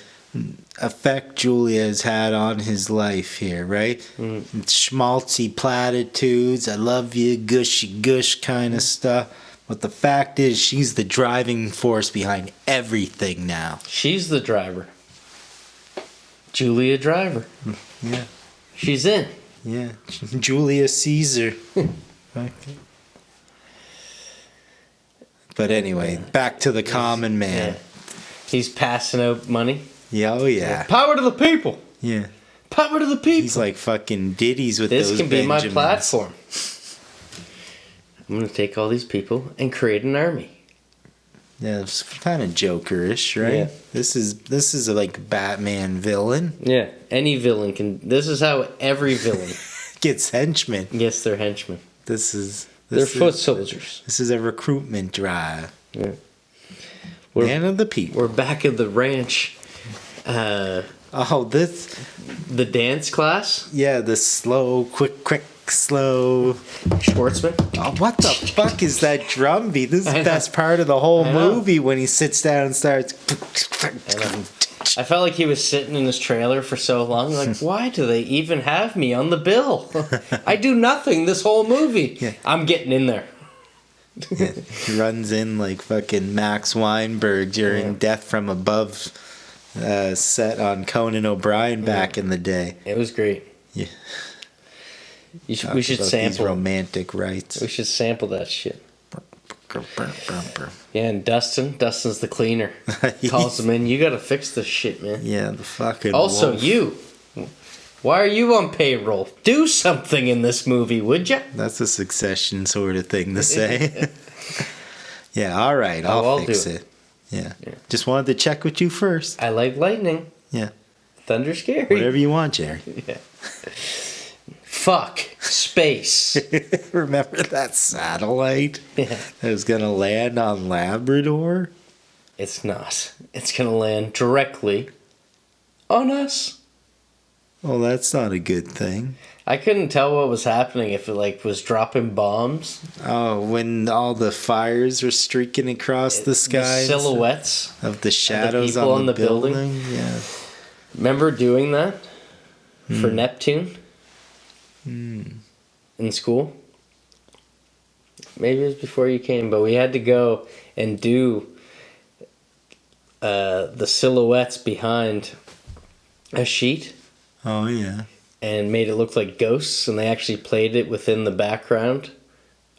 effect Julia has had on his life here, right? Schmaltzy platitudes, I love you, gushy gush kind of stuff. But the fact is, she's the driving force behind everything now. She's the driver. Julia Driver. Yeah. She's in. Yeah. Julius Caesar. Okay. But anyway, back to the common man. Yeah. He's passing out money. Yeah, oh yeah. Power to the people. Yeah. Power to the people. He's like fucking ditties with This those can be my Benjamins. platform. I'm going to take all these people and create an army. Yeah, it's kind of Jokerish, right? Yeah. This is like Batman villain. Yeah, any villain can. This is how every villain Gets henchmen. gets their henchmen. They're This foot is- soldiers. This is a recruitment drive. Yeah. Man of the people. We're back at the ranch. Oh, this. The dance class. Yeah, the slow, quick, slow. Schwartzman. Oh, what the fuck is that drum beat? This is I the know. best part of the whole I know. movie when he sits down and starts. I felt like he was sitting in his trailer for so long. Like, why do they even have me on the bill? I do nothing this whole movie. Yeah. I'm getting in there. He runs in like fucking Max Weinberg during Yeah. Death from Above set on Conan O'Brien back in the day. It was great. Yeah. We should Talks about these sample. romantic rights. We should sample that shit. Yeah, and Dustin's the cleaner. Calls him in. You gotta fix this shit, man. Yeah, the fucking. Also, wolf. you. Why are you on payroll? Do something in this movie, would ya? That's a Succession sort of thing to say. Yeah, all right, Oh, I'll I'll fix do it. Yeah. Just wanted to check with you first. I like lightning. Yeah. Thunder scary. Whatever you want, Jerry. Yeah. Fuck space. Remember that satellite Yeah. that was going to land on Labrador? It's not. It's gonna land directly on us. Well, that's not a good thing. I couldn't tell what was happening if it like was dropping bombs. Oh, when all the fires were streaking across the sky The silhouettes. of the shadows people on on the, the building. building. Yeah. Remember doing that for Neptune in school? Maybe it was before you came, but we had to go and do the silhouettes behind a sheet Oh, yeah. and made it look like ghosts, and they actually played it within the background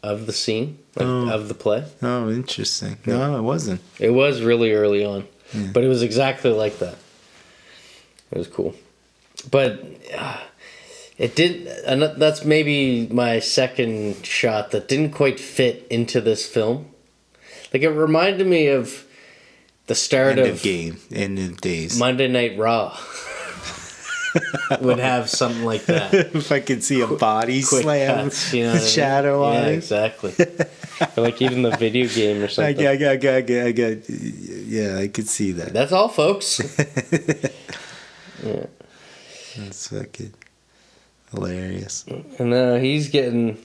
of the scene, like, of the play. Oh, interesting. No, it wasn't. It was really early on, but it was exactly like that. It was cool. But It did, and that's maybe my second shot that didn't quite fit into this film. Like, it reminded me of the start end of days. Monday Night Raw. Would have something like that. If I could see a body slam, cuts, you know what I mean? shadow on Yeah, it. exactly. Or like even the video game or something. I got, yeah, I could see that. That's all, folks. Yeah. That's fucking hilarious. And now he's getting...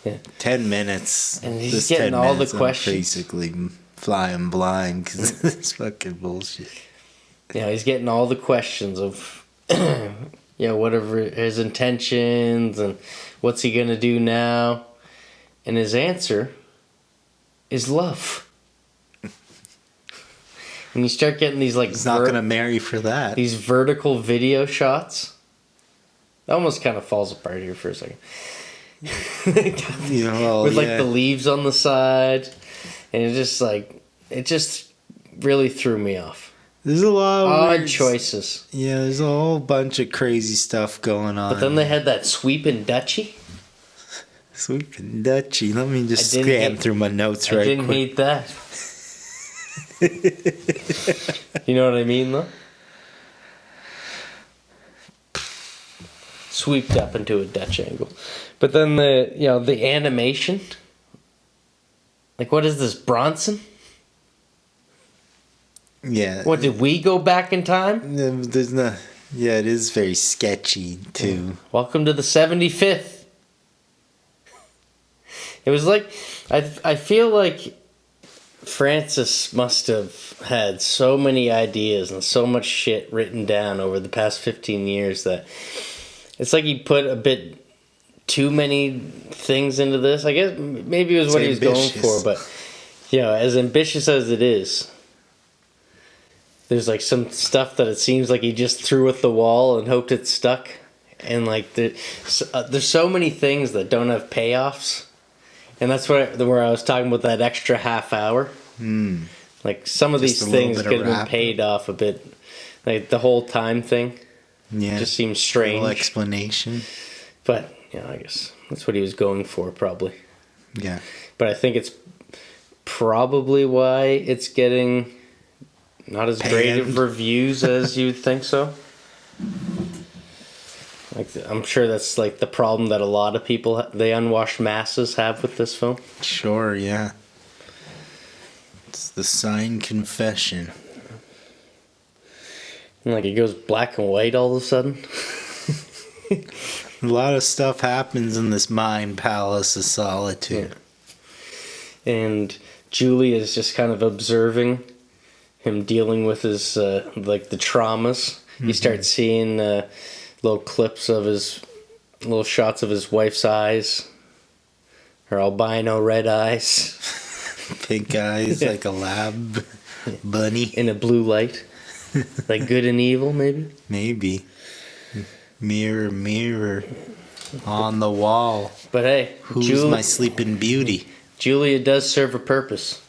Yeah. 10 minutes. And he's This getting 10 all the minutes, I'm questions. basically flying blind because this fucking bullshit. Yeah, he's getting all the questions of, whatever his intentions and what's he gonna do now, and his answer is love. And you start getting these like He's not gonna marry for that. these vertical video shots. It almost kind of falls apart here for a second. With like the leaves on the side, and it just really threw me off. There's a lot of odd choices. Yeah, there's a whole bunch of crazy stuff going on. But then they had that sweeping Dutchie. Sweeping Dutchie. Let me just scan through my notes right quick. I didn't hate that. You know what I mean, though? Sweeped up into a Dutch angle. But then the animation. Like, what is this, Bronson? Yeah. What, did we go back in time? There's no... Yeah, it is very sketchy, too. Yeah. Welcome to the 75th. It was like... I feel like Francis must have had so many ideas and so much shit written down over the past 15 years that... It's like he put a bit too many things into this. I guess maybe it was what he was going for, but as ambitious as it is, there's like some stuff that it seems like he just threw at the wall and hoped it stuck. And like there's so many things that don't have payoffs, and that's where I was talking about that extra half hour. Like some of these things could have been paid off a bit, like the whole time thing. Yeah, just seems strange. Little explanation, but I guess that's what he was going for, probably. Yeah, but I think it's probably why it's getting not as great of reviews as you'd think so. Like, I'm sure that's like the problem that a lot of people, the unwashed masses, have with this film. Sure, yeah. It's the signed confession. And like it goes black and white all of a sudden. A lot of stuff happens in this mind palace of solitude. Yeah. And Julie is just kind of observing him dealing with his like the traumas. You start seeing little clips of little shots of his wife's eyes, her albino red eyes, pink eyes like a lab bunny in a blue light, like good and evil, maybe. Mirror, mirror on the wall. But hey, who's my sleeping beauty? Julia does serve a purpose.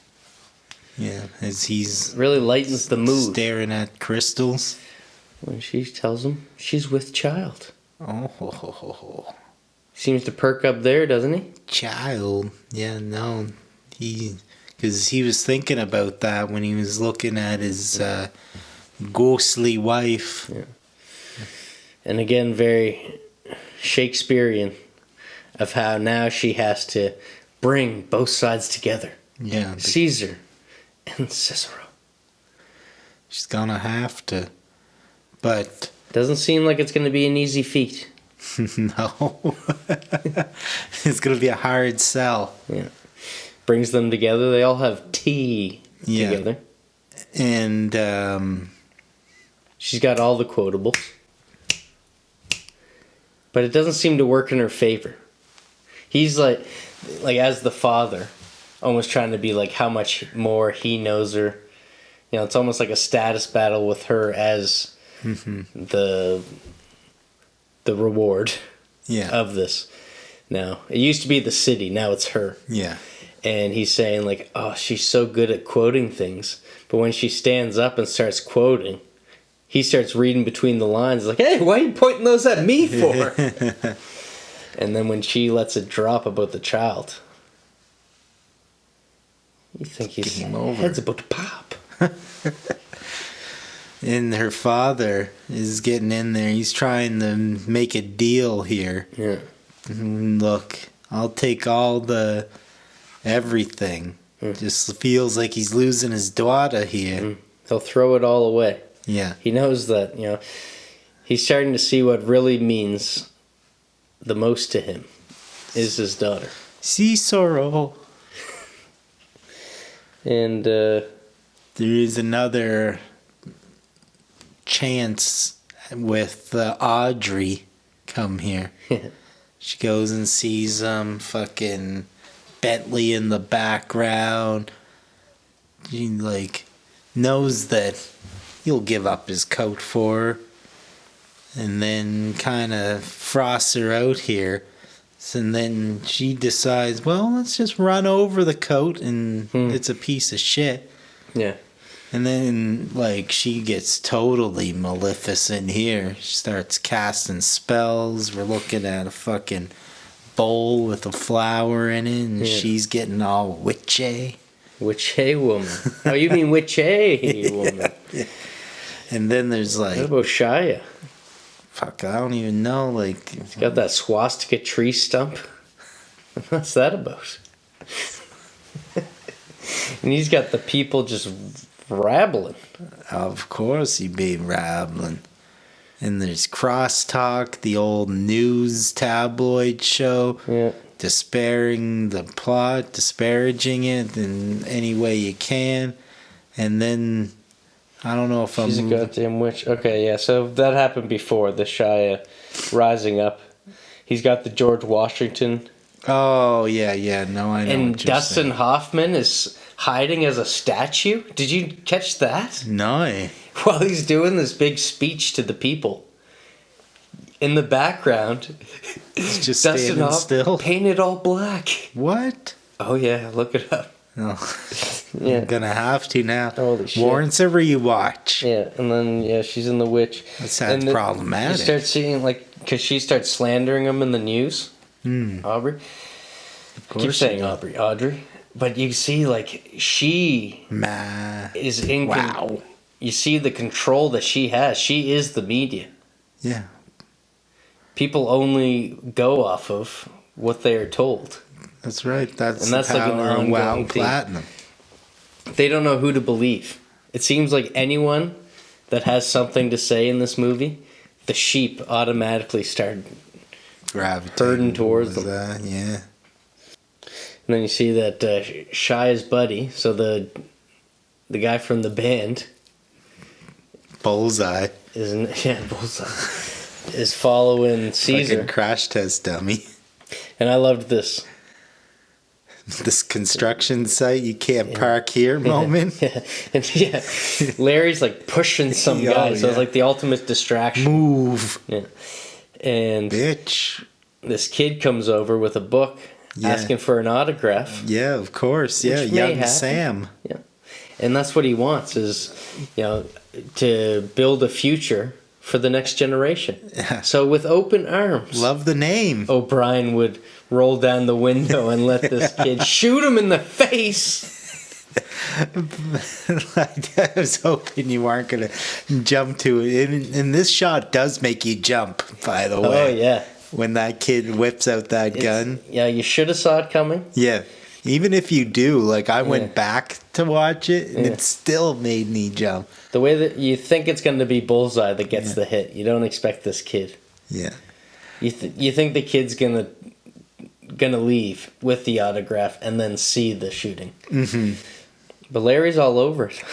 Yeah, as he's really lightens the mood. Staring at crystals. When she tells him she's with child. Oh, ho, ho, ho, ho. Seems to perk up there, doesn't he? Child. Yeah, no. Because he was thinking about that when he was looking at his ghostly wife. Yeah. And again, very Shakespearean of how now she has to bring both sides together. Yeah. Caesar and Cicero. She's gonna have to. But doesn't seem like it's gonna be an easy feat. No. It's gonna be a hard sell. Yeah. Brings them together. They all have tea together. And she's got all the quotables. But it doesn't seem to work in her favor. He's like as the father, almost trying to be like how much more he knows her. It's almost like a status battle with her as the reward of this. Now, it used to be the city, now it's her. Yeah. And he's saying, like, oh, she's so good at quoting things. But when she stands up and starts quoting, he starts reading between the lines, like, hey, why are you pointing those at me for? And then when she lets it drop about the child, you think his head's about to pop. And her father is getting in there. He's trying to make a deal here. Yeah. Look, I'll take all the everything. Just feels like he's losing his daughter here. He'll throw it all away. Yeah. He knows that, you know, he's starting to see what really means the most to him is his daughter. See sorrow. And there is another chance with Audrey come here. She goes and sees fucking Bentley in the background. She like knows that he'll give up his coat for her, and then kind of frosts her out here. And then she decides, well, let's just run over the coat, and it's a piece of shit. yeah. And then, like, she gets totally maleficent here. She starts casting spells. We're looking at a fucking bowl with a flower in it, and she's getting all witchy. Witchy woman. Oh, you mean witchy woman. Yeah. And then there's, like... What about Shia? Fuck, I don't even know, like... He's got that swastika tree stump. What's that about? And he's got the people just rabbling. Of course he be rabbling. And there's Crosstalk, the old news tabloid show. Yeah. Despairing the plot, disparaging it in any way you can. And then, I don't know if She's a goddamn witch. Okay, yeah, so that happened before, the Shia rising up. He's got the George Washington. Oh, yeah, no, I know And what you're Dustin saying. Hoffman is hiding as a statue. Did you catch that? No. While he's doing this big speech to the people. In the background, It's just Dustin standing Hoffman still. painted all black. What? Oh yeah, look it up. No. Yeah. I'm gonna have to now. Holy shit. Warrants a rewatch. Yeah, and then she's in The Witch. That sounds And problematic. You start seeing because she starts slandering him in the news. Aubrey. Of I keep course saying you do. Audrey, but you see she Ma. is in. Wow. You see the control that she has. She is the media. Yeah. People only go off of what they are told. That's right. That's And that's the like an power of WoW ongoing thing. Platinum. They don't know who to believe. It seems like anyone that has something to say in this movie, the sheep automatically start Gravitating Herding towards them. that, yeah. And then you see that Shia's buddy, so the guy from the band, Bullseye. Bullseye, is following Caesar. Fucking crash test dummy. And I loved this. This construction site, you can't park here moment. Yeah. And Larry's like pushing some Oh, guy, so it's yeah. like the ultimate distraction. Move, Yeah. And bitch. this kid comes over with a book Yeah. asking for an autograph. Yeah, of course. Yeah, Which may young happen. Sam. Yeah. And that's what he wants is, to build a future for the next generation. Yeah. So with open arms, Love the name. O'Brien would roll down the window and let this kid shoot him in the face. I was hoping you weren't going to jump to it. And this shot does make you jump, by the way. Oh, yeah. When that kid whips out that gun. Yeah, you should have saw it coming. Yeah. Even if you do, like I Yeah. went back to watch it and Yeah. it still made me jump. The way that you think it's going to be Bullseye that gets the hit. You don't expect this kid. Yeah. You think the kid's gonna leave with the autograph and then see the shooting. Mm-hmm. But Larry's all over it.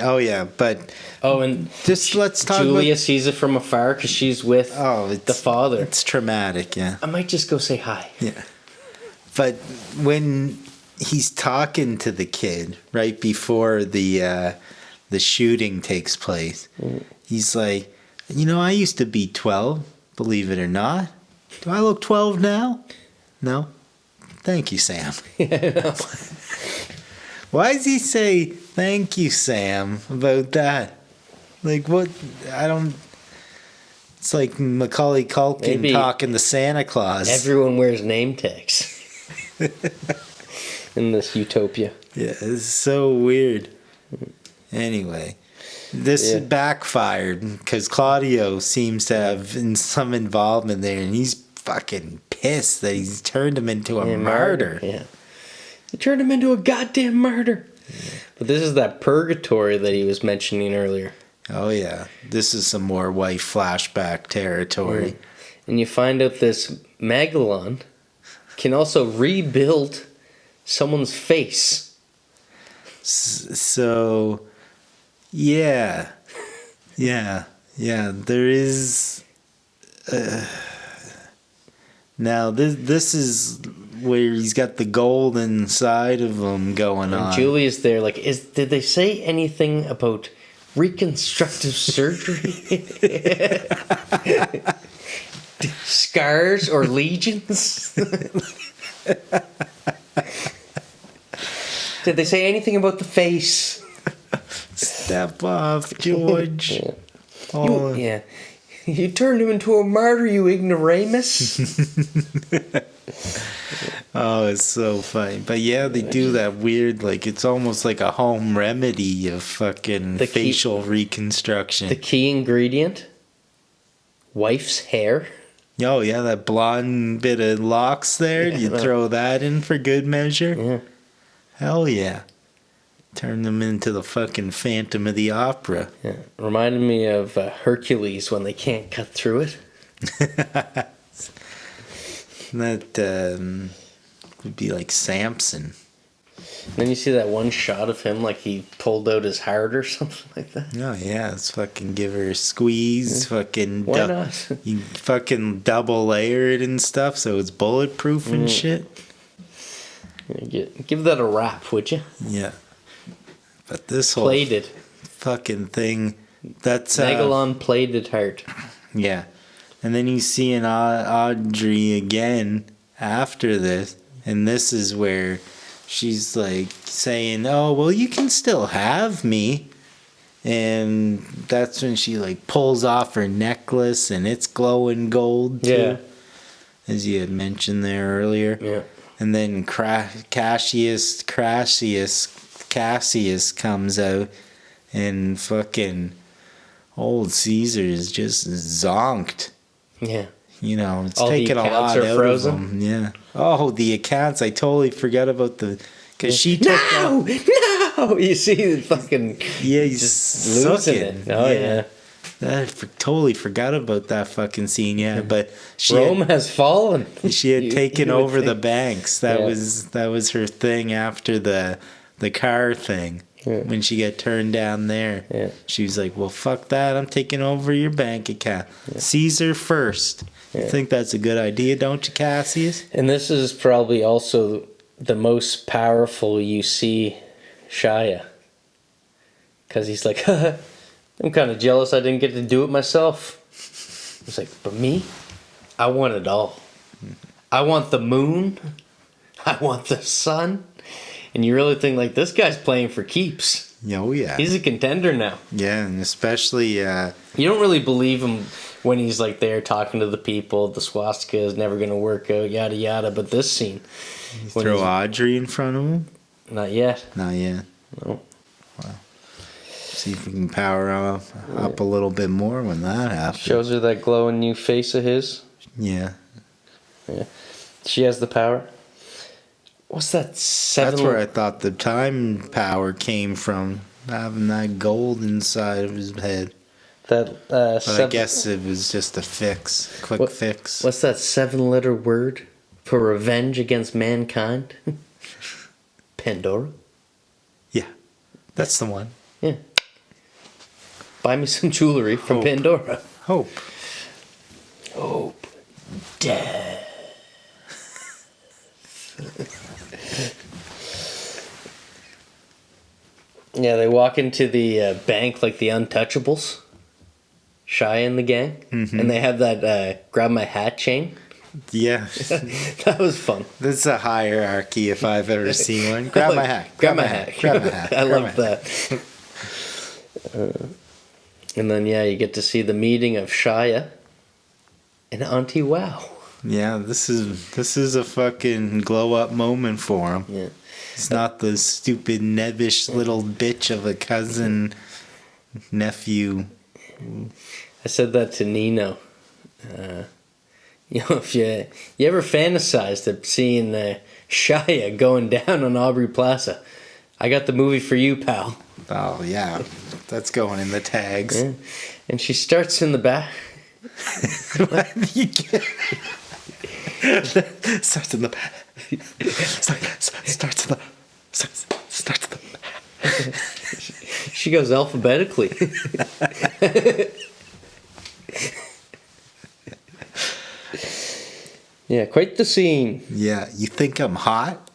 Oh, yeah. But Oh, and just let's talk Julia about... sees it from afar because she's with the father. It's traumatic, yeah. I might just go say hi. Yeah. But when he's talking to the kid right before the shooting takes place, he's like, I used to be 12, believe it or not. Do I look 12 now? No. Thank you, Sam. Yeah, I know. Why does he say thank you, Sam, about that? Like, what? I don't. It's like Macaulay Culkin Maybe talking to Santa Claus. Everyone wears name tags in this utopia. Yeah, it's so weird. Anyway, this backfired because Claudio seems to have some involvement there, and he's fucking pissed that he's turned him into a martyr. Yeah. He turned him into a goddamn martyr. Yeah. But this is that purgatory that he was mentioning earlier. Oh, yeah. This is some more wife flashback territory. And you find out this Megalon can also rebuild someone's face. So, yeah. Yeah. There is... now, this is where he's got the gold inside of him going on. And Julie's there like, did they say anything about reconstructive surgery? Scars or legions? Did they say anything about the face? Step off, George. Yeah. Oh. You turned him into a martyr, you ignoramus. Oh, it's so funny. But yeah, they do that weird, like, it's almost like a home remedy of fucking facial reconstruction. The key ingredient? Wife's hair. Oh, yeah, that blonde bit of locks there. You throw that in for good measure. Yeah. Hell yeah. Turn them into the fucking Phantom of the Opera. Yeah. Reminded me of Hercules when they can't cut through it. That would be like Samson. And then you see that one shot of him like he pulled out his heart or something like that. Oh yeah, let's fucking give her a squeeze. Fucking why not? You fucking double layer it and stuff so it's bulletproof and shit. Give that a wrap, would you? Yeah. But this whole plated fucking thing, that's Megalon plated heart. Yeah. And then you see an Audrey again after this, and this is where she's like saying, "Oh, well, you can still have me." And that's when she like pulls off her necklace, and it's glowing gold too, yeah, as you had mentioned there earlier. Yeah. And then Cassius comes out, and fucking old Caesar is just zonked. Yeah. You know, it's all taken a lot out frozen. of him. Yeah. Oh, the accounts. I totally forgot about the... Because she took... No! You see the fucking... Yeah, he's just losing it. Oh, yeah. I totally forgot about that fucking scene, yeah. But Rome has fallen. She had taken over the banks. That was her thing after the car thing. Yeah. When she got turned down there. Yeah. She was like, well, fuck that. I'm taking over your bank account. Yeah. Caesar first. Yeah. I think that's a good idea, don't you, Cassius? And this is probably also the most powerful you see Shia. Because he's like, I'm kind of jealous I didn't get to do it myself. He's like, but me? I want it all. I want the moon. I want the sun. And you really think, like, this guy's playing for keeps. Oh, yeah. He's a contender now. Yeah, and especially... You don't really believe him when he's, like, there talking to the people. The swastika is never going to work out, yada, yada. But this scene... You throw Audrey in front of him? Not yet. Not yet. No. Wow. See if we can power up a little bit more when that happens. Shows her that glowing new face of his. Yeah. Yeah. She has the power. What's that? That's where I thought the time power came from, having that gold inside of his head. That but I guess it was just a fix, quick fix. What's that 7-letter word for revenge against mankind? Pandora? Yeah, that's the one. Yeah. Buy me some jewelry from Pandora. Hope. Death. Yeah, they walk into the bank like the Untouchables. Shia and the gang. Mm-hmm. And they have that grab my hat chain. Yeah. That was fun. This is a hierarchy if I've ever seen one. Grab my hat. Grab my hat. Grab my hat. I grab love my that. And then, yeah, you get to see the meeting of Shia and Auntie Wow. Yeah, this is a fucking glow up moment for him. Yeah. He's not the stupid nebbish little bitch of a cousin nephew. I said that to Nino. If you ever fantasized of seeing Shia going down on Aubrey Plaza, I got the movie for you, pal. Oh yeah, that's going in the tags. Yeah. And she starts in the back. Starts in the back. Starts in the back. She goes alphabetically. Yeah, quite the scene. Yeah, you think I'm hot?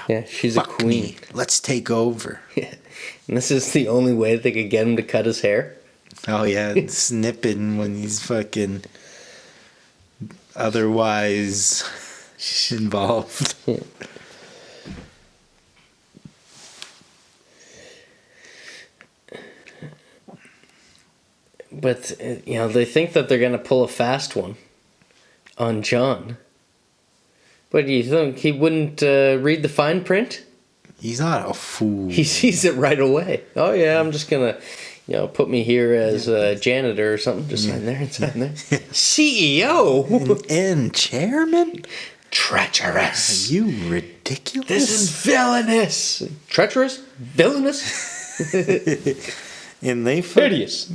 Yeah, she's Fuck a queen. me. Let's take over. Yeah. And this is the only way they could get him to cut his hair. Oh yeah, snipping when he's fucking otherwise involved. Yeah. But, they think that they're going to pull a fast one on John. But do you think he wouldn't read the fine print? He's not a fool. He sees it right away. Oh, yeah, I'm just going to, put me here as a janitor or something. Just sign there and sign there. CEO? And chairman? Treacherous. Are you ridiculous? This is villainous. Treacherous? Villainous? And they Hideous.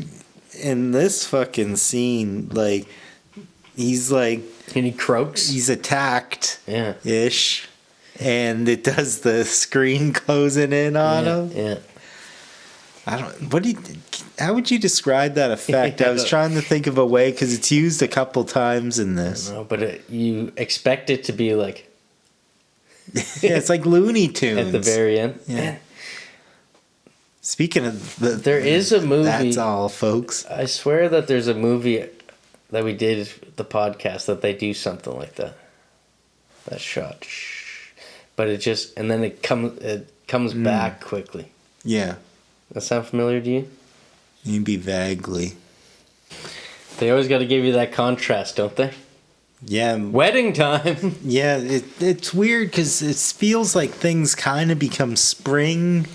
in this fucking scene, like, he's like, And he croaks. he's attacked Yeah. ish, and it does the screen closing in on him. Yeah. I don't. How would you describe that effect? I was trying to think of a way because it's used a couple times in this. No, but you expect it to be like Yeah, it's like Looney Tunes at the very end. Yeah. Man, Speaking of there is a movie. That's all, folks. I swear that there's a movie that we did the podcast that they do something like that. That shot, but it just and then it comes back quickly. Yeah, That sound familiar to you? maybe vaguely. They always got to give you that contrast, don't they? Yeah, Wedding time. yeah. It's weird because it feels like things kind of become spring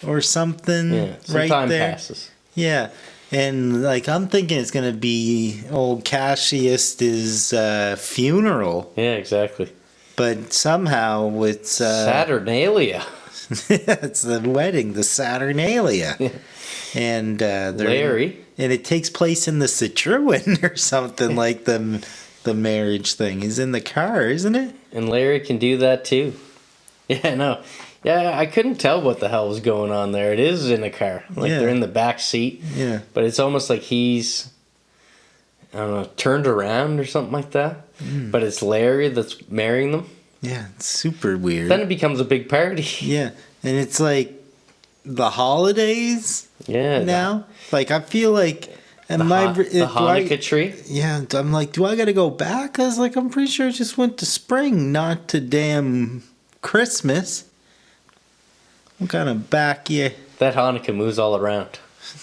or something. Yeah, some right time there. passes. Yeah, and like I'm thinking it's gonna be old Cassius's funeral, Yeah, exactly. but somehow it's Saturnalia. it's the wedding, the Saturnalia, Yeah. and Larry. and it takes place in the Citroen or something like the marriage thing is in the car, isn't it? And Larry can do that too. Yeah, no. Yeah, I couldn't tell what the hell was going on there. It is in a car. Like Yeah. they're in the back seat. Yeah, But it's almost like he's, I don't know, turned around or something like that. But it's Larry that's marrying them. yeah, it's super weird. Then it becomes a big party. Yeah, and it's like the holidays Yeah. now. Like I feel like, The, am the Hanukkah tree. Yeah, I'm like, do I got to go back? I was like, I'm pretty sure I just went to spring, not to damn Christmas. I'm kind of back, yeah. That Hanukkah moves all around.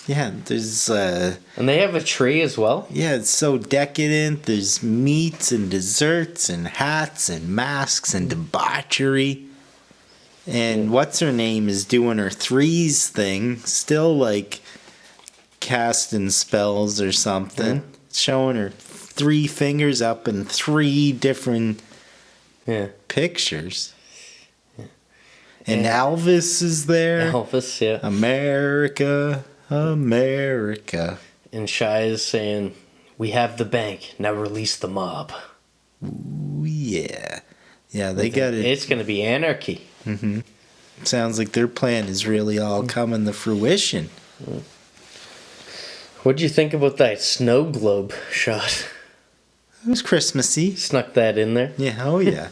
Yeah, there's, And they have a tree as well. yeah, it's so decadent. There's meats and desserts and hats and masks and debauchery. And what's her name is doing her threes thing, still like casting spells or something. Showing her 3 fingers up in 3 different Yeah. pictures. And Elvis is there. Elvis, yeah. America, America. And Shai is saying, "We have the bank. Now release the mob." Ooh, yeah. Yeah, they got it. It's going to be anarchy. Sounds like their plan is really all coming to fruition. What'd you think about that snow globe shot? It was Christmassy. Snuck that in there. Yeah, oh yeah.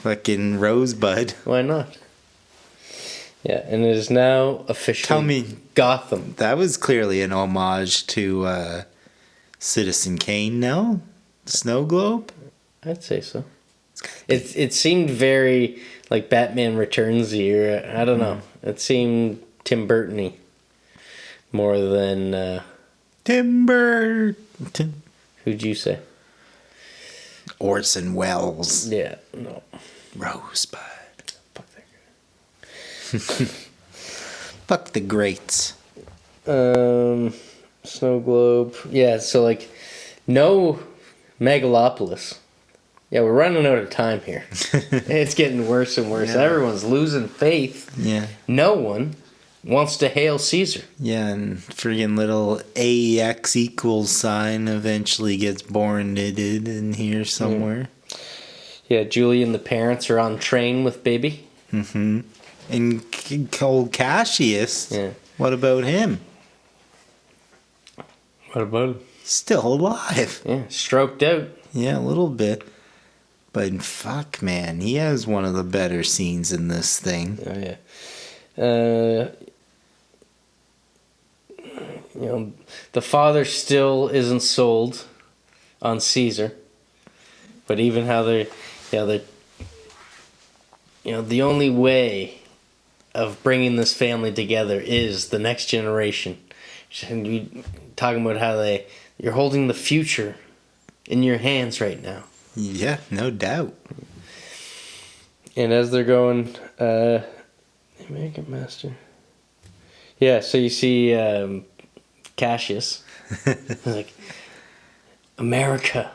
Fucking Rosebud. Why not? Yeah, and it is now officially Tell me- Gotham. That was clearly an homage to Citizen Kane, no? Snow globe? I'd say so. It seemed very like Batman Returns-y, or I don't know. It seemed Tim Burton-y more than... Tim Burton. Who'd you say? Orson Welles. Yeah, no. Rosebud. Fuck that guy. Fuck the greats. Snow globe. Yeah, so like, no Megalopolis. Yeah, we're running out of time here. It's getting worse and worse. Yeah. Everyone's losing faith. Yeah. No one wants to hail Caesar. Yeah, and friggin' little AX equals sign eventually gets born in here somewhere. Yeah, Julie and the parents are on train with baby. Mm-hmm. And old Cassius, Yeah. what about him? What about him? Still alive. Yeah, stroked out. Yeah, a little bit. But fuck, man, he has one of the better scenes in this thing. Oh, yeah. You know, the father still isn't sold on Caesar. But even how the only way of bringing this family together is the next generation. And you talking about how you're holding the future in your hands right now. Yeah, no doubt. And as they're going, American Master. Yeah, so you see Cassius. Like, America,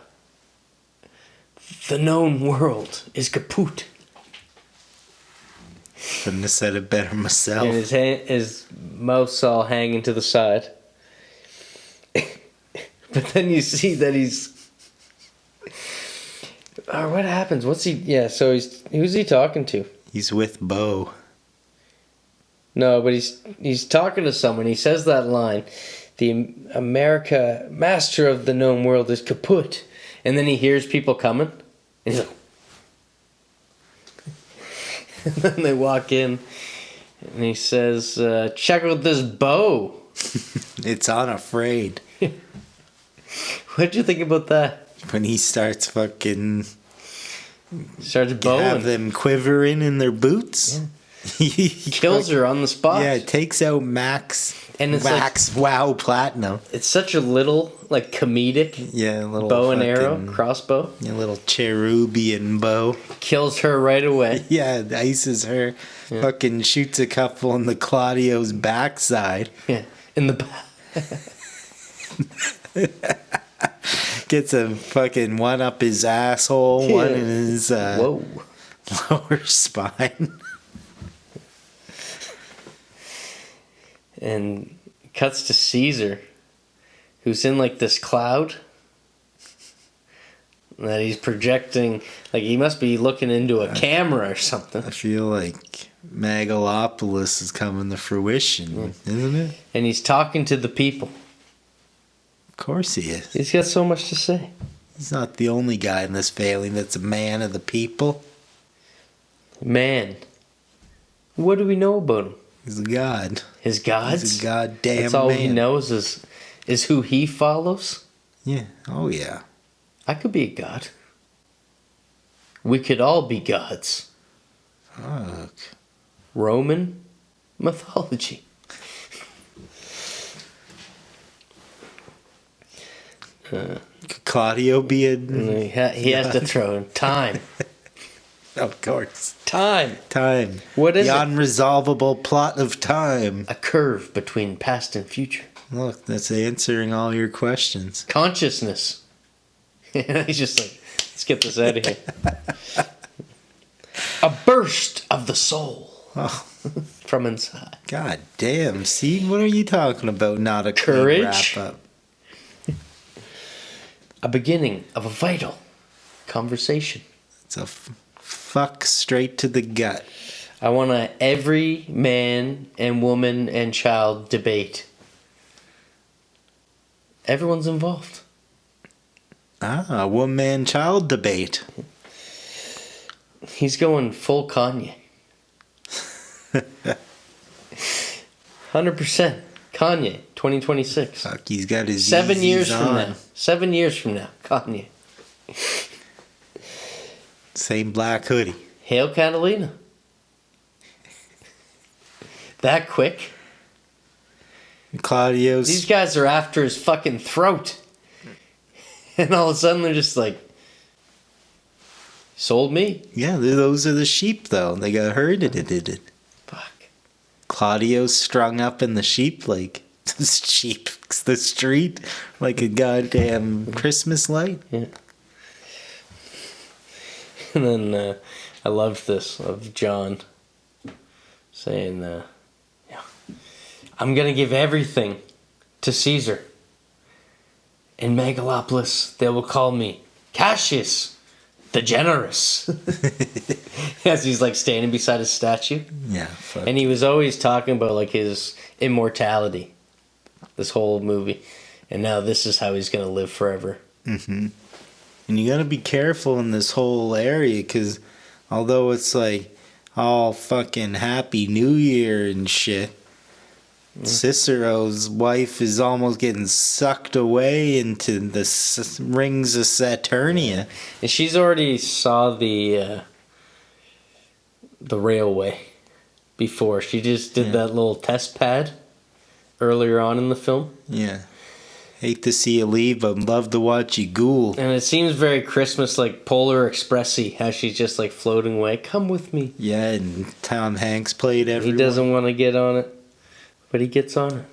the known world is kaput. Couldn't have said it better myself. And his mouth's all hanging to the side. But then you see that he's... Oh, what happens? What's he... Yeah, so who's he talking to? He's with Bo. No, but he's talking to someone. He says that line. The America, master of the known world, is kaput. And then he hears people coming. And he's like... And then they walk in. And he says, check out this bow. It's unafraid. What'd you think about that? When he starts fucking... Starts bowing. Have them quivering in their boots. Yeah. He kills her on the spot. Yeah, it takes out Max And it's Wax Wow Platinum. It's such a little, like, comedic little bow and arrow, crossbow. A little cherubian bow. Kills her right away. Yeah, ices her. Yeah. Fucking shoots a couple in the Claudio's backside. Yeah, in the back. Gets a fucking one up his asshole, one in his lower spine. And cuts to Caesar, who's in like this cloud that he's projecting. Like he must be looking into a camera or something. I feel like Megalopolis is coming to fruition, isn't it? And he's talking to the people. Of course he is. He's got so much to say. He's not the only guy in this family that's a man of the people. Man. What do we know about him? He's a god. His gods? He's a goddamn That's all man. he knows is who he follows? Yeah. Oh, yeah. I could be a god. We could all be gods. Fuck. Roman mythology. Could Claudio be a... He has to throw in time. Of course. Time. Time. What is the it? unresolvable plot of time. A curve between past and future. Look, that's answering all your questions. Consciousness. He's just like, let's get this out of here. A burst of the soul. Oh. From inside. God damn. See, what are you talking about? Not a courage. Wrap up. A beginning of a vital conversation. It's a fuck straight to the gut. I want a every man and woman and child debate. Everyone's involved. A one-man child debate. He's going full Kanye. 100% Kanye, 2026. Fuck, he's got his 7 years Yeezys from on. now. 7 years from now, Kanye. Same black hoodie. Hail Catalina. That quick? Claudio's. These guys are after his fucking throat. And all of a sudden they're just like, sold me? Yeah, those are the sheep, though. They got herded. Fuck. Claudio's strung up in the sheep, like, sheep, the street, like a goddamn Christmas light. Yeah. And then I loved this of John saying, yeah, I'm going to give everything to Caesar. In Megalopolis, they will call me Cassius the Generous. As he's like standing beside his statue. Yeah. Fuck. And he was always talking about like his immortality, this whole movie. And now this is how he's going to live forever. Mm-hmm. And you got to be careful in this whole area, because although it's like all fucking Happy New Year and shit, Cicero's wife is almost getting sucked away into the rings of Saturnia. And she's already saw the railway before. She just did that little test pad earlier on in the film. Yeah. Hate to see you leave, but love to watch you ghoul. And it seems very Christmas, like Polar Express-y, how she's just like floating away. Come with me. Yeah, and Tom Hanks played everyone. He doesn't want to get on it, but he gets on it.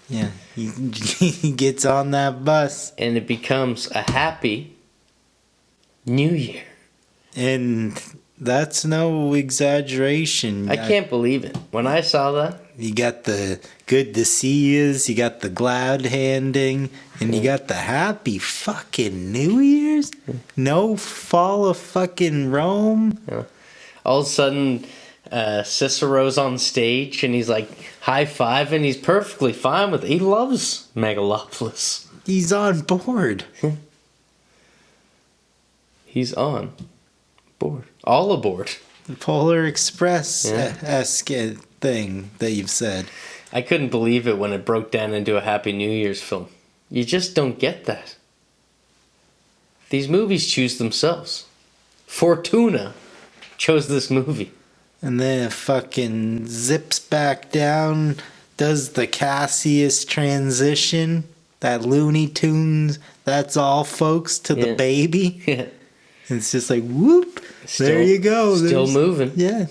Yeah, he gets on that bus. And it becomes a happy New Year. And that's no exaggeration. I can't believe it. When I saw that, you got the good to see yous, you got the glad handing, and you got the happy fucking New Year's? No fall of fucking Rome? all of a sudden Cicero's on stage and he's like high-fiving. He's perfectly fine with it. He loves Megalopolis. He's on board. He's on board. All aboard. The Polar Express-esque thing that you've said. I couldn't believe it when it broke down into a Happy New Year's film. You just don't get that. These movies choose themselves. Fortuna chose this movie. And then it fucking zips back down, does the Cassius transition, that Looney Tunes, that's all folks, to the baby. Yeah. It's just like, whoop, there you go. Still moving. Yeah.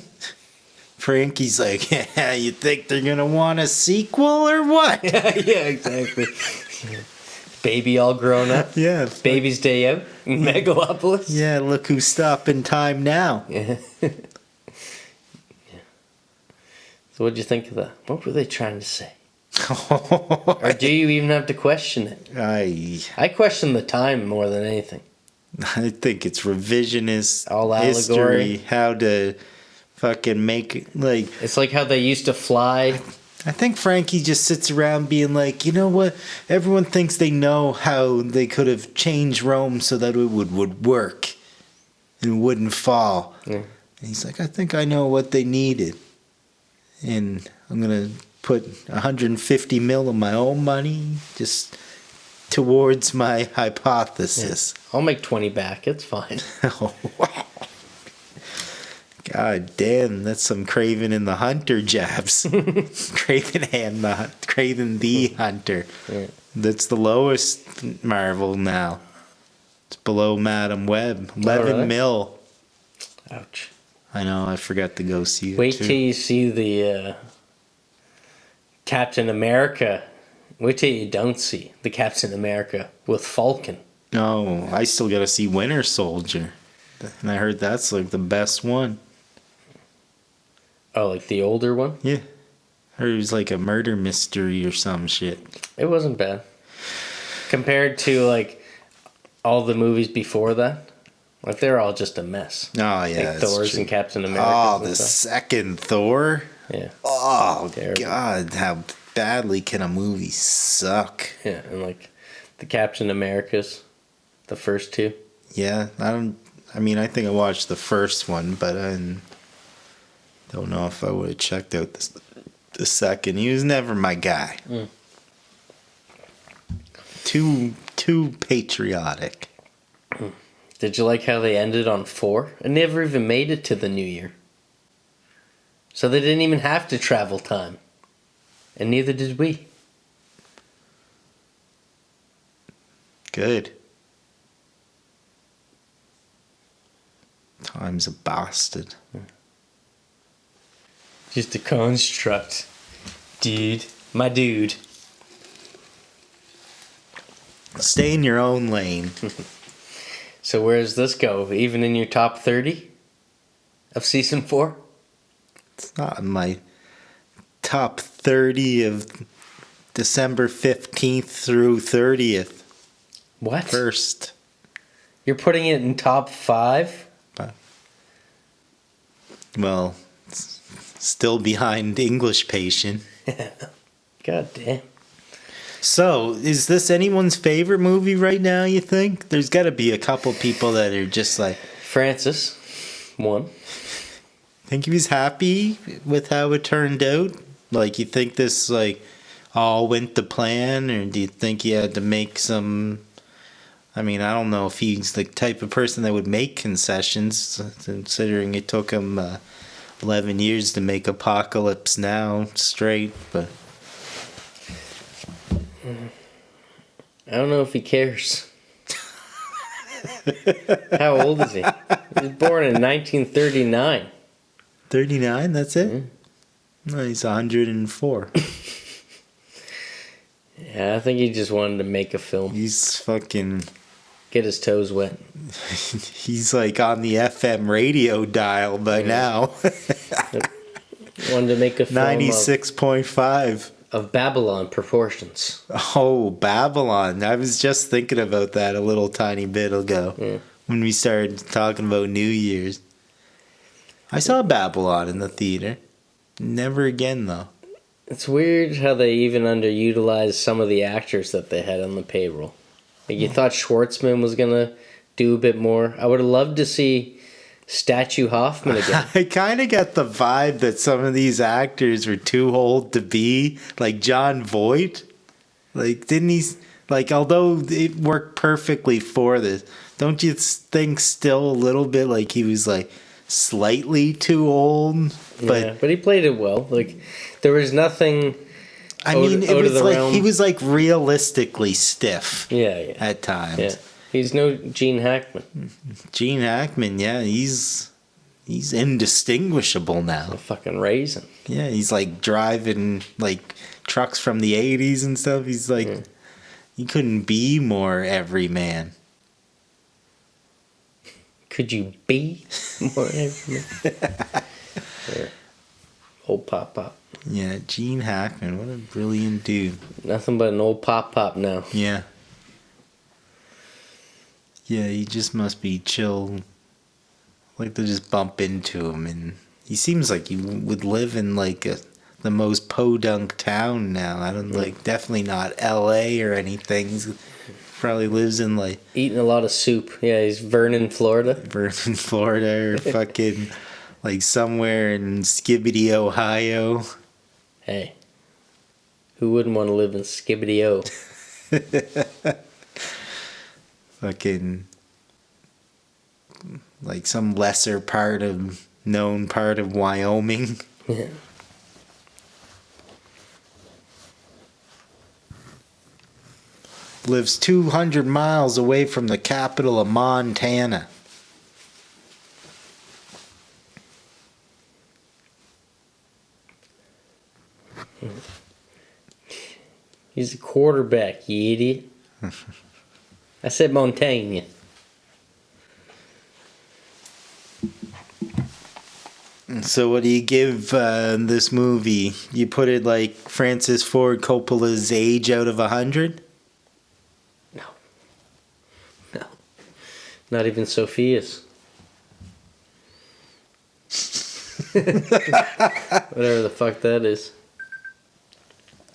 Frankie's like, yeah, you think they're going to want a sequel or what? Yeah, exactly. Baby all grown up. Yeah. Baby's day out in Megalopolis. Yeah, look who's stopping time now. Yeah. So what'd you think of that? What were they trying to say? Or do you even have to question it? I question the time more than anything. I think it's revisionist all history, allegory. how to fucking make, like... It's like how they used to fly. I think Frankie just sits around being like, you know what? Everyone thinks they know how they could have changed Rome so that it would work and wouldn't fall. Yeah. And he's like, I think I know what they needed. And I'm going to put 150 mil of my own money just towards my hypothesis. Yeah. I'll make 20 back. It's fine. Oh, wow. God damn, that's some Craven and the Hunter jabs. Craven the Hunter. Yeah. That's the lowest Marvel now. It's below Madam Web. 11 really? mil. Ouch. I know, I forgot to go see it. Wait too. till you see the Captain America. Wait till you don't see the Captain America with Falcon. No, I still gotta see Winter Soldier. And I heard that's like the best one. Oh, like the older one? Yeah. I heard it was like a murder mystery or some shit. It wasn't bad. Compared to like all the movies before that. Like they're all just a mess. Oh yeah. Like Thor's and Captain America. Oh, the second Thor? Yeah. Oh Terrible. God, how badly can a movie suck? Yeah, and like the Captain Americas, the first two. Yeah, I think I watched the first one, but I don't know if I would have checked out the second. He was never my guy. Mm. Too patriotic. Did you like how they ended on 4? It never even made it to the new year. So they didn't even have to travel time. And neither did we. Good. Time's a bastard. Just a construct. Dude. My dude. Stay in your own lane. So where does this go? Even in your top 30 of season 4? It's not in my top 30 of December 15th through 30th. What? First. You're putting it in top 5? Well, it's still behind English Patient. God damn. So, is this anyone's favorite movie right now, you think? There's got to be a couple people that are just like... Francis, 1. Think he was happy with how it turned out? Like, you think this, like, all went to plan? Or do you think he had to make some... I mean, I don't know if he's the type of person that would make concessions, considering it took him 11 years to make Apocalypse Now straight, but... I don't know if he cares. How old is he? He was born in 1939. 39, that's it? No, he's 104. Yeah, I think he just wanted to make a film. He's fucking... Get his toes wet. He's like on the FM radio dial by now. Wanted to make a film 96.5. of Babylon proportions. Oh, Babylon. I was just thinking about that a little tiny bit ago when we started talking about New Year's. I saw Babylon in the theater. Never again, though. It's weird how they even underutilized some of the actors that they had on the payroll. Like you thought Schwartzman was going to do a bit more. I would have loved to see Statue Hoffman again. I kind of get the vibe that some of these actors were too old to be, like John Voight. Like, didn't he, like, although it worked perfectly for this, don't you think still a little bit like he was, like, slightly too old? But, yeah, but he played it well. Like, there was nothing... I mean, it was like realm. he was like realistically stiff. Yeah. At times. Yeah. He's no Gene Hackman. Gene Hackman, yeah, he's indistinguishable now. A fucking raisin. Yeah, he's like driving like trucks from the 80s and stuff. He's like he couldn't be more everyman. Could you be more everyman? Yeah. Old Pop. Yeah, Gene Hackman, what a brilliant dude. Nothing but an old Pop now. Yeah. Yeah, he just must be chill. Like to just bump into him, and he seems like he would live in like the most podunk town now. I don't like definitely not L.A. or anything. He's probably lives in like eating a lot of soup. Yeah, he's Vernon, Florida. Florida, or fucking like somewhere in Skibidi, Ohio. Hey, who wouldn't want to live in Skibidi-O? Fucking like some lesser known part of Wyoming. Yeah. Lives 200 miles away from the capital of Montana. He's a quarterback, you idiot. I said Montana. So what do you give this movie? You put it like Francis Ford Coppola's age out of 100? No. Not even Sophia's. Whatever the fuck that is.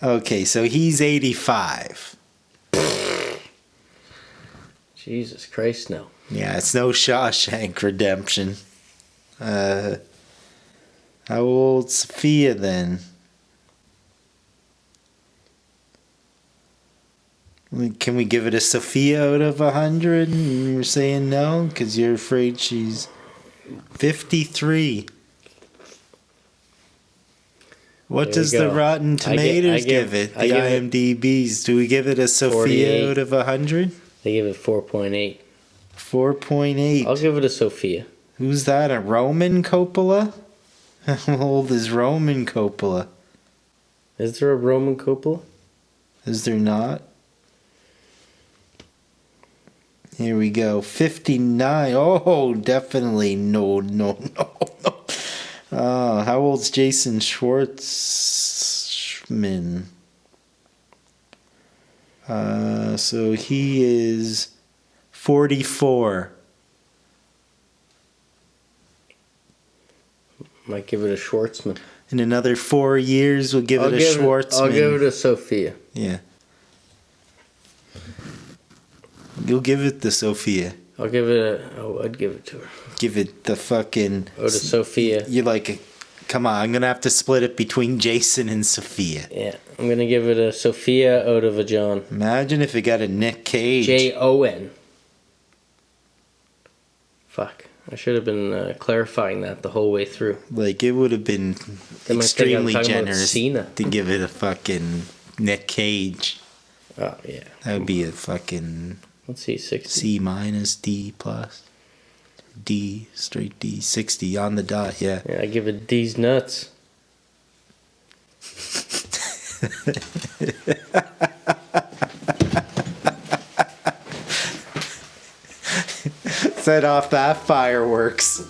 Okay, so he's 85. Jesus Christ, no. Yeah, it's no Shawshank Redemption. How old's Sophia, Can we give it a Sophia out of 100? And you're saying no because you're afraid she's 53. What There does you the go. Rotten Tomatoes give it? The IMDb's. Do we give it a Sophia 48. out of 100? They give it 4.8. 4.8. I'll give it a Sophia. Who's that? A Roman Coppola? How old is Roman Coppola? Is there a Roman Coppola? Is there not? Here we go. 59. Oh, definitely no. How old's Jason Schwartzman? So he is 44. Might give it a Schwartzman. In another 4 years, we'll give it a Schwartzman. I'll give it a Sophia. Yeah. You'll give it the Sophia. I'd give it to her. Give it the fucking... Or to Sophia. You're like, come on, I'm going to have to split it between Jason and Sophia. Yeah, I'm going to give it a Sophia out of a John. Imagine if it got a Nick Cage. Jon. Fuck. I should have been clarifying that the whole way through. Like, it would have been They might think I'm extremely talking about generous Cena. to give it a fucking Nick Cage. Oh, yeah. That would be a fucking Let's see, 60. C minus, D plus. D, straight D, 60 on the dot, yeah. Yeah, I give it D's nuts. Set off that fireworks.